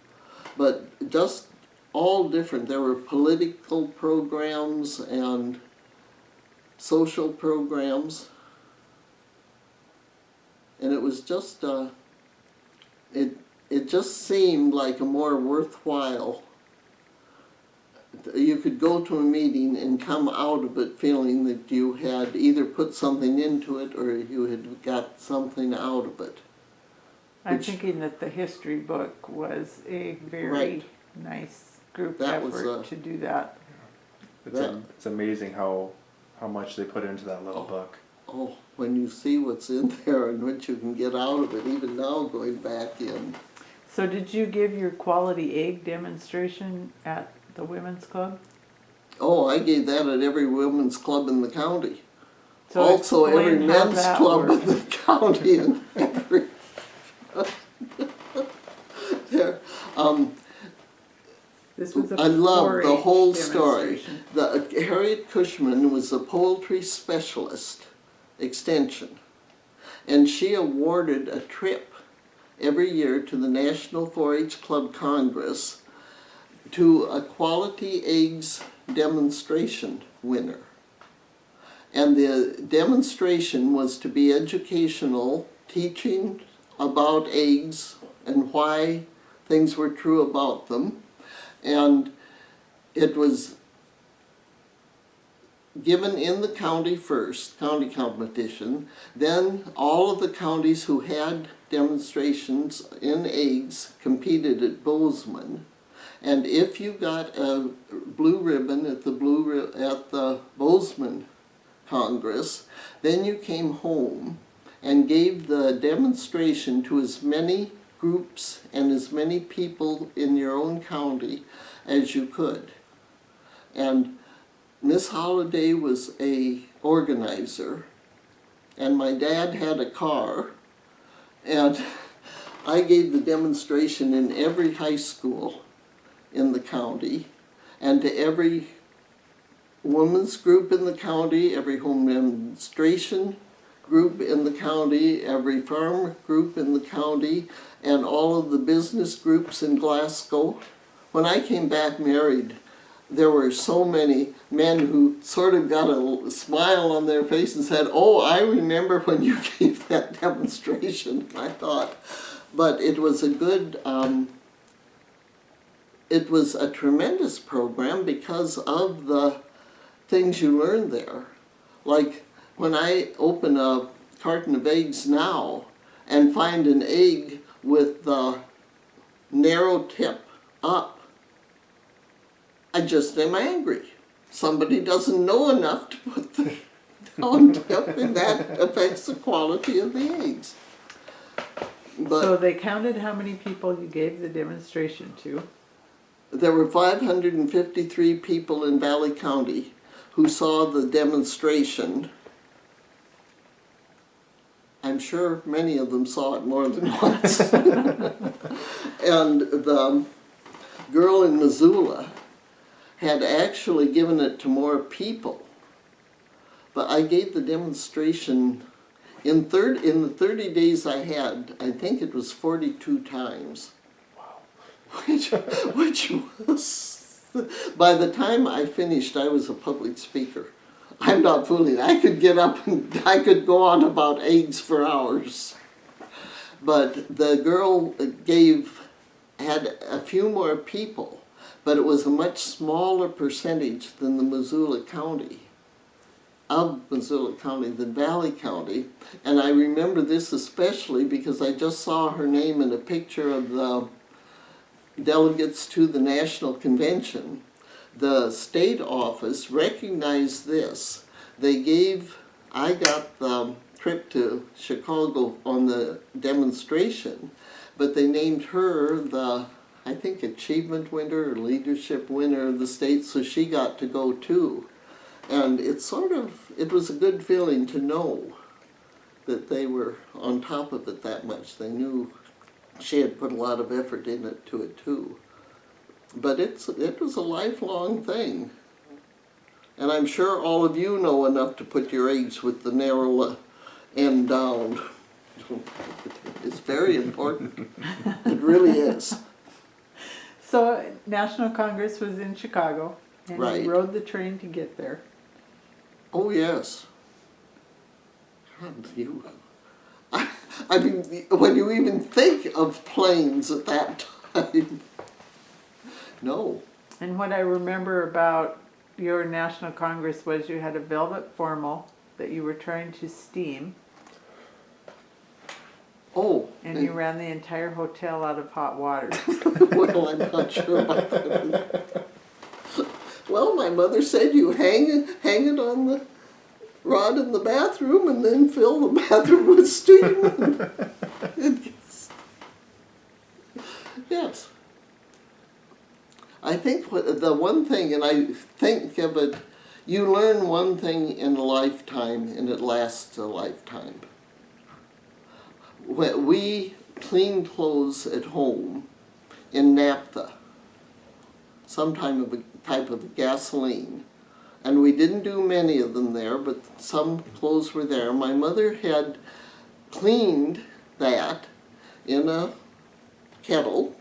but just all different. There were political programs and social programs. And it was just, it just seemed like a more worthwhile, you could go to a meeting and come out of it feeling that you had either put something into it or you had got something out of it. I'm thinking that the history book was a very nice group effort to do that. It's amazing how much they put into that little book. Oh, when you see what's in there and what you can get out of it, even now going back in. So did you give your quality egg demonstration at the women's club? Oh, I gave that at every women's club in the county. So also every explain how men's that club worked. in the county and every there. This was a I love the 4-H whole story. demonstration. Harriet Cushman was a poultry specialist extension, and she awarded a trip every year to the National 4-H Club Congress to a quality eggs demonstration winner. And the demonstration was to be educational, teaching about eggs and why things were true about them. And it was given in the county first, county competition. Then all of the counties who had demonstrations in eggs competed at Bozeman. And if you got a blue ribbon at the Bozeman Congress, then you came home and gave the demonstration to as many groups and as many people in your own county as you could. And Miss Holliday was a organizer, and my dad had a car, and I gave the demonstration in every high school in the county, and to every women's group in the county, every home demonstration group in the county, every farm group in the county, and all of the business groups in Glasgow. When I came back married, there were so many men who sort of got a smile on their face and said, "Oh, I remember when you gave that demonstration," I thought. But it was a good, it was a tremendous program because of the things you learned there. Like when I open a carton of eggs now and find an egg with the narrow tip up, I just am angry. Somebody doesn't know enough to put the down tip, and that affects the quality of the eggs. But So they counted how many people you gave the demonstration to? there were 553 people in Valley County who saw the demonstration. I'm sure many of them saw it more than once. And the girl in Missoula had actually given it to more people. But I gave the demonstration in the 30 days I had, I think it was 42 times. Which was, by the time I finished, I was a public speaker. I'm not fooling. I could get up and I could go on about eggs for hours. But the girl had a few more people, but it was a much smaller percentage than the Missoula County, than Valley County. And I remember this especially because I just saw her name in a picture of the delegates to the National Convention. The state office recognized this. I got the trip to Chicago on the demonstration, but they named her the, I think, achievement winner or leadership winner of the state, so she got to go too. And it was a good feeling to know that they were on top of it that much. They knew she had put a lot of effort into it too. But it was a lifelong thing. And I'm sure all of you know enough to put your eggs with the narrow end down. It's very important. It really is. So National Congress was in Chicago, and Right. you rode the train to get there. Oh, yes. God, I mean, when you even think of planes at that time, no. And what I remember about your National Congress was you had a velvet formal that you were trying to steam, Oh. and you ran the entire hotel out of hot water. Well, I'm not sure about that. Well, my mother said you hang it on the rod in the bathroom and then fill the bathroom with steam. Yes. I think the one thing, and I think of it, you learn one thing in a lifetime and it lasts a lifetime. When we clean clothes at home in naphtha, some type of gasoline, and we didn't do many of them there, but some clothes were there. My mother had cleaned that in a kettle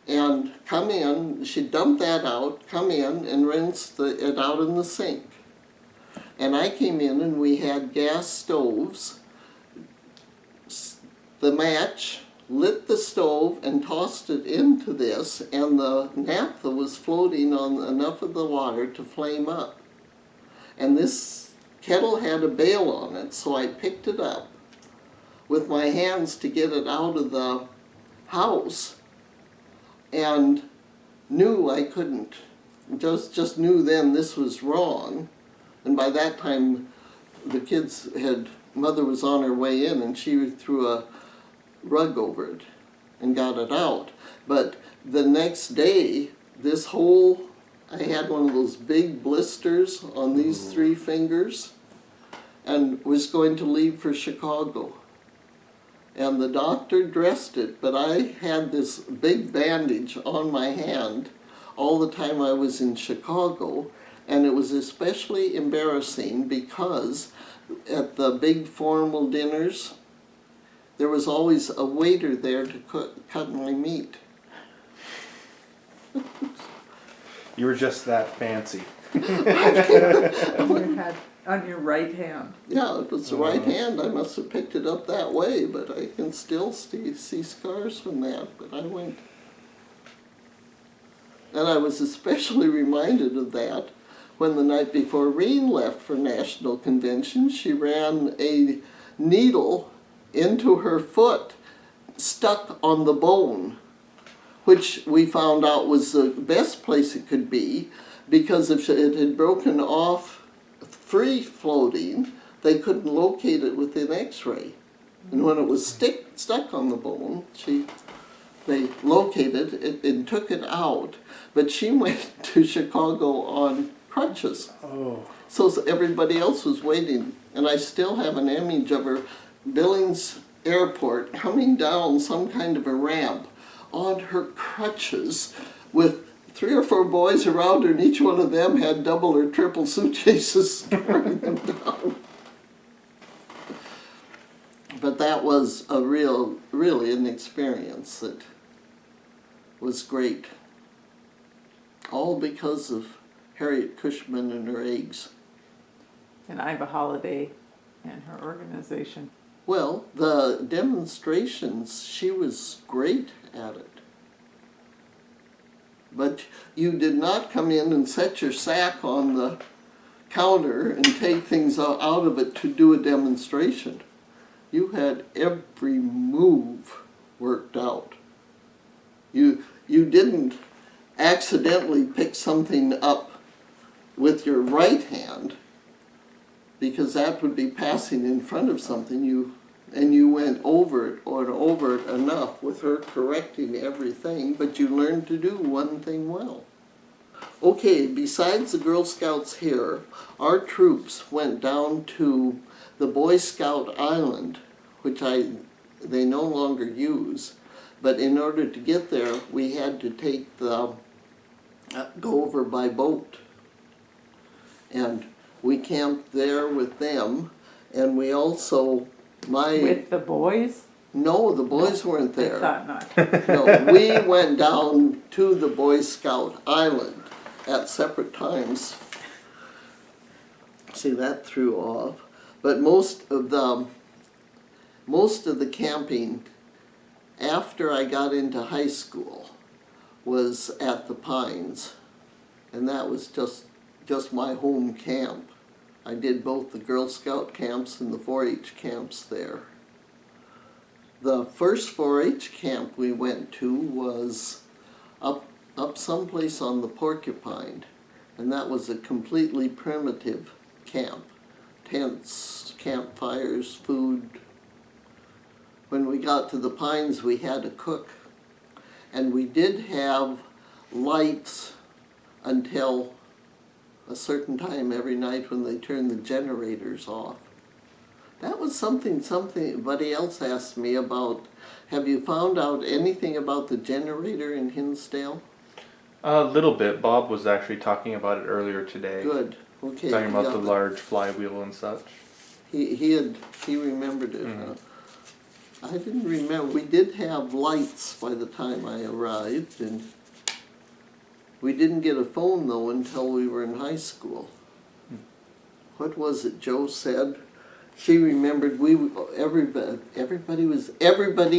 and come in, she'd dump that out, come in and rinse it out in the sink. And I came in and we had gas stoves. The match lit the stove and tossed it into this, and the naphtha was floating on enough of the water to flame up. And this kettle had a bail on it, so I picked it up with my hands to get it out of the house, and knew I couldn't. Just knew then this was wrong. And by that time, mother was on her way in, and she threw a rug over it and got it out. But the next day, I had one of those big blisters on these 3 fingers, and was going to leave for Chicago. And the doctor dressed it, but I had this big bandage on my hand all the time I was in Chicago, and it was especially embarrassing because at the big formal dinners, there was always a waiter there to cut my meat. You were just that fancy. You had on your right hand. Yeah, it was the right hand. I must have picked it up that way, but I can still see scars from that. But I went, and I was especially reminded of that when the night before Reen left for National Convention, she ran a needle into her foot, stuck on the bone, which we found out was the best place it could be, because if it had broken off free floating, they couldn't locate it with an x-ray. And when it was stuck on the bone, they located it and took it out. But she went to Chicago on crutches. Oh. So everybody else was waiting. And I still have an image of her, Billings Airport, coming down some kind of a ramp on her crutches with 3 or 4 boys around her, and each one of them had double or triple suitcases carrying them down. But that was really an experience that was great. All because of Harriet Cushman and her eggs. And Iva Holiday and her organization. Well, the demonstrations, she was great at it. But you did not come in and set your sack on the counter and take things out of it to do a demonstration. You had every move worked out. You didn't accidentally pick something up with your right hand, because that would be passing in front of something. You went over it enough with her correcting everything, but you learned to do one thing well. Okay, besides the Girl Scouts here, our troops went down to the Boy Scout Island, which they no longer use, but in order to get there, we had to go over by boat. And we camped there with them, and we also, With the boys? No, the boys weren't I there. thought not. No, we went down to the Boy Scout Island at separate times. See, that threw off. But most of the camping after I got into high school was at the Pines, and that was just my home camp. I did both the Girl Scout camps and the 4-H camps there. The first 4-H camp we went to was up someplace on the Porcupine, and that was a completely primitive camp. Tents, campfires, food. When we got to the Pines, we had a cook, and we did have lights until a certain time every night when they turned the generators off. That was something somebody else asked me about. Have you found out anything about the generator in Hinsdale? A little bit. Bob was actually talking about it earlier today. Good. Okay. Talking about the that. large flywheel and such. He remembered it. Mm-hmm. I didn't remember. We did have lights by the time I arrived, and we didn't get a phone though until we were in high school. What was it Joe said? She remembered everybody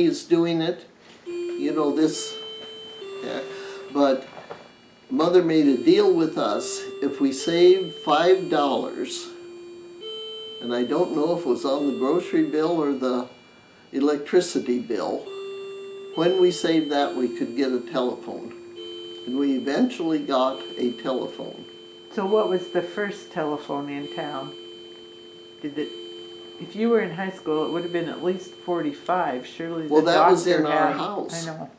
is doing it. You know this, yeah, but Mother made a deal with us if we saved $5, and I don't know if it was on the grocery bill or the electricity bill. When we saved that, we could get a telephone. And we eventually got a telephone. So what was the first telephone in town? If you were in high school, it would have been at least 45, surely the Well, that was doctor in our had- house. I know,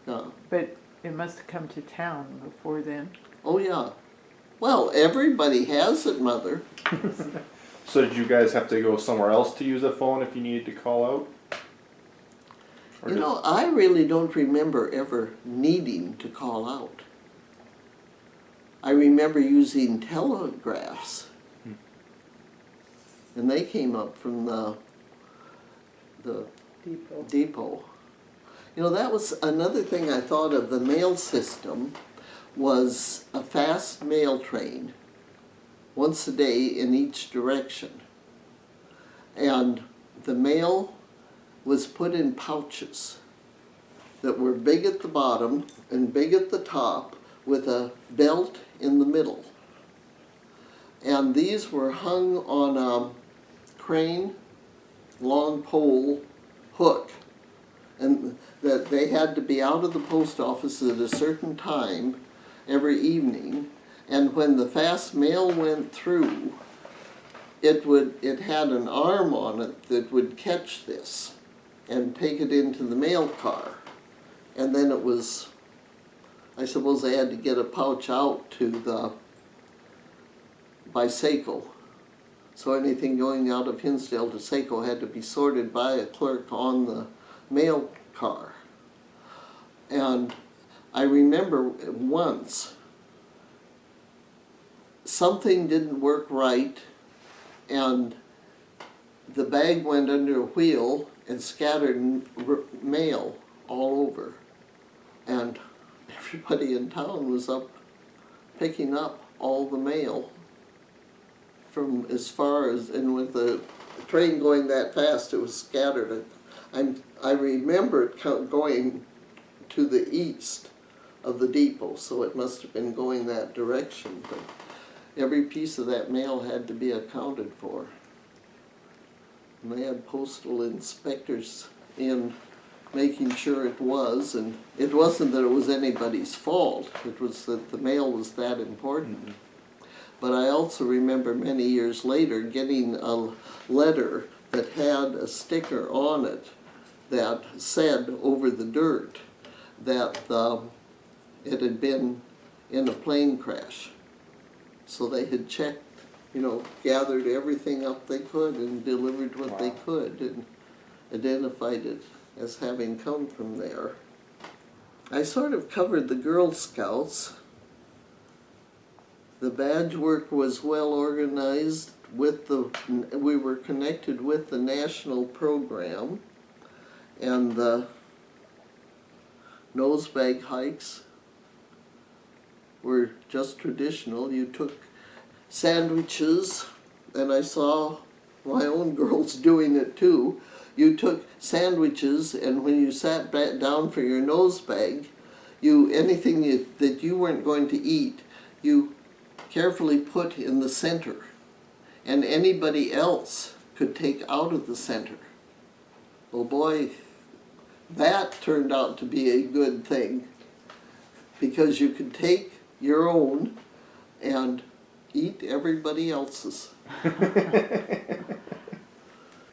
Yeah. but it must have come to town before then. Oh, yeah. Well, everybody has it, Mother. So did you guys have to go somewhere else to use a phone if you needed to call out? Or You just- know, I really don't remember ever needing to call out. I remember using telegraphs. And they came up from the Depot. depot. You know, that was another thing I thought of the mail system was a fast mail train once a day in each direction. And the mail was put in pouches that were big at the bottom and big at the top with a belt in the middle. And these were hung on a crane, long pole hook, and that they had to be out of the post office at a certain time every evening. And when the fast mail went through, it had an arm on it that would catch this and take it into the mail car. And then it was, I suppose they had to get a pouch out to the Seiko. So anything going out of Hinsdale to Seiko had to be sorted by a clerk on the mail car. And I remember once something didn't work right and the bag went under a wheel and scattered mail all over. And everybody in town was up picking up all the mail from as far as, and with the train going that fast, it was scattered. I remember it going to the east of the depot, so it must have been going that direction. But every piece of that mail had to be accounted for. And they had postal inspectors in making sure it was, and it wasn't that it was anybody's fault, it was that the mail was that important. But I also remember many years later getting a letter that had a sticker on it that said over the dirt that it had been in a plane crash. So they had checked, you know, gathered everything up they could and delivered what they could and identified it as having come from there. I sort of covered the Girl Scouts. The badge work was well organized we were connected with the national program, and the nose bag hikes were just traditional. You took sandwiches, and I saw my own girls doing it too. You took sandwiches, and when you sat back down for your nose bag, anything that you weren't going to eat, you carefully put in the center, and anybody else could take out of the center. Oh boy, that turned out to be a good thing, because you could take your own and eat everybody else's.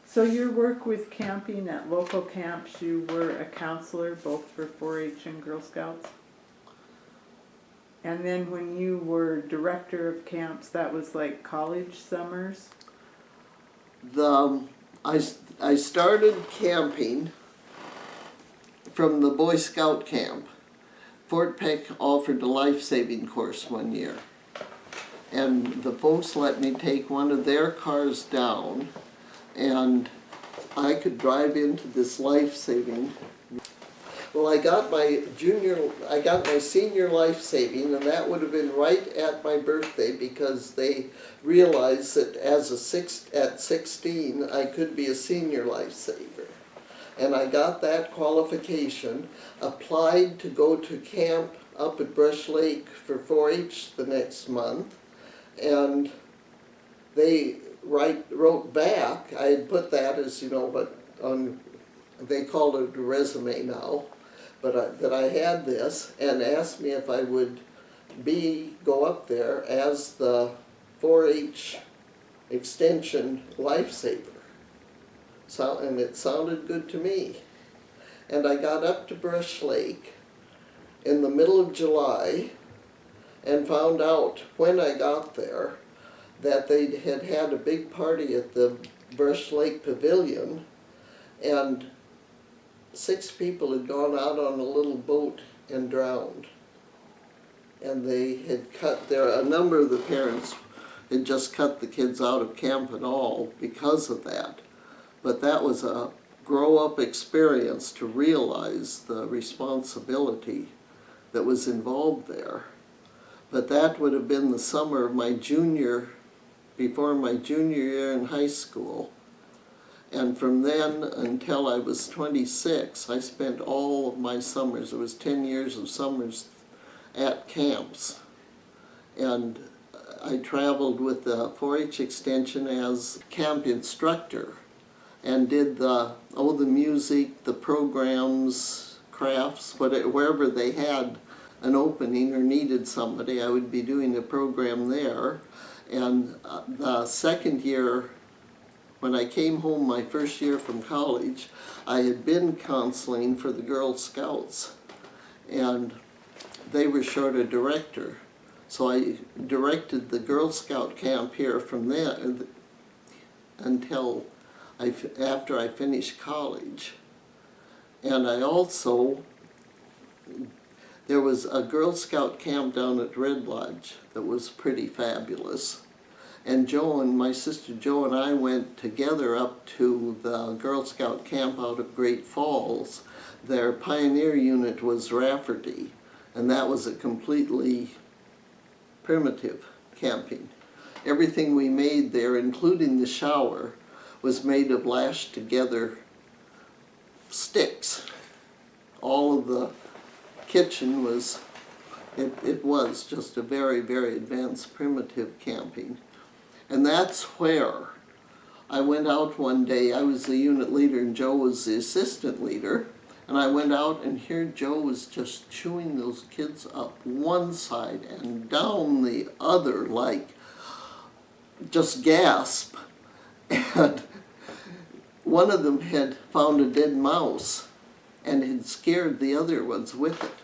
So your work with camping at local camps, you were a counselor both for 4-H and Girl Scouts? And then when you were director of camps, that was like college summers? I started camping from the Boy Scout camp. Fort Peck offered a life-saving course one year. And the folks let me take one of their cars down, and I could drive into this life-saving. Well, I got my senior life-saving, and that would have been right at my birthday, because they realized that at 16 I could be a senior life-saver. And I got that qualification, applied to go to camp up at Brush Lake for 4-H the next month, and they wrote back. I had put that as, but on, they call it a resume now, but that I had this, and asked me if I would go up there as the 4-H extension lifesaver. So, and it sounded good to me. And I got up to Brush Lake in the middle of July and found out when I got there that they had had a big party at the Brush Lake Pavilion, and 6 people had gone out on a little boat and drowned. And they had a number of the parents had just cut the kids out of camp and all because of that. But that was a grow-up experience to realize the responsibility that was involved there. But that would have been the summer of before my junior year in high school. And from then until I was 26, I spent all of my summers, it was 10 years of summers at camps. And I traveled with the 4-H extension as camp instructor, and did the music, the programs, crafts, wherever they had an opening or needed somebody, I would be doing a program there. And the second year, when I came home my first year from college, I had been counseling for the Girl Scouts, and they were short a director. So I directed the Girl Scout camp here from there until after I finished college. And I also, there was a Girl Scout camp down at Red Lodge that was pretty fabulous. And my sister Jo and I went together up to the Girl Scout camp out of Great Falls. Their pioneer unit was Rafferty, and that was a completely primitive camping. Everything we made there, including the shower, was made of lashed together sticks. All of the kitchen was, it was just a very, very advanced primitive camping. And that's where I went out one day. I was the unit leader and Jo was the assistant leader. And I went out, and here Jo was just chewing those kids up one side and down the other, like just gasp. And one of them had found a dead mouse and had scared the other ones with it.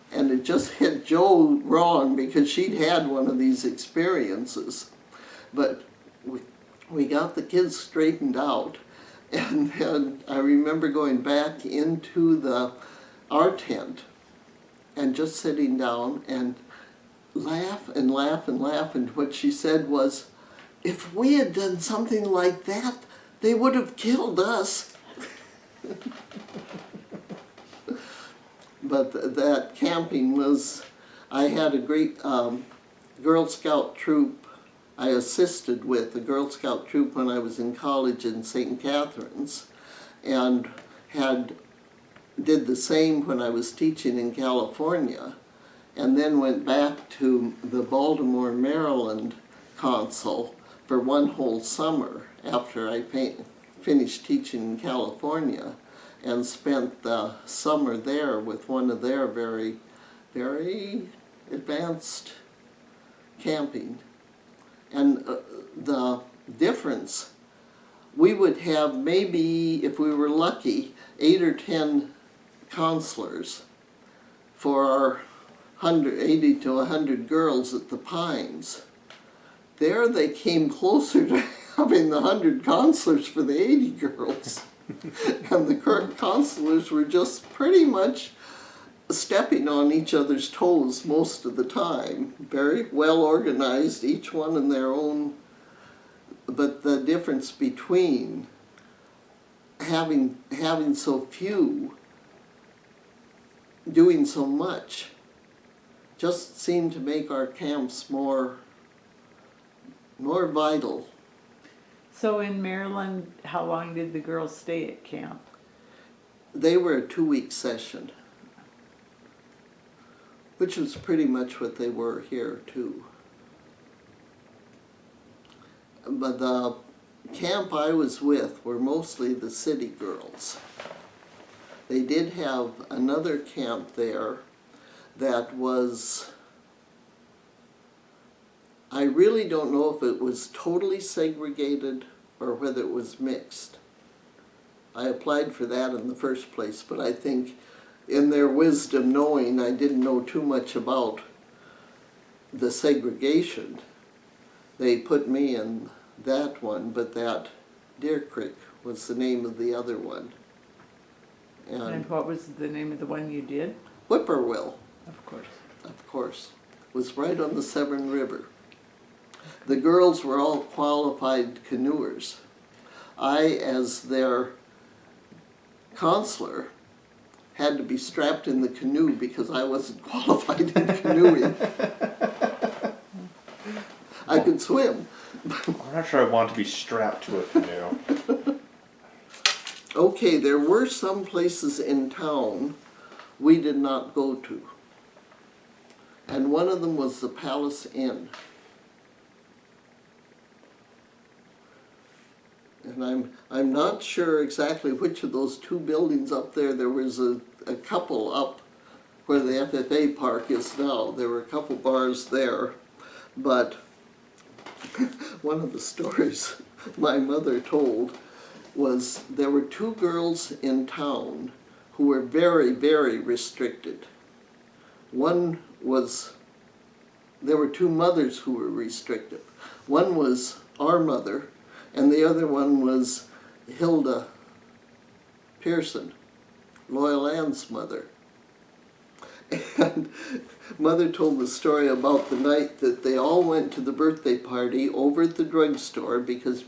And it just hit Jo wrong because she'd had one of these experiences. But we got the kids straightened out. And then I remember going back into our tent and just sitting down and laugh and laugh and laugh. And what she said was, if we had done something like that, they would have killed us. But that camping was, I had a great Girl Scout troop. I assisted with the Girl Scout troop when I was in college in St. Catharines, and did the same when I was teaching in California, and then went back to the Baltimore, Maryland consul for one whole summer after I finished teaching in California, and spent the summer there with one of their very, very advanced camping. And the difference, we would have maybe, if we were lucky, 8 or 10 counselors for our 80 to 100 girls at the Pines. There they came closer to having the 100 counselors for the 80 girls. And the current counselors were just pretty much stepping on each other's toes most of the time. Very well organized, each one in their own. But the difference between having so few doing so much just seemed to make our camps more vital. So in Maryland, how long did the girls stay at camp? They were a 2-week session, which was pretty much what they were here too. But the camp I was with were mostly the city girls. They did have another camp there that was, I really don't know if it was totally segregated or whether it was mixed. I applied for that in the first place, but I think in their wisdom, knowing I didn't know too much about the segregation, they put me in that one, but that Deer Creek was the name of the other one. And what was the name of the one you did? Whippoorwill, Of course. was right on the Severn River. The girls were all qualified canoers. I, as their counselor, had to be strapped in the canoe because I wasn't qualified in canoeing. I could swim. I'm not sure I want to be strapped to a canoe. Okay, there were some places in town we did not go to. And one of them was the Palace Inn. And I'm not sure exactly which of those 2 buildings up there. There was a couple up where the FFA park is now. There were a couple bars there. But one of the stories my mother told was there were 2 girls in town who were very, very restricted. One was, there were 2 mothers who were restricted. One was our mother, and the other one was Hilda Pearson, Loyal Ann's mother. And Mother told the story about the night that they all went to the birthday party over at the drugstore because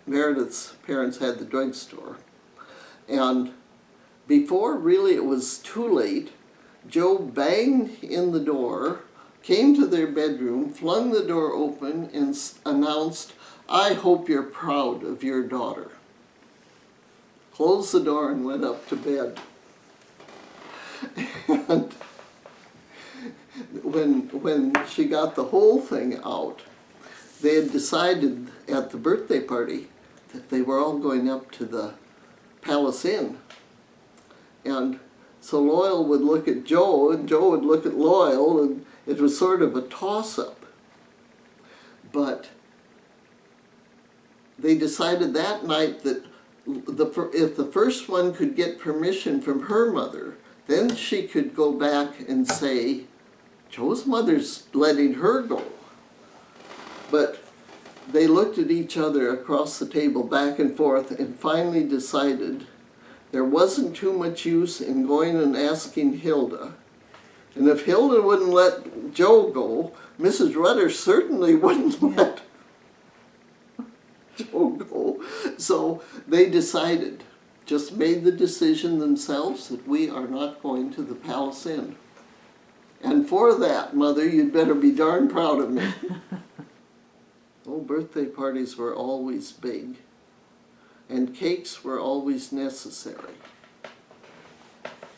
Meredith's parents had the drugstore. And before really it was too late, Joe banged in the door, came to their bedroom, flung the door open, and announced, "I hope you're proud of your daughter." Closed the door and went up to bed. And when she got the whole thing out, they had decided at the birthday party that they were all going up to the Palace Inn. And so Loyal would look at Joe, and Joe would look at Loyal, and it was sort of a toss-up. But they decided that night that if the first one could get permission from her mother, then she could go back and say, Joe's mother's letting her go. But they looked at each other across the table back and forth and finally decided there wasn't too much use in going and asking Hilda. And if Hilda wouldn't let Joe go, Mrs. Rudder certainly wouldn't let Joe go. So they decided, just made the decision themselves that we are not going to the Palace Inn. And for that, Mother, you'd better be darn proud of me. Oh, birthday parties were always big, and cakes were always necessary.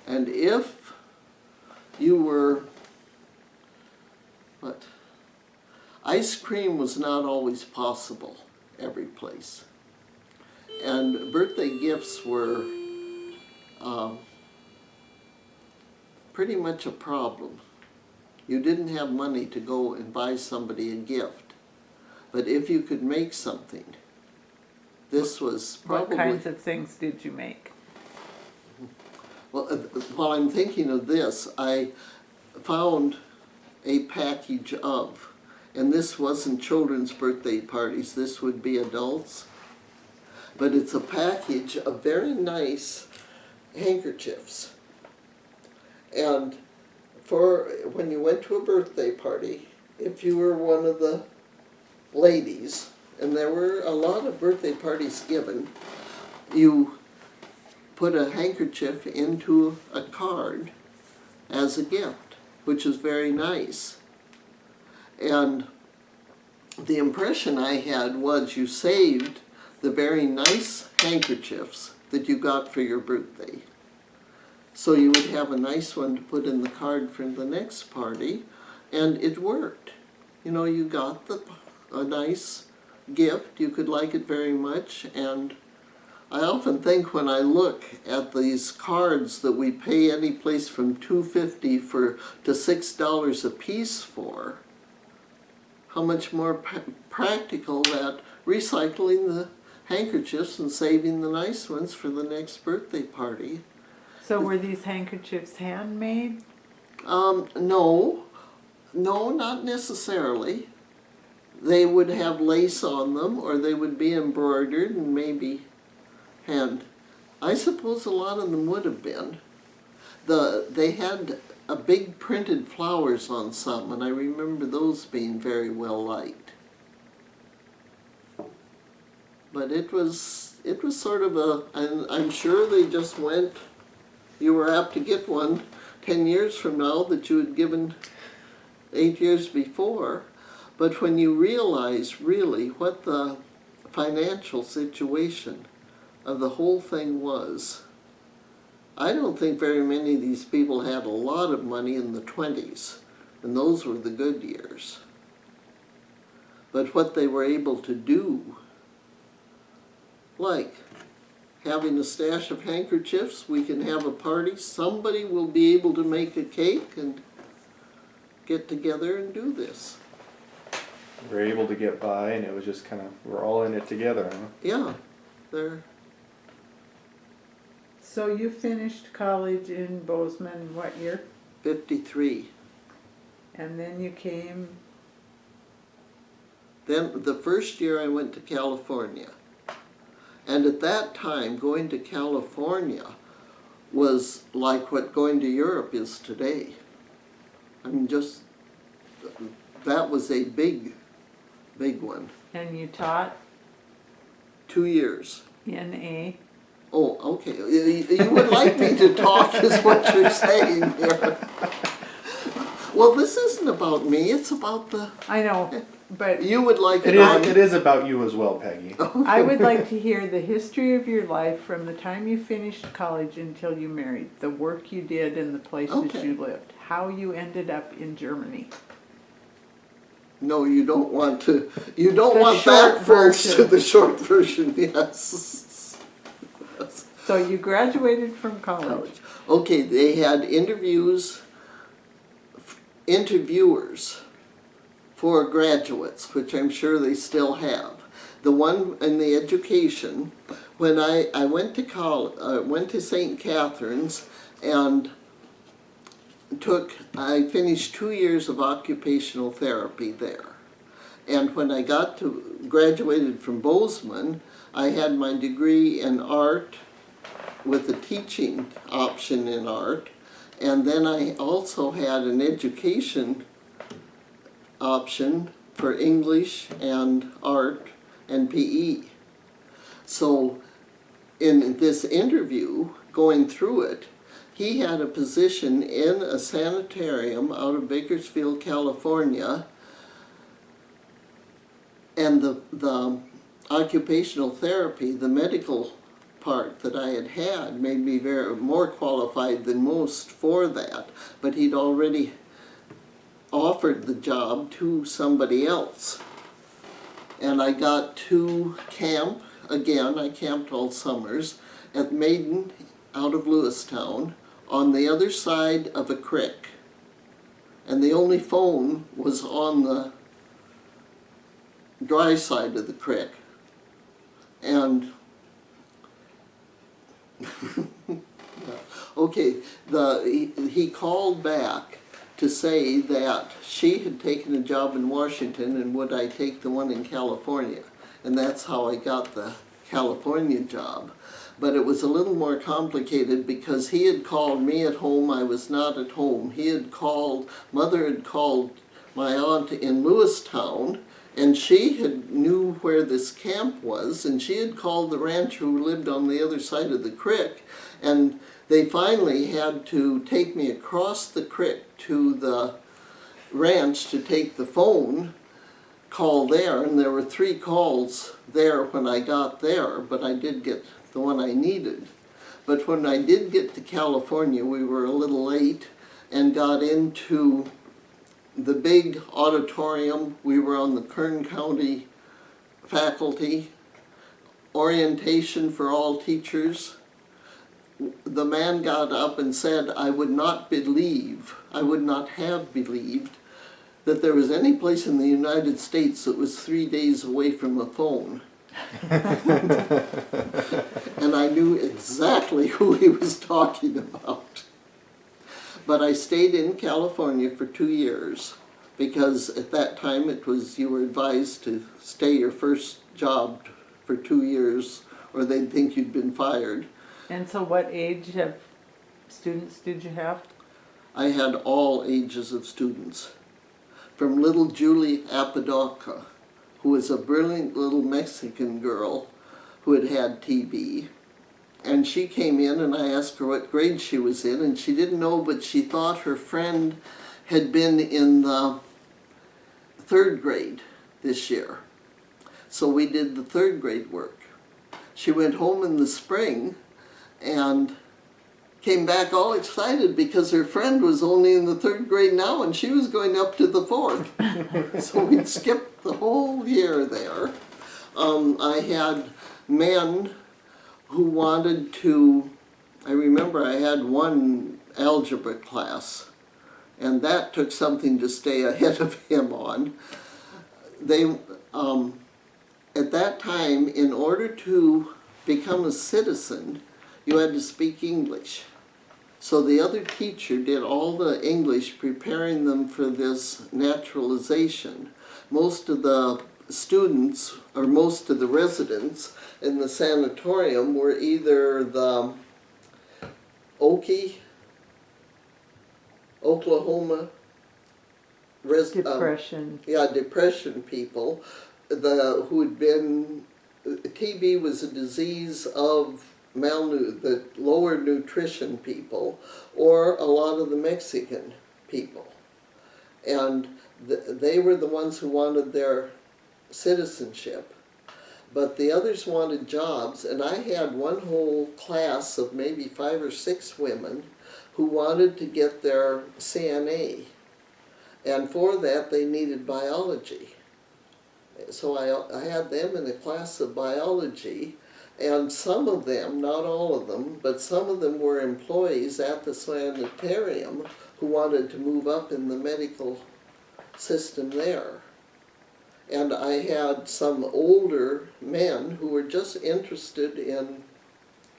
And if you were, ice cream was not always possible every place. And birthday gifts were pretty much a problem. You didn't have money to go and buy somebody a gift. But if you could make something, this was probably... What kinds of things did you make? Well, while I'm thinking of this, I found a package of, and this wasn't children's birthday parties, this would be adults, but it's a package of very nice handkerchiefs. And for when you went to a birthday party, if you were one of the ladies, and there were a lot of birthday parties given, you put a handkerchief into a card as a gift, which is very nice. And the impression I had was you saved the very nice handkerchiefs that you got for your birthday. So you would have a nice one to put in the card for the next party, and it worked. You know, you got a nice gift, you could like it very much, and I often think when I look at these cards that we pay any place from $2.50 to $6 a piece for, how much more practical that recycling the handkerchiefs and saving the nice ones for the next birthday party. So were these handkerchiefs handmade? No, not necessarily. They would have lace on them, or they would be embroidered and maybe hand. I suppose a lot of them would have been. They had a big printed flowers on some, and I remember those being very well liked. But it was sort of and I'm sure they just went, you were apt to get one 10 years from now that you had given 8 years before. But when you realize really what the financial situation of the whole thing was, I don't think very many of these people had a lot of money in the 20s, and those were the good years. But what they were able to do, like having a stash of handkerchiefs, we can have a party, somebody will be able to make a cake and get together and do this. We were able to get by, and it was just kind of, we're all in it together, huh? Yeah, they're So you finished college in Bozeman what year? 53. And then you came, Then the first year I went to California. And at that time, going to California was like what going to Europe is today. I mean, just, that was a big one. and you taught 2 years. in a, Oh, okay. You would like me to talk is what you're saying here. Well, this isn't about me, it's about the, I know, but you would like It it on. is about you as well, Peggy. I would like to hear the history of your life from the time you finished college until you married, the work you did and the places Okay. you lived, how you ended up in Germany. No, you don't want to, you don't The want short that, folks, to version. the short version, yes. So you graduated from college. College. Okay, they had interviewers for graduates, which I'm sure they still have. The one in the education, when I went to college, went to St. Catherine's and I finished 2 years of occupational therapy there. And when I graduated from Bozeman, I had my degree in art with a teaching option in art, and then I also had an education option for English and art and PE. So in this interview, going through it, he had a position in a sanitarium out of Bakersfield, California, and the occupational therapy, the medical part that I had made me more qualified than most for that, but he'd already offered the job to somebody else. And I got to camp again. I camped all summers at Maiden out of Lewistown on the other side of a creek. And the only phone was on the dry side of the creek. And okay, he called back to say that she had taken a job in Washington and would I take the one in California. And that's how I got the California job. But it was a little more complicated because he had called me at home, I was not at home. Mother had called my aunt in Lewistown, and she knew where this camp was, and she had called the rancher who lived on the other side of the creek, and they finally had to take me across the creek to the ranch to take the phone call there, and there were 3 calls there when I got there, but I did get the one I needed. But when I did get to California, we were a little late and got into the big auditorium. We were on the Kern County faculty, orientation for all teachers. The man got up and said, I would not have believed that there was any place in the United States that was 3 days away from a phone. And I knew exactly who he was talking about. But I stayed in California for 2 years because at that time you were advised to stay your first job for 2 years or they'd think you'd been fired. And so what age of students did you have? I had all ages of students. From little Julie Apodaca, who was a brilliant little Mexican girl who had had TB. And she came in and I asked her what grade she was in, and she didn't know, but she thought her friend had been in the 3rd grade this year. So we did the 3rd grade work. She went home in the spring and came back all excited because her friend was only in the 3rd grade now and she was going up to the 4th. So we skipped the whole year there. I had men who wanted to, I remember I had one algebra class and that took something to stay ahead of him on. They, at that time, in order to become a citizen, you had to speak English. So the other teacher did all the English, preparing them for this naturalization. Most of the students, or most of the residents in the sanatorium were either the Oklahoma Depression. depression people, who had been, TB was a disease of the lower nutrition people, or a lot of the Mexican people. And they were the ones who wanted their citizenship. But the others wanted jobs, and I had one whole class of maybe 5 or 6 women who wanted to get their CNA. And for that, they needed biology. So I had them in a class of biology, and some of them, not all of them, but some of them were employees at the sanitarium who wanted to move up in the medical system there. And I had some older men who were just interested in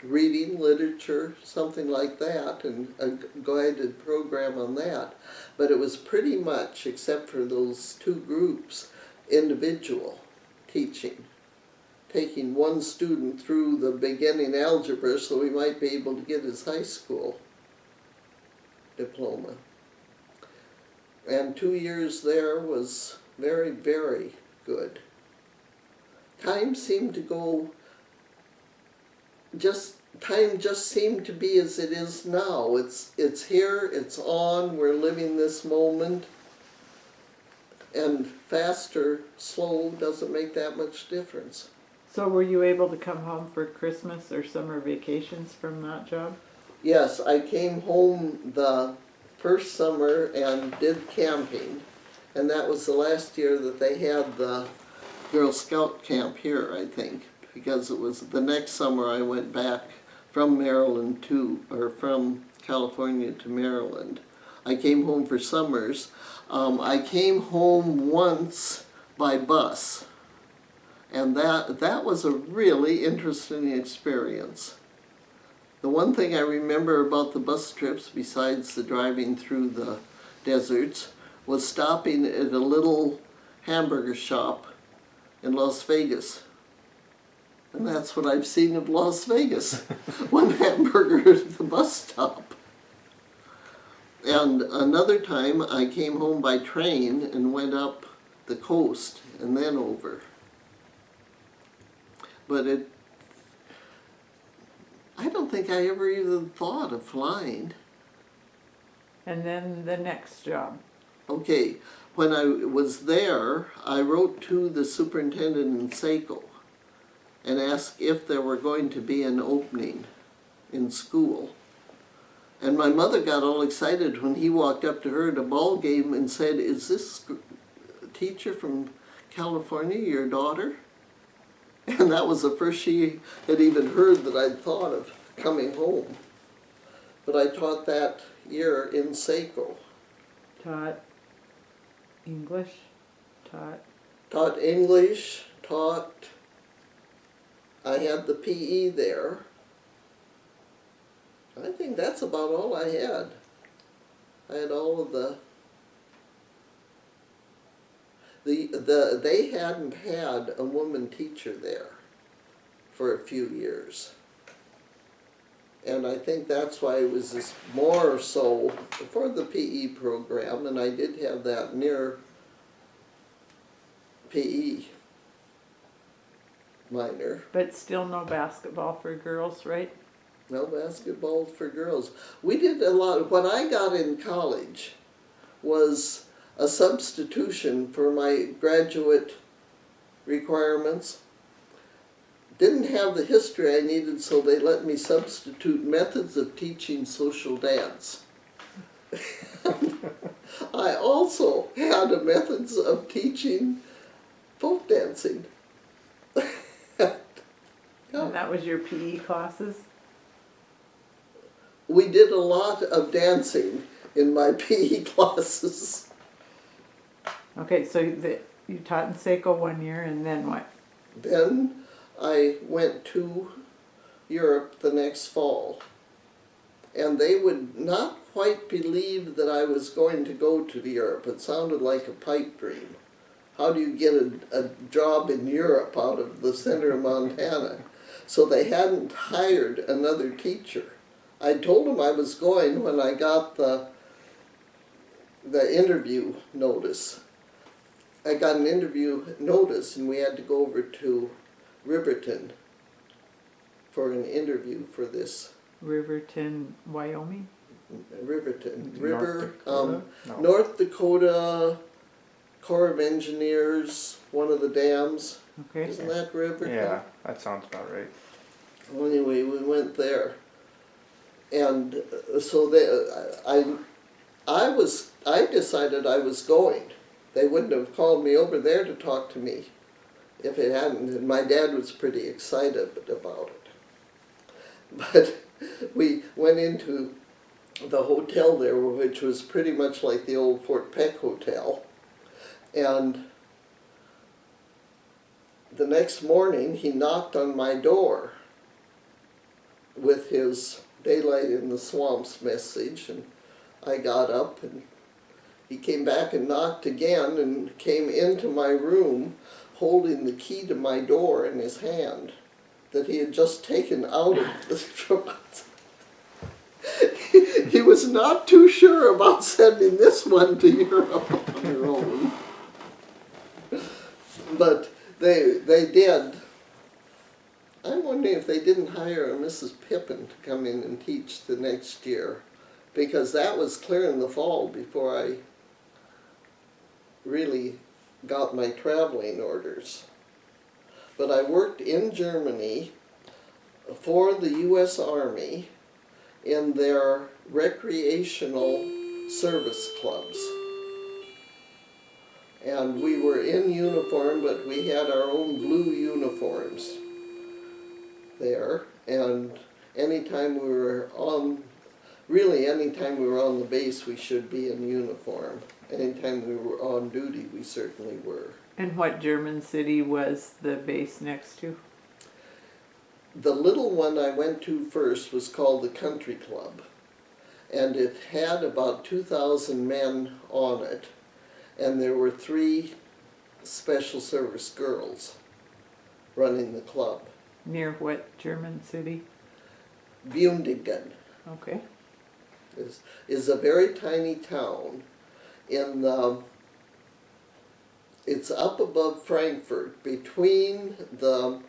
reading literature, something like that, and a guided program on that. But it was pretty much, except for those 2 groups, individual teaching. Taking one student through the beginning algebra so he might be able to get his high school diploma. And 2 years there was very, very good. Time seemed to go, time just seemed to be as it is now. It's here, it's on, we're living this moment. And fast or slow doesn't make that much difference. So were you able to come home for Christmas or summer vacations from that job? Yes, I came home the first summer and did camping, and that was the last year that they had the Girl Scout camp here, I think, because it was the next summer I went back from from California to Maryland. I came home for summers. I came home once by bus, and that was a really interesting experience. The one thing I remember about the bus trips, besides the driving through the deserts, was stopping at a little hamburger shop in Las Vegas. And that's what I've seen of Las Vegas, one hamburger at the bus stop. And another time I came home by train and went up the coast and then over. But I don't think I ever even thought of flying. And then the next job. Okay, when I was there, I wrote to the superintendent in Saco. and asked if there were going to be an opening in school. And my mother got all excited when he walked up to her at a ball game and said, "Is this teacher from California your daughter?" And that was the first she had even heard that I'd thought of coming home. But I taught that year in Saco. Taught English, Taught English, I had the PE there. I think that's about all I had. I had all of they hadn't had a woman teacher there for a few years. And I think that's why it was this more so for the PE program, and I did have that near PE minor. but still no basketball for girls, right? No basketball for girls. We did a lot. What I got in college was a substitution for my graduate requirements. Didn't have the history I needed, so they let me substitute methods of teaching social dance. I also had a methods of teaching folk dancing. And that was your PE classes? We did a lot of dancing in my PE classes. Okay, so you taught in Saco 1 year, and then what? Then I went to Europe the next fall, and they would not quite believe that I was going to go to Europe. It sounded like a pipe dream. How do you get a job in Europe out of the center of Montana? So they hadn't hired another teacher. I told them I was going when I got the interview notice. I got an interview notice, and we had to go over to Riverton for an interview for this. Riverton, Wyoming? Riverton. No. North Dakota Corps of Engineers, one of the dams. Okay. Isn't that Riverton? Yeah, that sounds about right. Well, anyway, we went there. And so I decided I was going. They wouldn't have called me over there to talk to me if it hadn't. And my dad was pretty excited about it. But we went into the hotel there, which was pretty much like the old Fort Peck Hotel. And the next morning, he knocked on my door with his Daylight in the Swamps message, and I got up, and he came back and knocked again and came into my room holding the key to my door in his hand that he had just taken out of the He was not too sure about sending this one to Europe on their own. But they did. I'm wondering if they didn't hire a Mrs. Pippin to come in and teach the next year, because that was clear in the fall before I really got my traveling orders. But I worked in Germany for the U.S. Army in their recreational service clubs. And we were in uniform, but we had our own blue uniforms there. And anytime we were on the base, we should be in uniform. Anytime we were on duty, we certainly were. And what German city was the base next to? The little one I went to first was called the Country Club, and it had about 2,000 men on it, and there were 3 special service girls running the club. Near what German city? Bundigen Okay. is a very tiny town in the, it's up above Frankfurt, between the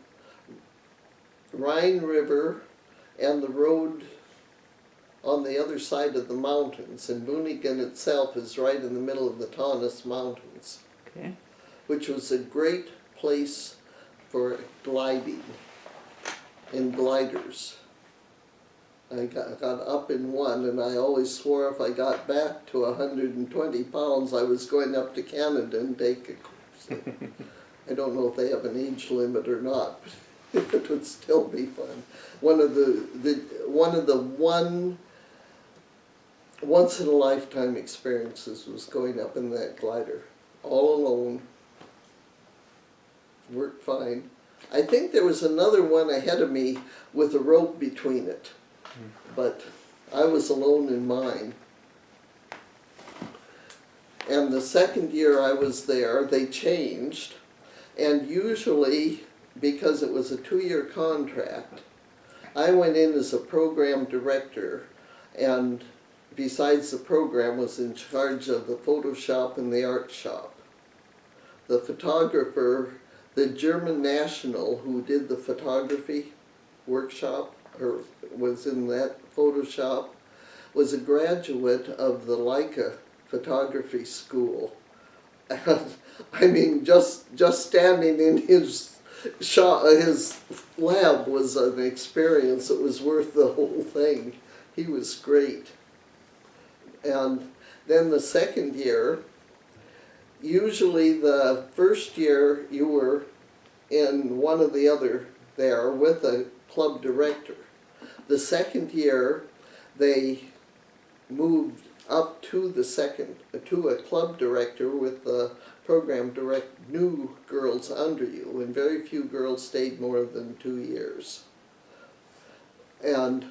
Rhine River and the road on the other side of the mountains, and Bundigen itself is right in the middle of the Taunus Mountains, Okay. which was a great place for gliding. in gliders. I got up in one, and I always swore if I got back to 120 pounds, I was going up to Canada and take a course. I don't know if they have an age limit or not, but it would still be fun. One of the once in a lifetime experiences was going up in that glider, all alone. Worked fine. I think there was another one ahead of me with a rope between it, but I was alone in mine. And the second year I was there, they changed, and usually, because it was a 2-year contract, I went in as a program director, and besides the program was in charge of the photo shop and the art shop. The photographer, the German national who did the photography workshop, or was in that photo shop, was a graduate of the Lacock photography school. And I mean, just standing in his shop, his lab was an experience that was worth the whole thing. He was great. And then the second year, usually the first year you were in one or the other there with a club director. The second year they moved up to to a club director with the program new girls under you, and very few girls stayed more than 2 years. And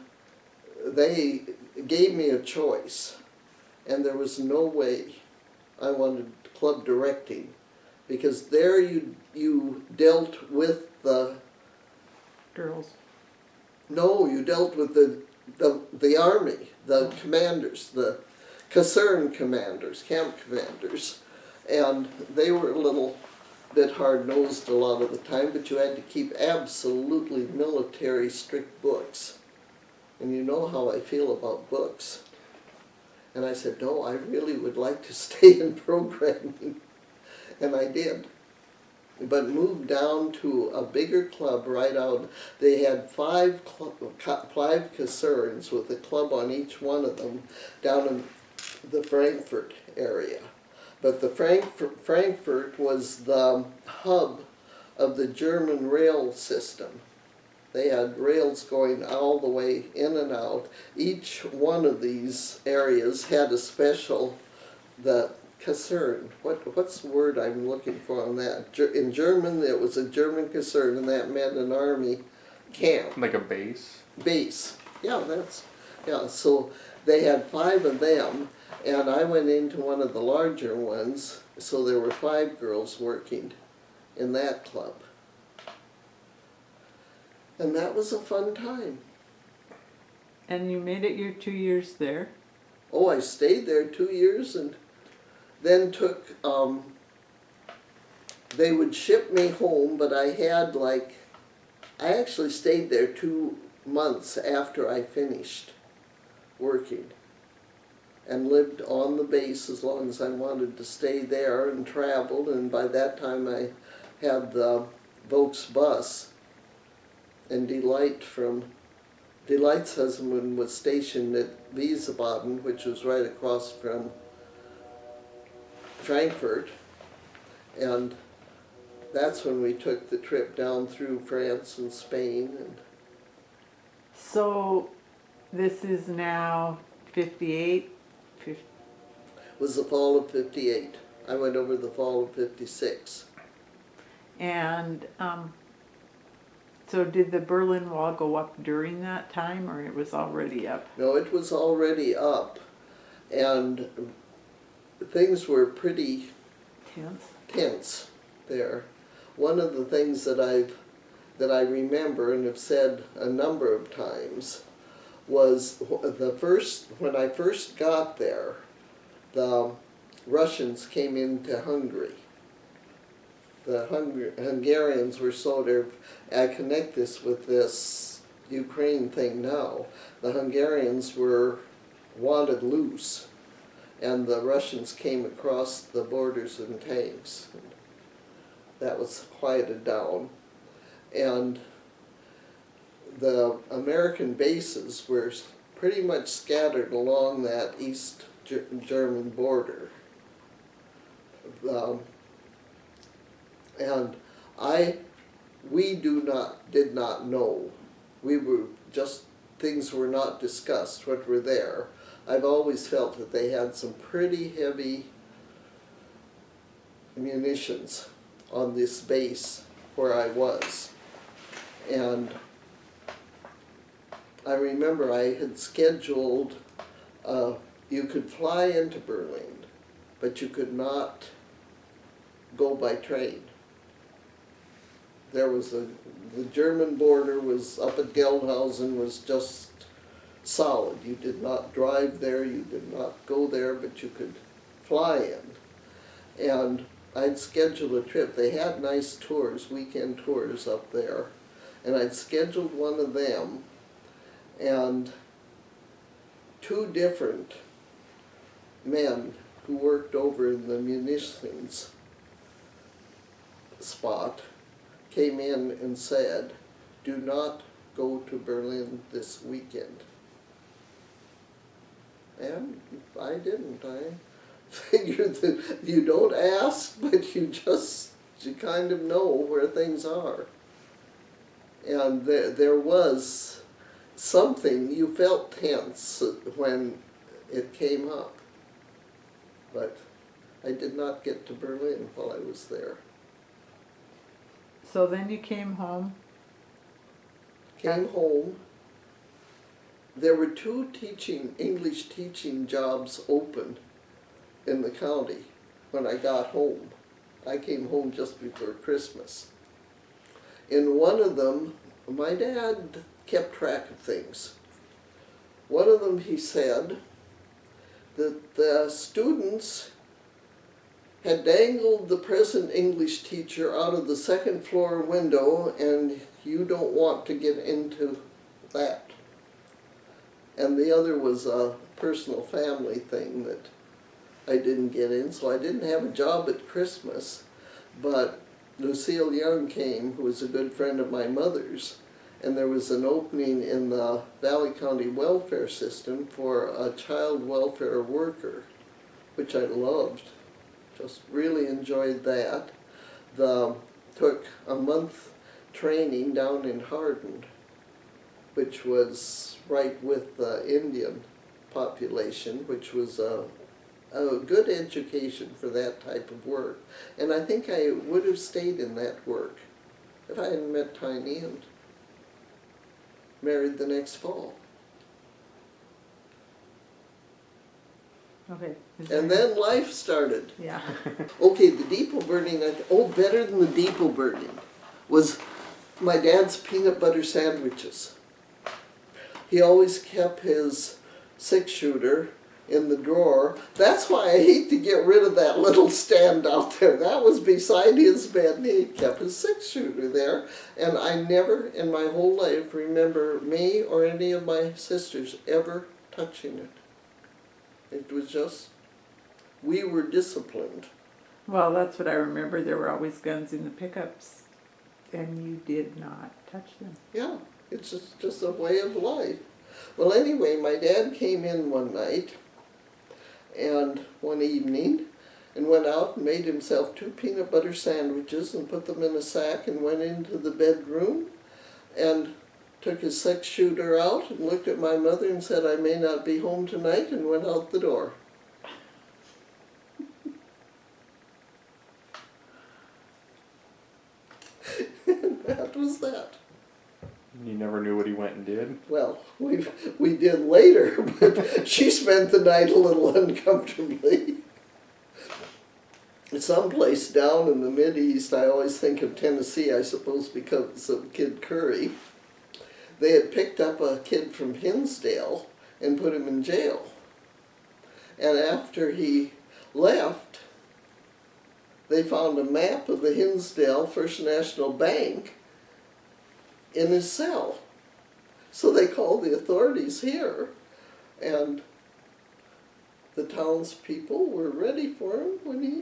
they gave me a choice, and there was no way I wanted club directing, because there you dealt with the Girls. no, you dealt with the army, the commanders, the caserne commanders, camp commanders, and they were a little bit hard-nosed a lot of the time, but you had to keep absolutely military strict books. And you know how I feel about books. And I said, no, I really would like to stay in programming. And I did. But moved down to a bigger club right out. They had five casernes with a club on each one of them down in the Frankfurt area. But the Frankfurt was the hub of the German rail system. They had rails going all the way in and out. Each one of these areas had a special, the Kaserne. What's the word I'm looking for on that? In German, it was a German Kaserne, and that meant an army camp. Like a base? Base. Yeah, so they had 5 of them, and I went into one of the larger ones, so there were 5 girls working in that club. And that was a fun time. And you made it your 2 years there? Oh, I stayed there 2 years, and then took, they would ship me home, but I had I actually stayed there 2 months after I finished working, and lived on the base as long as I wanted to stay there, and traveled, and by that time I had the Volks bus, and Delight's husband was stationed at Wiesbaden, which was right across from Frankfurt, and that's when we took the trip down through France and Spain. And So this is now 58? it was the fall of '58. I went over the fall of '56. And so did the Berlin Wall go up during that time, or it was already up? No, it was already up, and things were pretty tense there. One of the things that I remember and have said a number of times was when I first got there, the Russians came into Hungary. The Hungarians were sort of, I connect this with this Ukraine thing now. The Hungarians were wanted loose, and the Russians came across the borders in tanks. That was quieted down. And the American bases were pretty much scattered along that East German border. And we did not know. We were just, things were not discussed, what were there. I've always felt that they had some pretty heavy munitions on this base where I was. And I remember I had scheduled, you could fly into Berlin, but you could not go by train. There was the German border was up at Geldhausen, was just solid. You did not drive there, you did not go there, but you could fly in. And I'd scheduled a trip. They had nice tours, weekend tours up there. And I'd scheduled one of them, and two different men who worked over in the munitions spot came in and said, do not go to Berlin this weekend. And I didn't. I figured that you don't ask, but you kind of know where things are. And there was something, you felt tense when it came up. But I did not get to Berlin while I was there. So then you came home. Came home. There were two English teaching jobs open in the county when I got home. I came home just before Christmas. In one of them, my dad kept track of things. One of them, he said that the students had dangled the present English teacher out of the second floor window, and you don't want to get into that. And the other was a personal family thing that I didn't get in, so I didn't have a job at Christmas. But Lucille Young came, who was a good friend of my mother's, and there was an opening in the Valley County welfare system for a child welfare worker, which I loved. Just really enjoyed that. Took a month training down in Hardin, which was right with the Indian population, which was a good education for that type of work. And I think I would have stayed in that work if I hadn't met Tiny and married the next fall. Okay. And then life started. Yeah. Okay, the depot burning, better than the depot burning was my dad's peanut butter sandwiches. He always kept his 6-shooter in the drawer. That's why I hate to get rid of that little stand out there. That was beside his bed, and he kept his 6-shooter there. And I never in my whole life remember me or any of my sisters ever touching it. It was just, we were disciplined. Well, that's what I remember. There were always guns in the pickups, and you did not touch them. Yeah, it's just a way of life. Well, anyway, my dad came in one night and one evening and went out and made himself 2 peanut butter sandwiches and put them in a sack and went into the bedroom and took his 6-shooter out and looked at my mother and said, I may not be home tonight, and went out the door. That was that. You never knew what he went and did? Well, we did later, but she spent the night a little uncomfortably. Someplace down in the Mideast, I always think of Tennessee, I suppose because of Kid Curry. They had picked up a kid from Hinsdale and put him in jail. And after he left, they found a map of the Hinsdale First National Bank in his cell. So they called the authorities here, and the townspeople were ready for him when he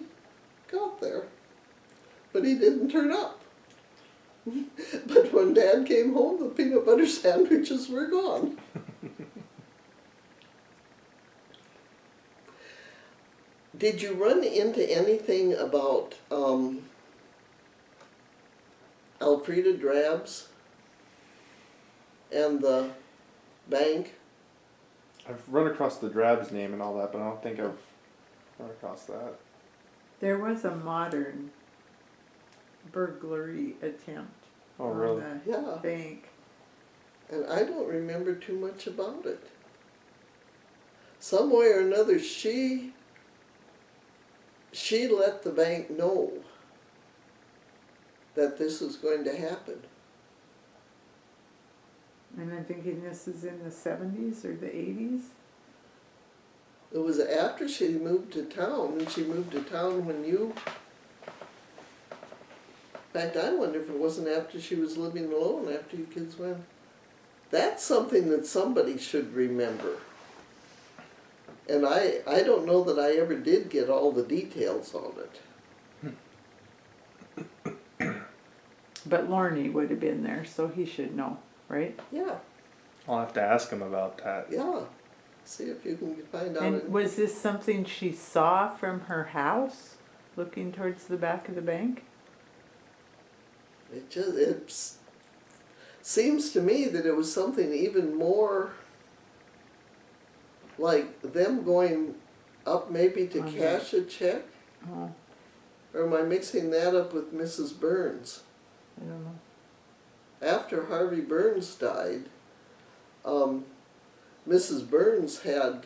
got there. But he didn't turn up. But when Dad came home, the peanut butter sandwiches were gone. Did you run into anything about Alfreda Drabs and the bank? I've run across the Drabs name and all that, but I don't think I've run across that. There was a modern burglary attempt Oh, on really? the Yeah. bank. And I don't remember too much about it. Some way or another, she let the bank know that this was going to happen. And I'm thinking this is in the 70s or the 80s. It was after she moved to town, and she moved to town when you... In fact, I wonder if it wasn't after she was living alone, after you kids went. That's something that somebody should remember. And I don't know that I ever did get all the details on it. But Lorne would have been there, so he should know, right? Yeah, I'll have to ask him about that. yeah. See if you can find out. And was this something she saw from her house, looking towards the back of the bank? It seems to me that it was something even more like them going up maybe to Okay. cash a check. Oh, Or am I mixing that up with Mrs. Burns? I don't know. After Harvey Burns died, Mrs. Burns had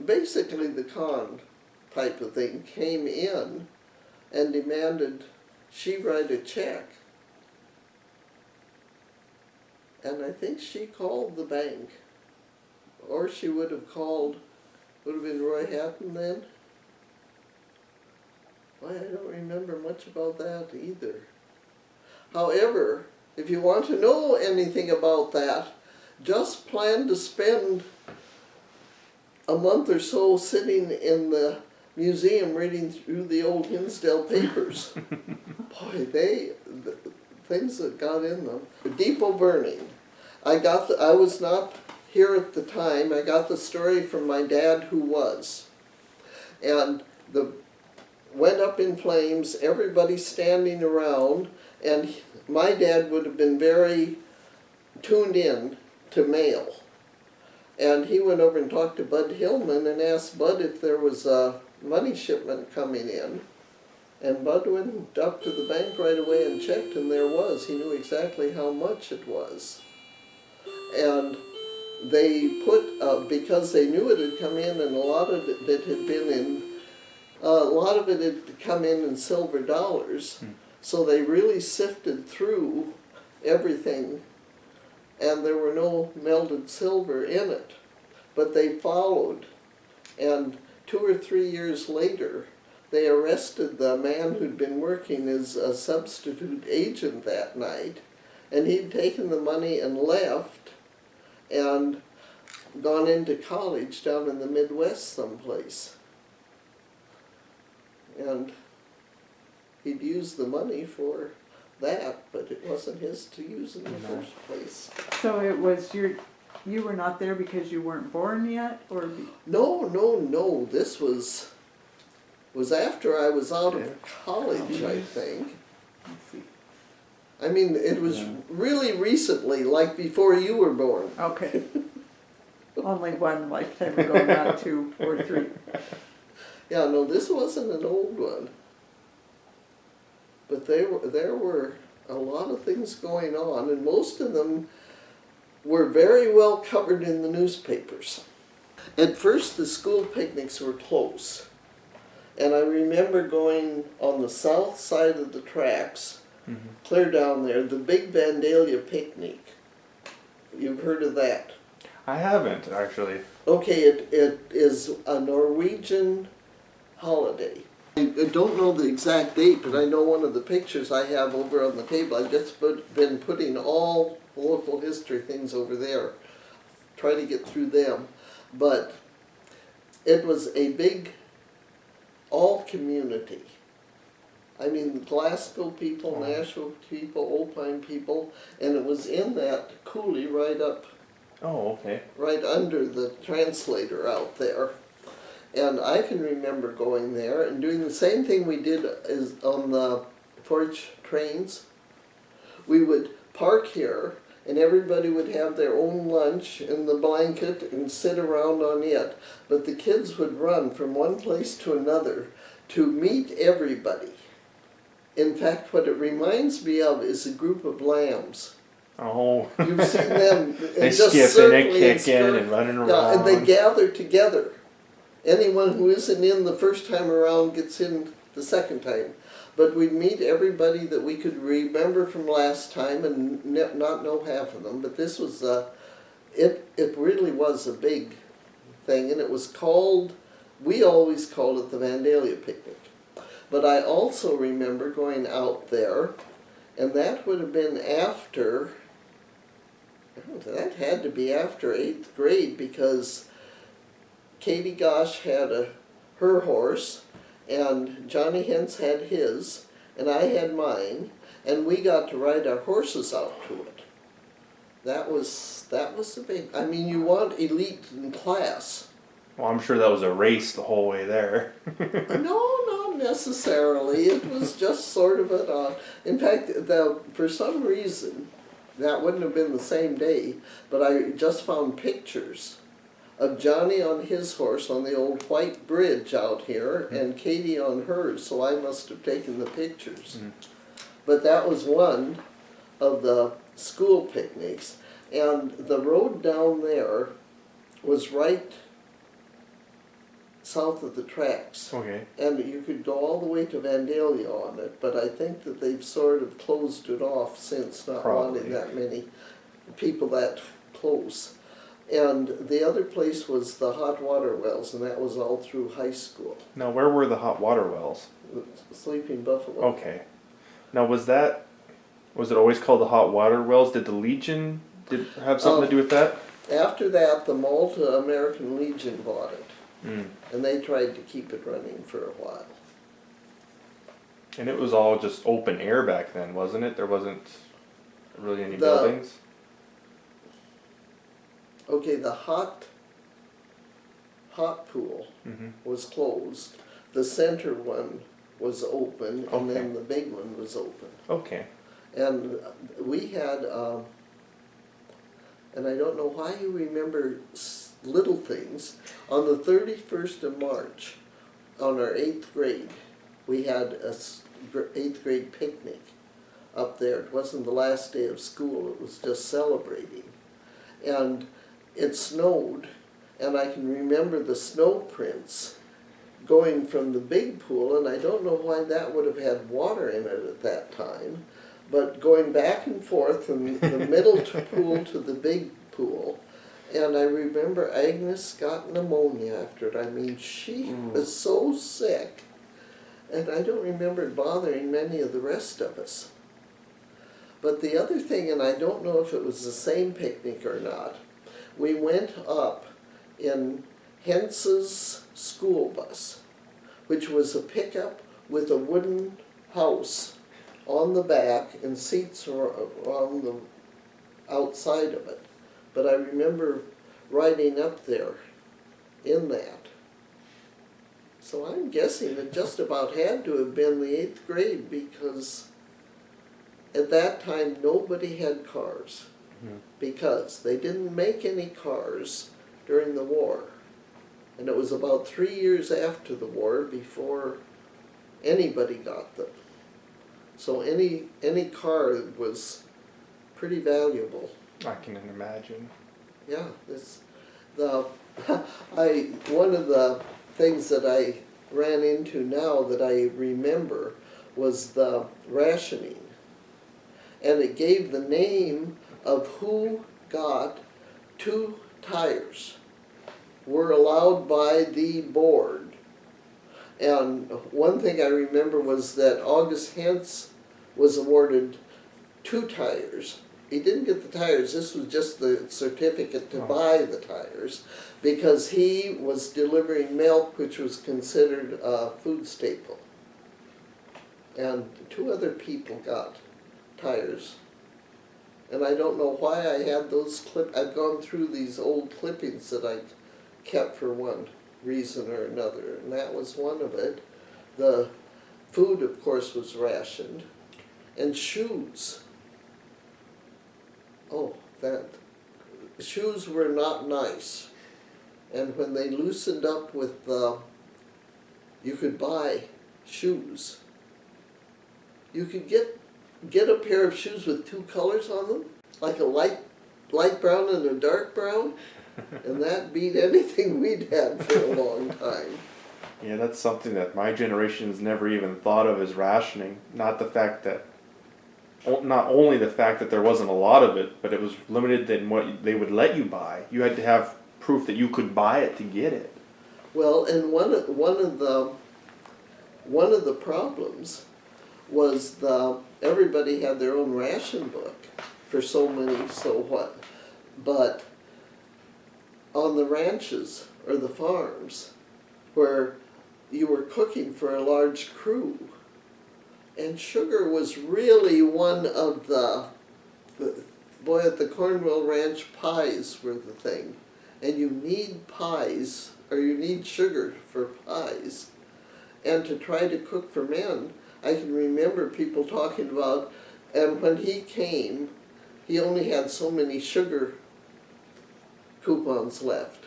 basically the con type of thing, came in and demanded she write a check. And I think she called the bank. Or she would have been Roy Hatton then. Why, I don't remember much about that either. However, if you want to know anything about that, just plan to spend a month or so sitting in the museum reading through the old Hinsdale papers. Boy, the things that got in them. The depot burning. I was not here at the time. I got the story from my dad, who was. And went up in flames, everybody standing around, and my dad would have been very tuned in to mail. And he went over and talked to Bud Hillman and asked Bud if there was a money shipment coming in. And Bud went up to the bank right away and checked, and there was. He knew exactly how much it was. And they put, because they knew it had come in, and a lot of it had been in, a lot of it had come in silver dollars. So they really sifted through everything, and there were no melted silver in it. But they followed, and 2 or 3 years later, they arrested the man who'd been working as a substitute agent that night, and he'd taken the money and left, and gone into college down in the Midwest someplace. And he'd used the money for that, but it wasn't his to use in the first place. So it was you were not there because you weren't born yet, or? No. This was after I was out of college, I think. Let's see. I mean, it was really recently, like before you were born. Okay. Only one lifetime ago, not 2 or 3. Yeah, no, this wasn't an old one. But there were a lot of things going on, and most of them were very well covered in the newspapers. At first, the school picnics were close. And I remember going on the south side of the tracks, clear down there, the big Vandalia picnic. You've heard of that? I haven't, actually. Okay, it is a Norwegian holiday. I don't know the exact date, but I know one of the pictures I have over on the table. I've just been putting all local history things over there, try to get through them. But it was a big, all community I mean, Glasgow people, Nashville people, Old Pine people, and it was in that coulee right up, Oh, okay. right under the translator out there. And I can remember going there and doing the same thing we did is on the porch trains. We would park here and everybody would have their own lunch in the blanket and sit around on it. But the kids would run from one place to another to meet everybody. In fact, what it reminds me of is a group of lambs. Oh. You've seen them They just skip and circling they kick in skirt. and running around. Yeah, and they gather together. Anyone who isn't in the first time around gets in the second time. But we'd meet everybody that we could remember from last time and not know half of them. But this was, it really was a big thing. And it was called, we always called it the Vandalia Picnic. But I also remember going out there, and that would have been after, that had to be after 8th grade, because Katie Gosh had her horse, and Johnny Hens had his, and I had mine, and we got to ride our horses out to it. That was the big, I mean, you want elite in class. Well, I'm sure that was a race the whole way there. No, not necessarily. It was just sort of in fact, for some reason, that wouldn't have been the same day, but I just found pictures of Johnny on his horse on the old white bridge out here, and Katie on hers, so I must have taken the pictures. But that was one of the school picnics, and the road down there was right south of the tracks. Okay. And you could go all the way to Vandalia on it, but I think that they've sort of closed it off since, not Probably. wanting that many people that close. And the other place was the hot water wells, and that was all through high school. Now, where were the hot water wells? Sleeping Buffalo. Okay. Now, was it always called the hot water wells? Did the Legion have something to do with that? After that, the Malta American Legion bought it, Mm. and they tried to keep it running for a while. And it was all just open air back then, wasn't it? There wasn't really any The- buildings? Okay, the hot pool Mm-hmm. was closed. The center one was open, and then Okay. the big one was open. Okay. And we had, and I don't know why you remember little things, on the 31st of March, on our 8th grade, we had a 8th grade picnic up there. It wasn't the last day of school, it was just celebrating. And it snowed, and I can remember the snow prints going from the big pool, and I don't know why that would have had water in it at that time, but going back and forth from the middle pool to the big pool. And I remember Agnes got pneumonia after it. I mean, she was so sick, and I don't remember it bothering many of the rest of us. But the other thing, and I don't know if it was the same picnic or not, we went up in Hence's school bus, which was a pickup with a wooden house on the back and seats around the outside of it. But I remember riding up there in that. So I'm guessing it just about had to have been the 8th grade, because at that time nobody had cars, because they didn't make any cars during the war. And it was about 3 years after the war before anybody got them. So any car was pretty valuable. I can imagine. Yeah, one of the things that I ran into now that I remember was the rationing. And it gave the name of who got 2 tires, were allowed by the board. And one thing I remember was that August Hentz was awarded 2 tires. He didn't get the tires, this was just the certificate to buy the tires, because he was delivering milk, which was considered a food staple. and 2 other people got tires. And I don't know why I had those I've gone through these old clippings that I kept for one reason or another, and that was one of it. The food, of course, was rationed, and shoes. Oh, shoes were not nice. And when they loosened up with you could buy shoes. You could get a pair of shoes with 2 colors on them, like a light brown and a dark brown, and that beat anything we'd had for a long time. Yeah, that's something that my generation's never even thought of as rationing. Not only the fact that there wasn't a lot of it, but it was limited in what they would let you buy. You had to have proof that you could buy it to get it. Well, and one of the problems was everybody had their own ration book for so what. But on the ranches or the farms where you were cooking for a large crew, and sugar was really one of boy, at the Cornwell Ranch, pies were the thing. And you need pies, or you need sugar for pies. And to try to cook for men, I can remember people talking about, and when he came, he only had so many sugar coupons left.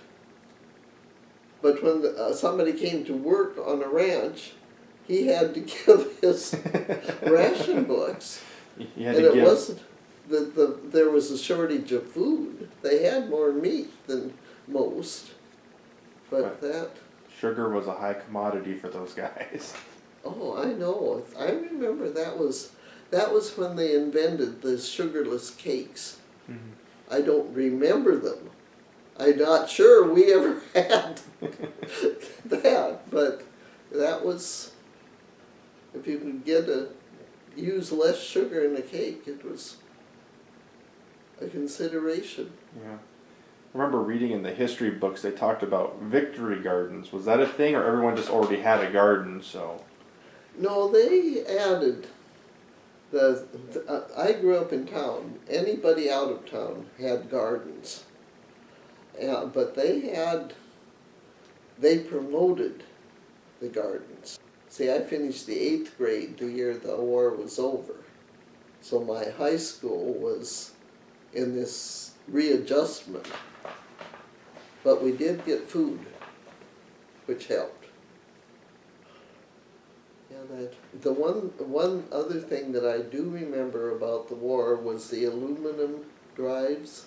But when somebody came to work on a ranch, he had to give his ration books. You had And to it give. wasn't that there was a shortage of food. They had more meat than most. But Right. that, Sugar was a high commodity for those guys. oh, I know. I remember that was when they invented the sugarless cakes. Mhm. I don't remember them. I'm not sure we ever had that, but that was, if you could use less sugar in a cake, it was a consideration. Yeah. I remember reading in the history books they talked about victory gardens. Was that a thing, or everyone just already had a garden? So. No, they added I grew up in town. Anybody out of town had gardens. But they promoted the gardens. See, I finished the 8th grade the year the war was over. So my high school was in this readjustment. But we did get food, which helped. Yeah, the one other thing that I do remember about the war was the aluminum drives.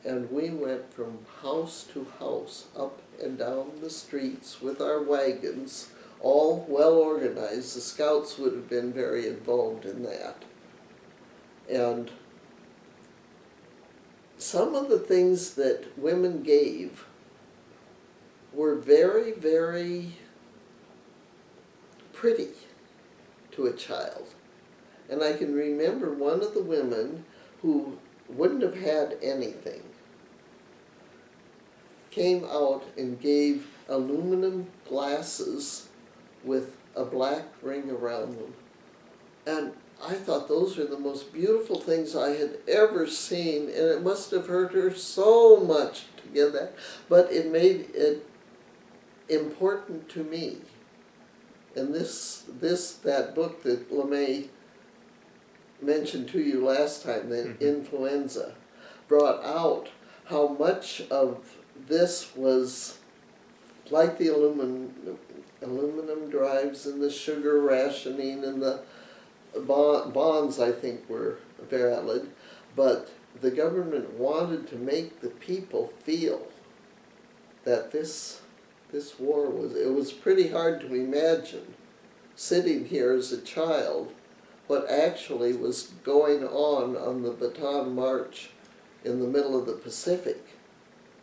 And we went from house to house, up and down the streets with our wagons, all well organized. The scouts would have been very involved in that. And some of the things that women gave were very, very pretty to a child. And I can remember one of the women who wouldn't have had anything came out and gave aluminum glasses with a black ring around them. And I thought those were the most beautiful things I had ever seen, and it must have hurt her so much to get that, but it made it important to me. And that book that Lamae mentioned to you last time, the influenza, brought out how much of this was like the aluminum drives and the sugar rationing and the bonds, I think, were valid, but the government wanted to make the people feel that this war it was pretty hard to imagine sitting here as a child what actually was going on the Bataan March in the middle of the Pacific.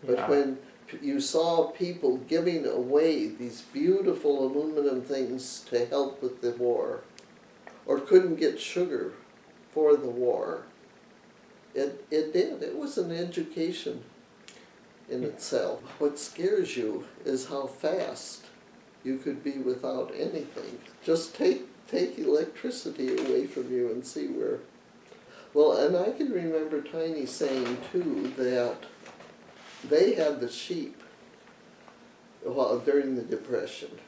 But Yeah. when you saw people giving away these beautiful aluminum things to help with the war, or couldn't get sugar for the war, it was an education in itself. What scares you is how fast you could be without anything. Just take electricity away from you and see where. Well, and I can remember Tiny saying too that they had the sheep during the Depression.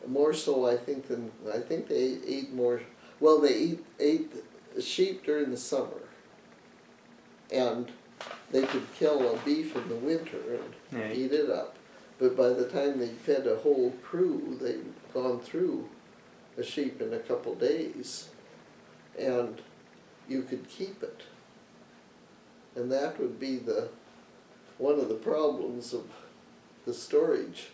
More so, I think they ate more. Well, they ate sheep during the summer, and they could kill a beef in the winter and eat it up. But by the time they fed a whole crew, they'd gone through a sheep in a couple days, and you could keep it. And that would be one of the problems of the storage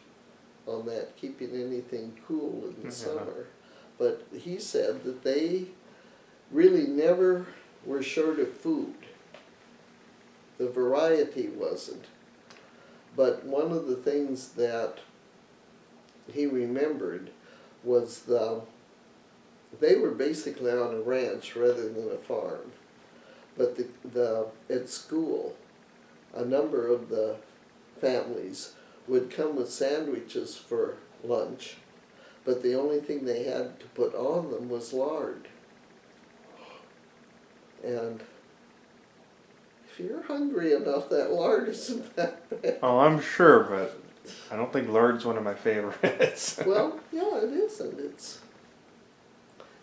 on that, keeping anything cool in the summer. But he said that they really never were short of food. The variety wasn't. But one of the things that he remembered was they were basically on a ranch rather than a farm. But at school, a number of the families would come with sandwiches for lunch, but the only thing they had to put on them was lard. And if you're hungry enough, that lard isn't that bad. Oh, I'm sure, but I don't think lard's one of my favorites. Well, yeah, it isn't.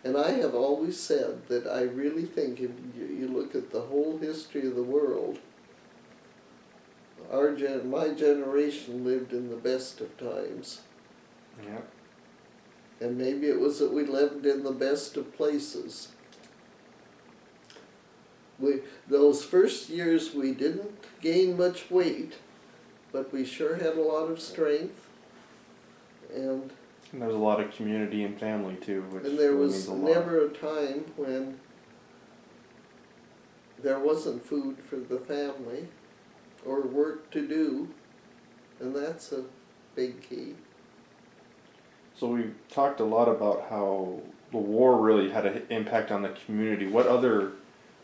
And I have always said that I really think if you look at the whole history of the world, my generation lived in the best of times. Yep. And maybe it was that we lived in the best of places. Those first years we didn't gain much weight, but we sure had a lot of strength. And there was a lot of community and family too, which and there really was means a lot. never a time when there wasn't food for the family or work to do, and that's a big key. So we talked a lot about how the war really had an impact on the community. What other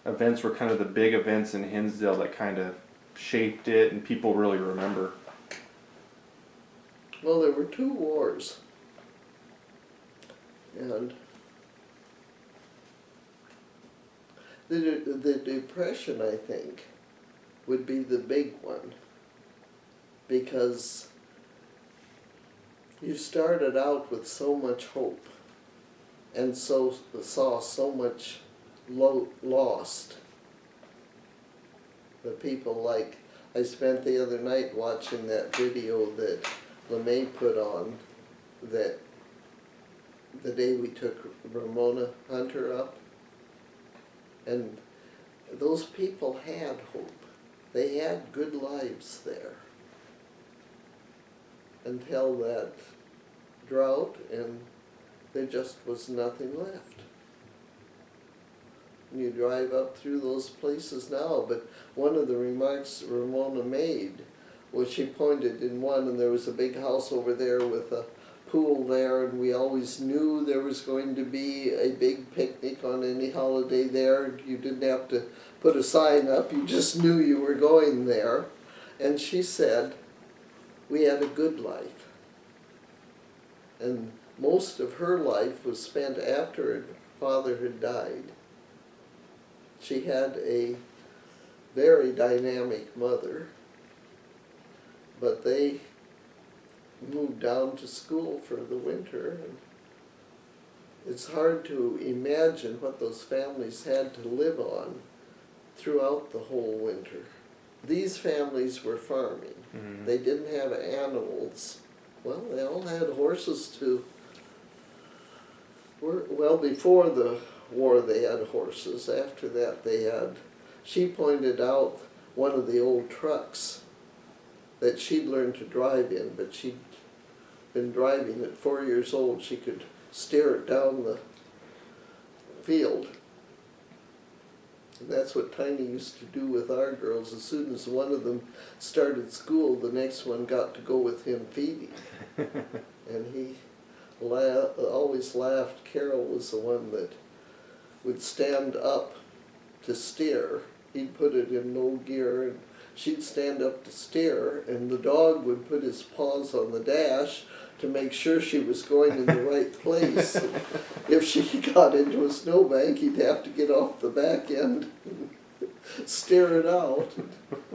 events were kind of the big events in Hinsdale that kind of shaped it and people really remember? Well, there were 2 wars, and the Depression, I think, would be the big one, because you started out with so much hope and saw so much lost. The people I spent the other night watching that video that Lamae put on, that the day we took Ramona Hunter up, and those people had hope. They had good lives there until that drought, and there just was nothing left. And you drive up through those places now, but one of the remarks Ramona made was she pointed in one, and there was a big house over there with a pool there, and we always knew there was going to be a big picnic on any holiday there. You didn't have to put a sign up, you just knew you were going there. And she said, we had a good life. And most of her life was spent after her father had died. She had a very dynamic mother, but they moved down to school for the winter, and it's hard to imagine what those families had to live on throughout the whole winter. These families were farming. Mm-hmm. They didn't have animals. Well, they all had horses too. Well, before the war they had horses. After that they had, she pointed out one of the old trucks that she'd learned to drive in, but she'd been driving at 4 years old. She could steer it down the field. And that's what Tiny used to do with our girls. As soon as one of them started school, the next one got to go with him feeding. And he always laughed. Carol was the one that would stand up to steer. He'd put it in low gear, and she'd stand up to steer, and the dog would put his paws on the dash to make sure she was going in the right place. If she got into a snowbank, he'd have to get off the back end and steer it out.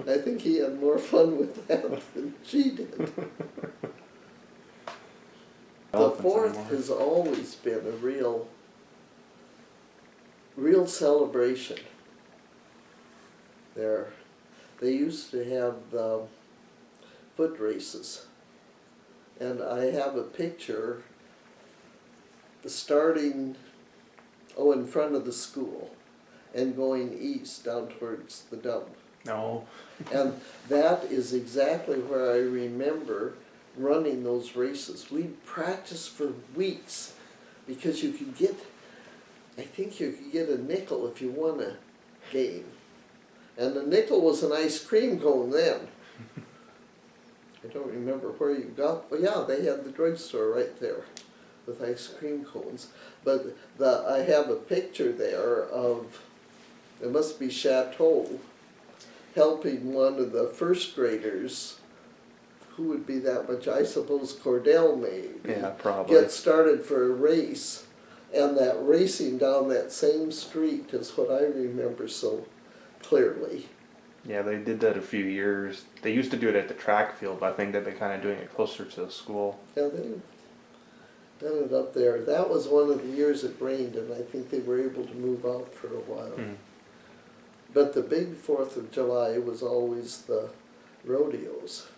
I think he had more fun with that than she did. The Elephants Fourth anymore. has always been a real celebration. They used to have the foot races, and I have a picture starting in front of the school and going east down towards the dump. No. And that is exactly where I remember running those races. We practiced for weeks because you could get, I think you could get a nickel if you won a game. And the nickel was an ice cream cone then. I don't remember where you got, but yeah, they had the drugstore right there with ice cream cones. But I have a picture there of, it must be Chateau, helping one of the first graders, who would be that much, I suppose Cordell maybe, Yeah, probably. get started for a race. And that racing down that same street is what I remember so clearly. Yeah, they did that a few years. They used to do it at the track field, but I think they've been kind of doing it closer to the school. Yeah, they've done it up there. That was one of the years it rained, and I think they were able to move out for a while. Mm. But the big 4th of July was always the rodeos.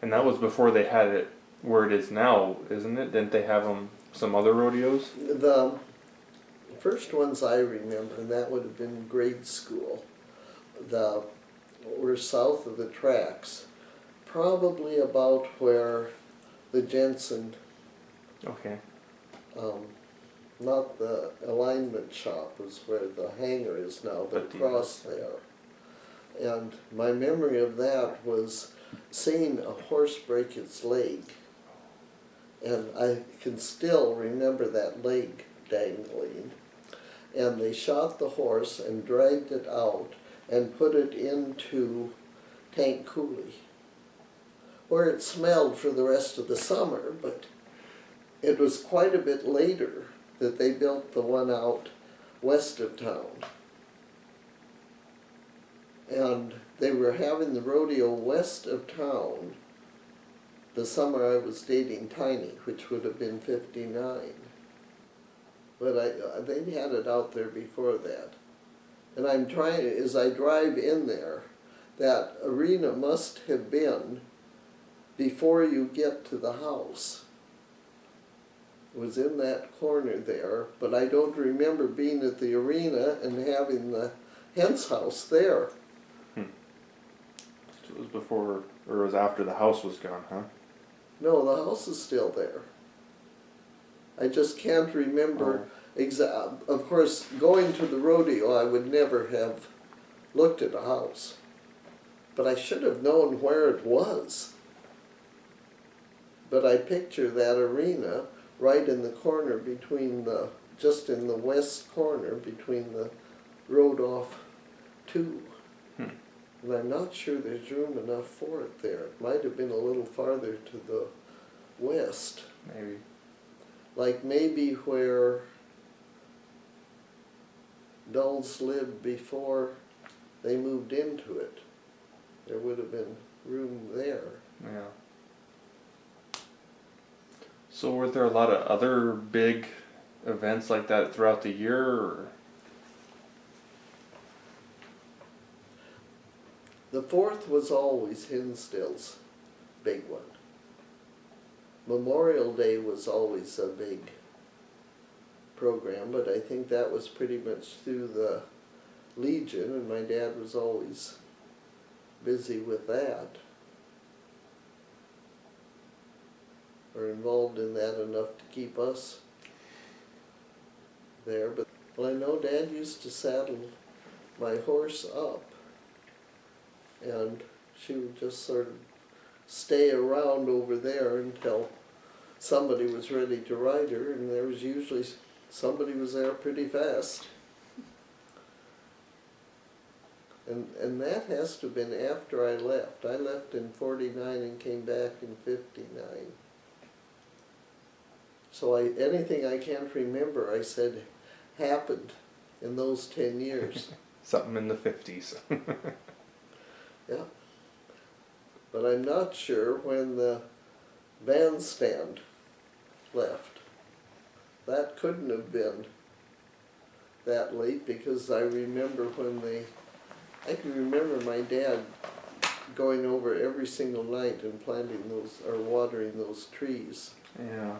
And that was before they had it where it is now, isn't it? Didn't they have some other rodeos? The first ones I remember, and that would have been grade school, were south of the tracks, probably about where the Jensen, Okay. not the alignment shop, was where the hangar is now, but But across there. And my memory of that was seeing a horse break its leg. And I can still remember that leg dangling. And they shot the horse and dragged it out and put it into Tank Coulee, where it smelled for the rest of the summer, but it was quite a bit later that they built the one out west of town. And they were having the rodeo west of town the summer I was dating Tiny, which would have been 59. But they'd had it out there before that. And I'm trying, as I drive in there, that arena must have been before you get to the house. It was in that corner there, but I don't remember being at the arena and having the Hens house there. So it was before, or it was after the house was gone, huh? No, the house is still there. I just can't remember of course, going to the rodeo, I would never have looked at a house. But I should have known where it was. But I picture that arena right in the corner between just in the west corner between the road off 2. And I'm not sure there's room enough for it there. It might have been a little farther to the west. Maybe. Like maybe where Dulles lived before they moved into it. There would have been room there. Yeah. So were there a lot of other big events like that throughout the year, or? The 4th was always Hinsdale's big one. Memorial Day was always a big program, but I think that was pretty much through the Legion, and my dad was always busy with that, or involved in that enough to keep us there. But well, I know Dad used to saddle my horse up, and she would just sort of stay around over there until somebody was ready to ride her, and there was usually somebody was there pretty fast. And that has to have been after I left. I left in 49 and came back in 59. So anything I can't remember, I said, happened in those 10 years. Something in the 50s. Yeah. But I'm not sure when the bandstand left. That couldn't have been that late, because I remember I can remember my dad going over every single night and planting those, or watering those trees. Yeah.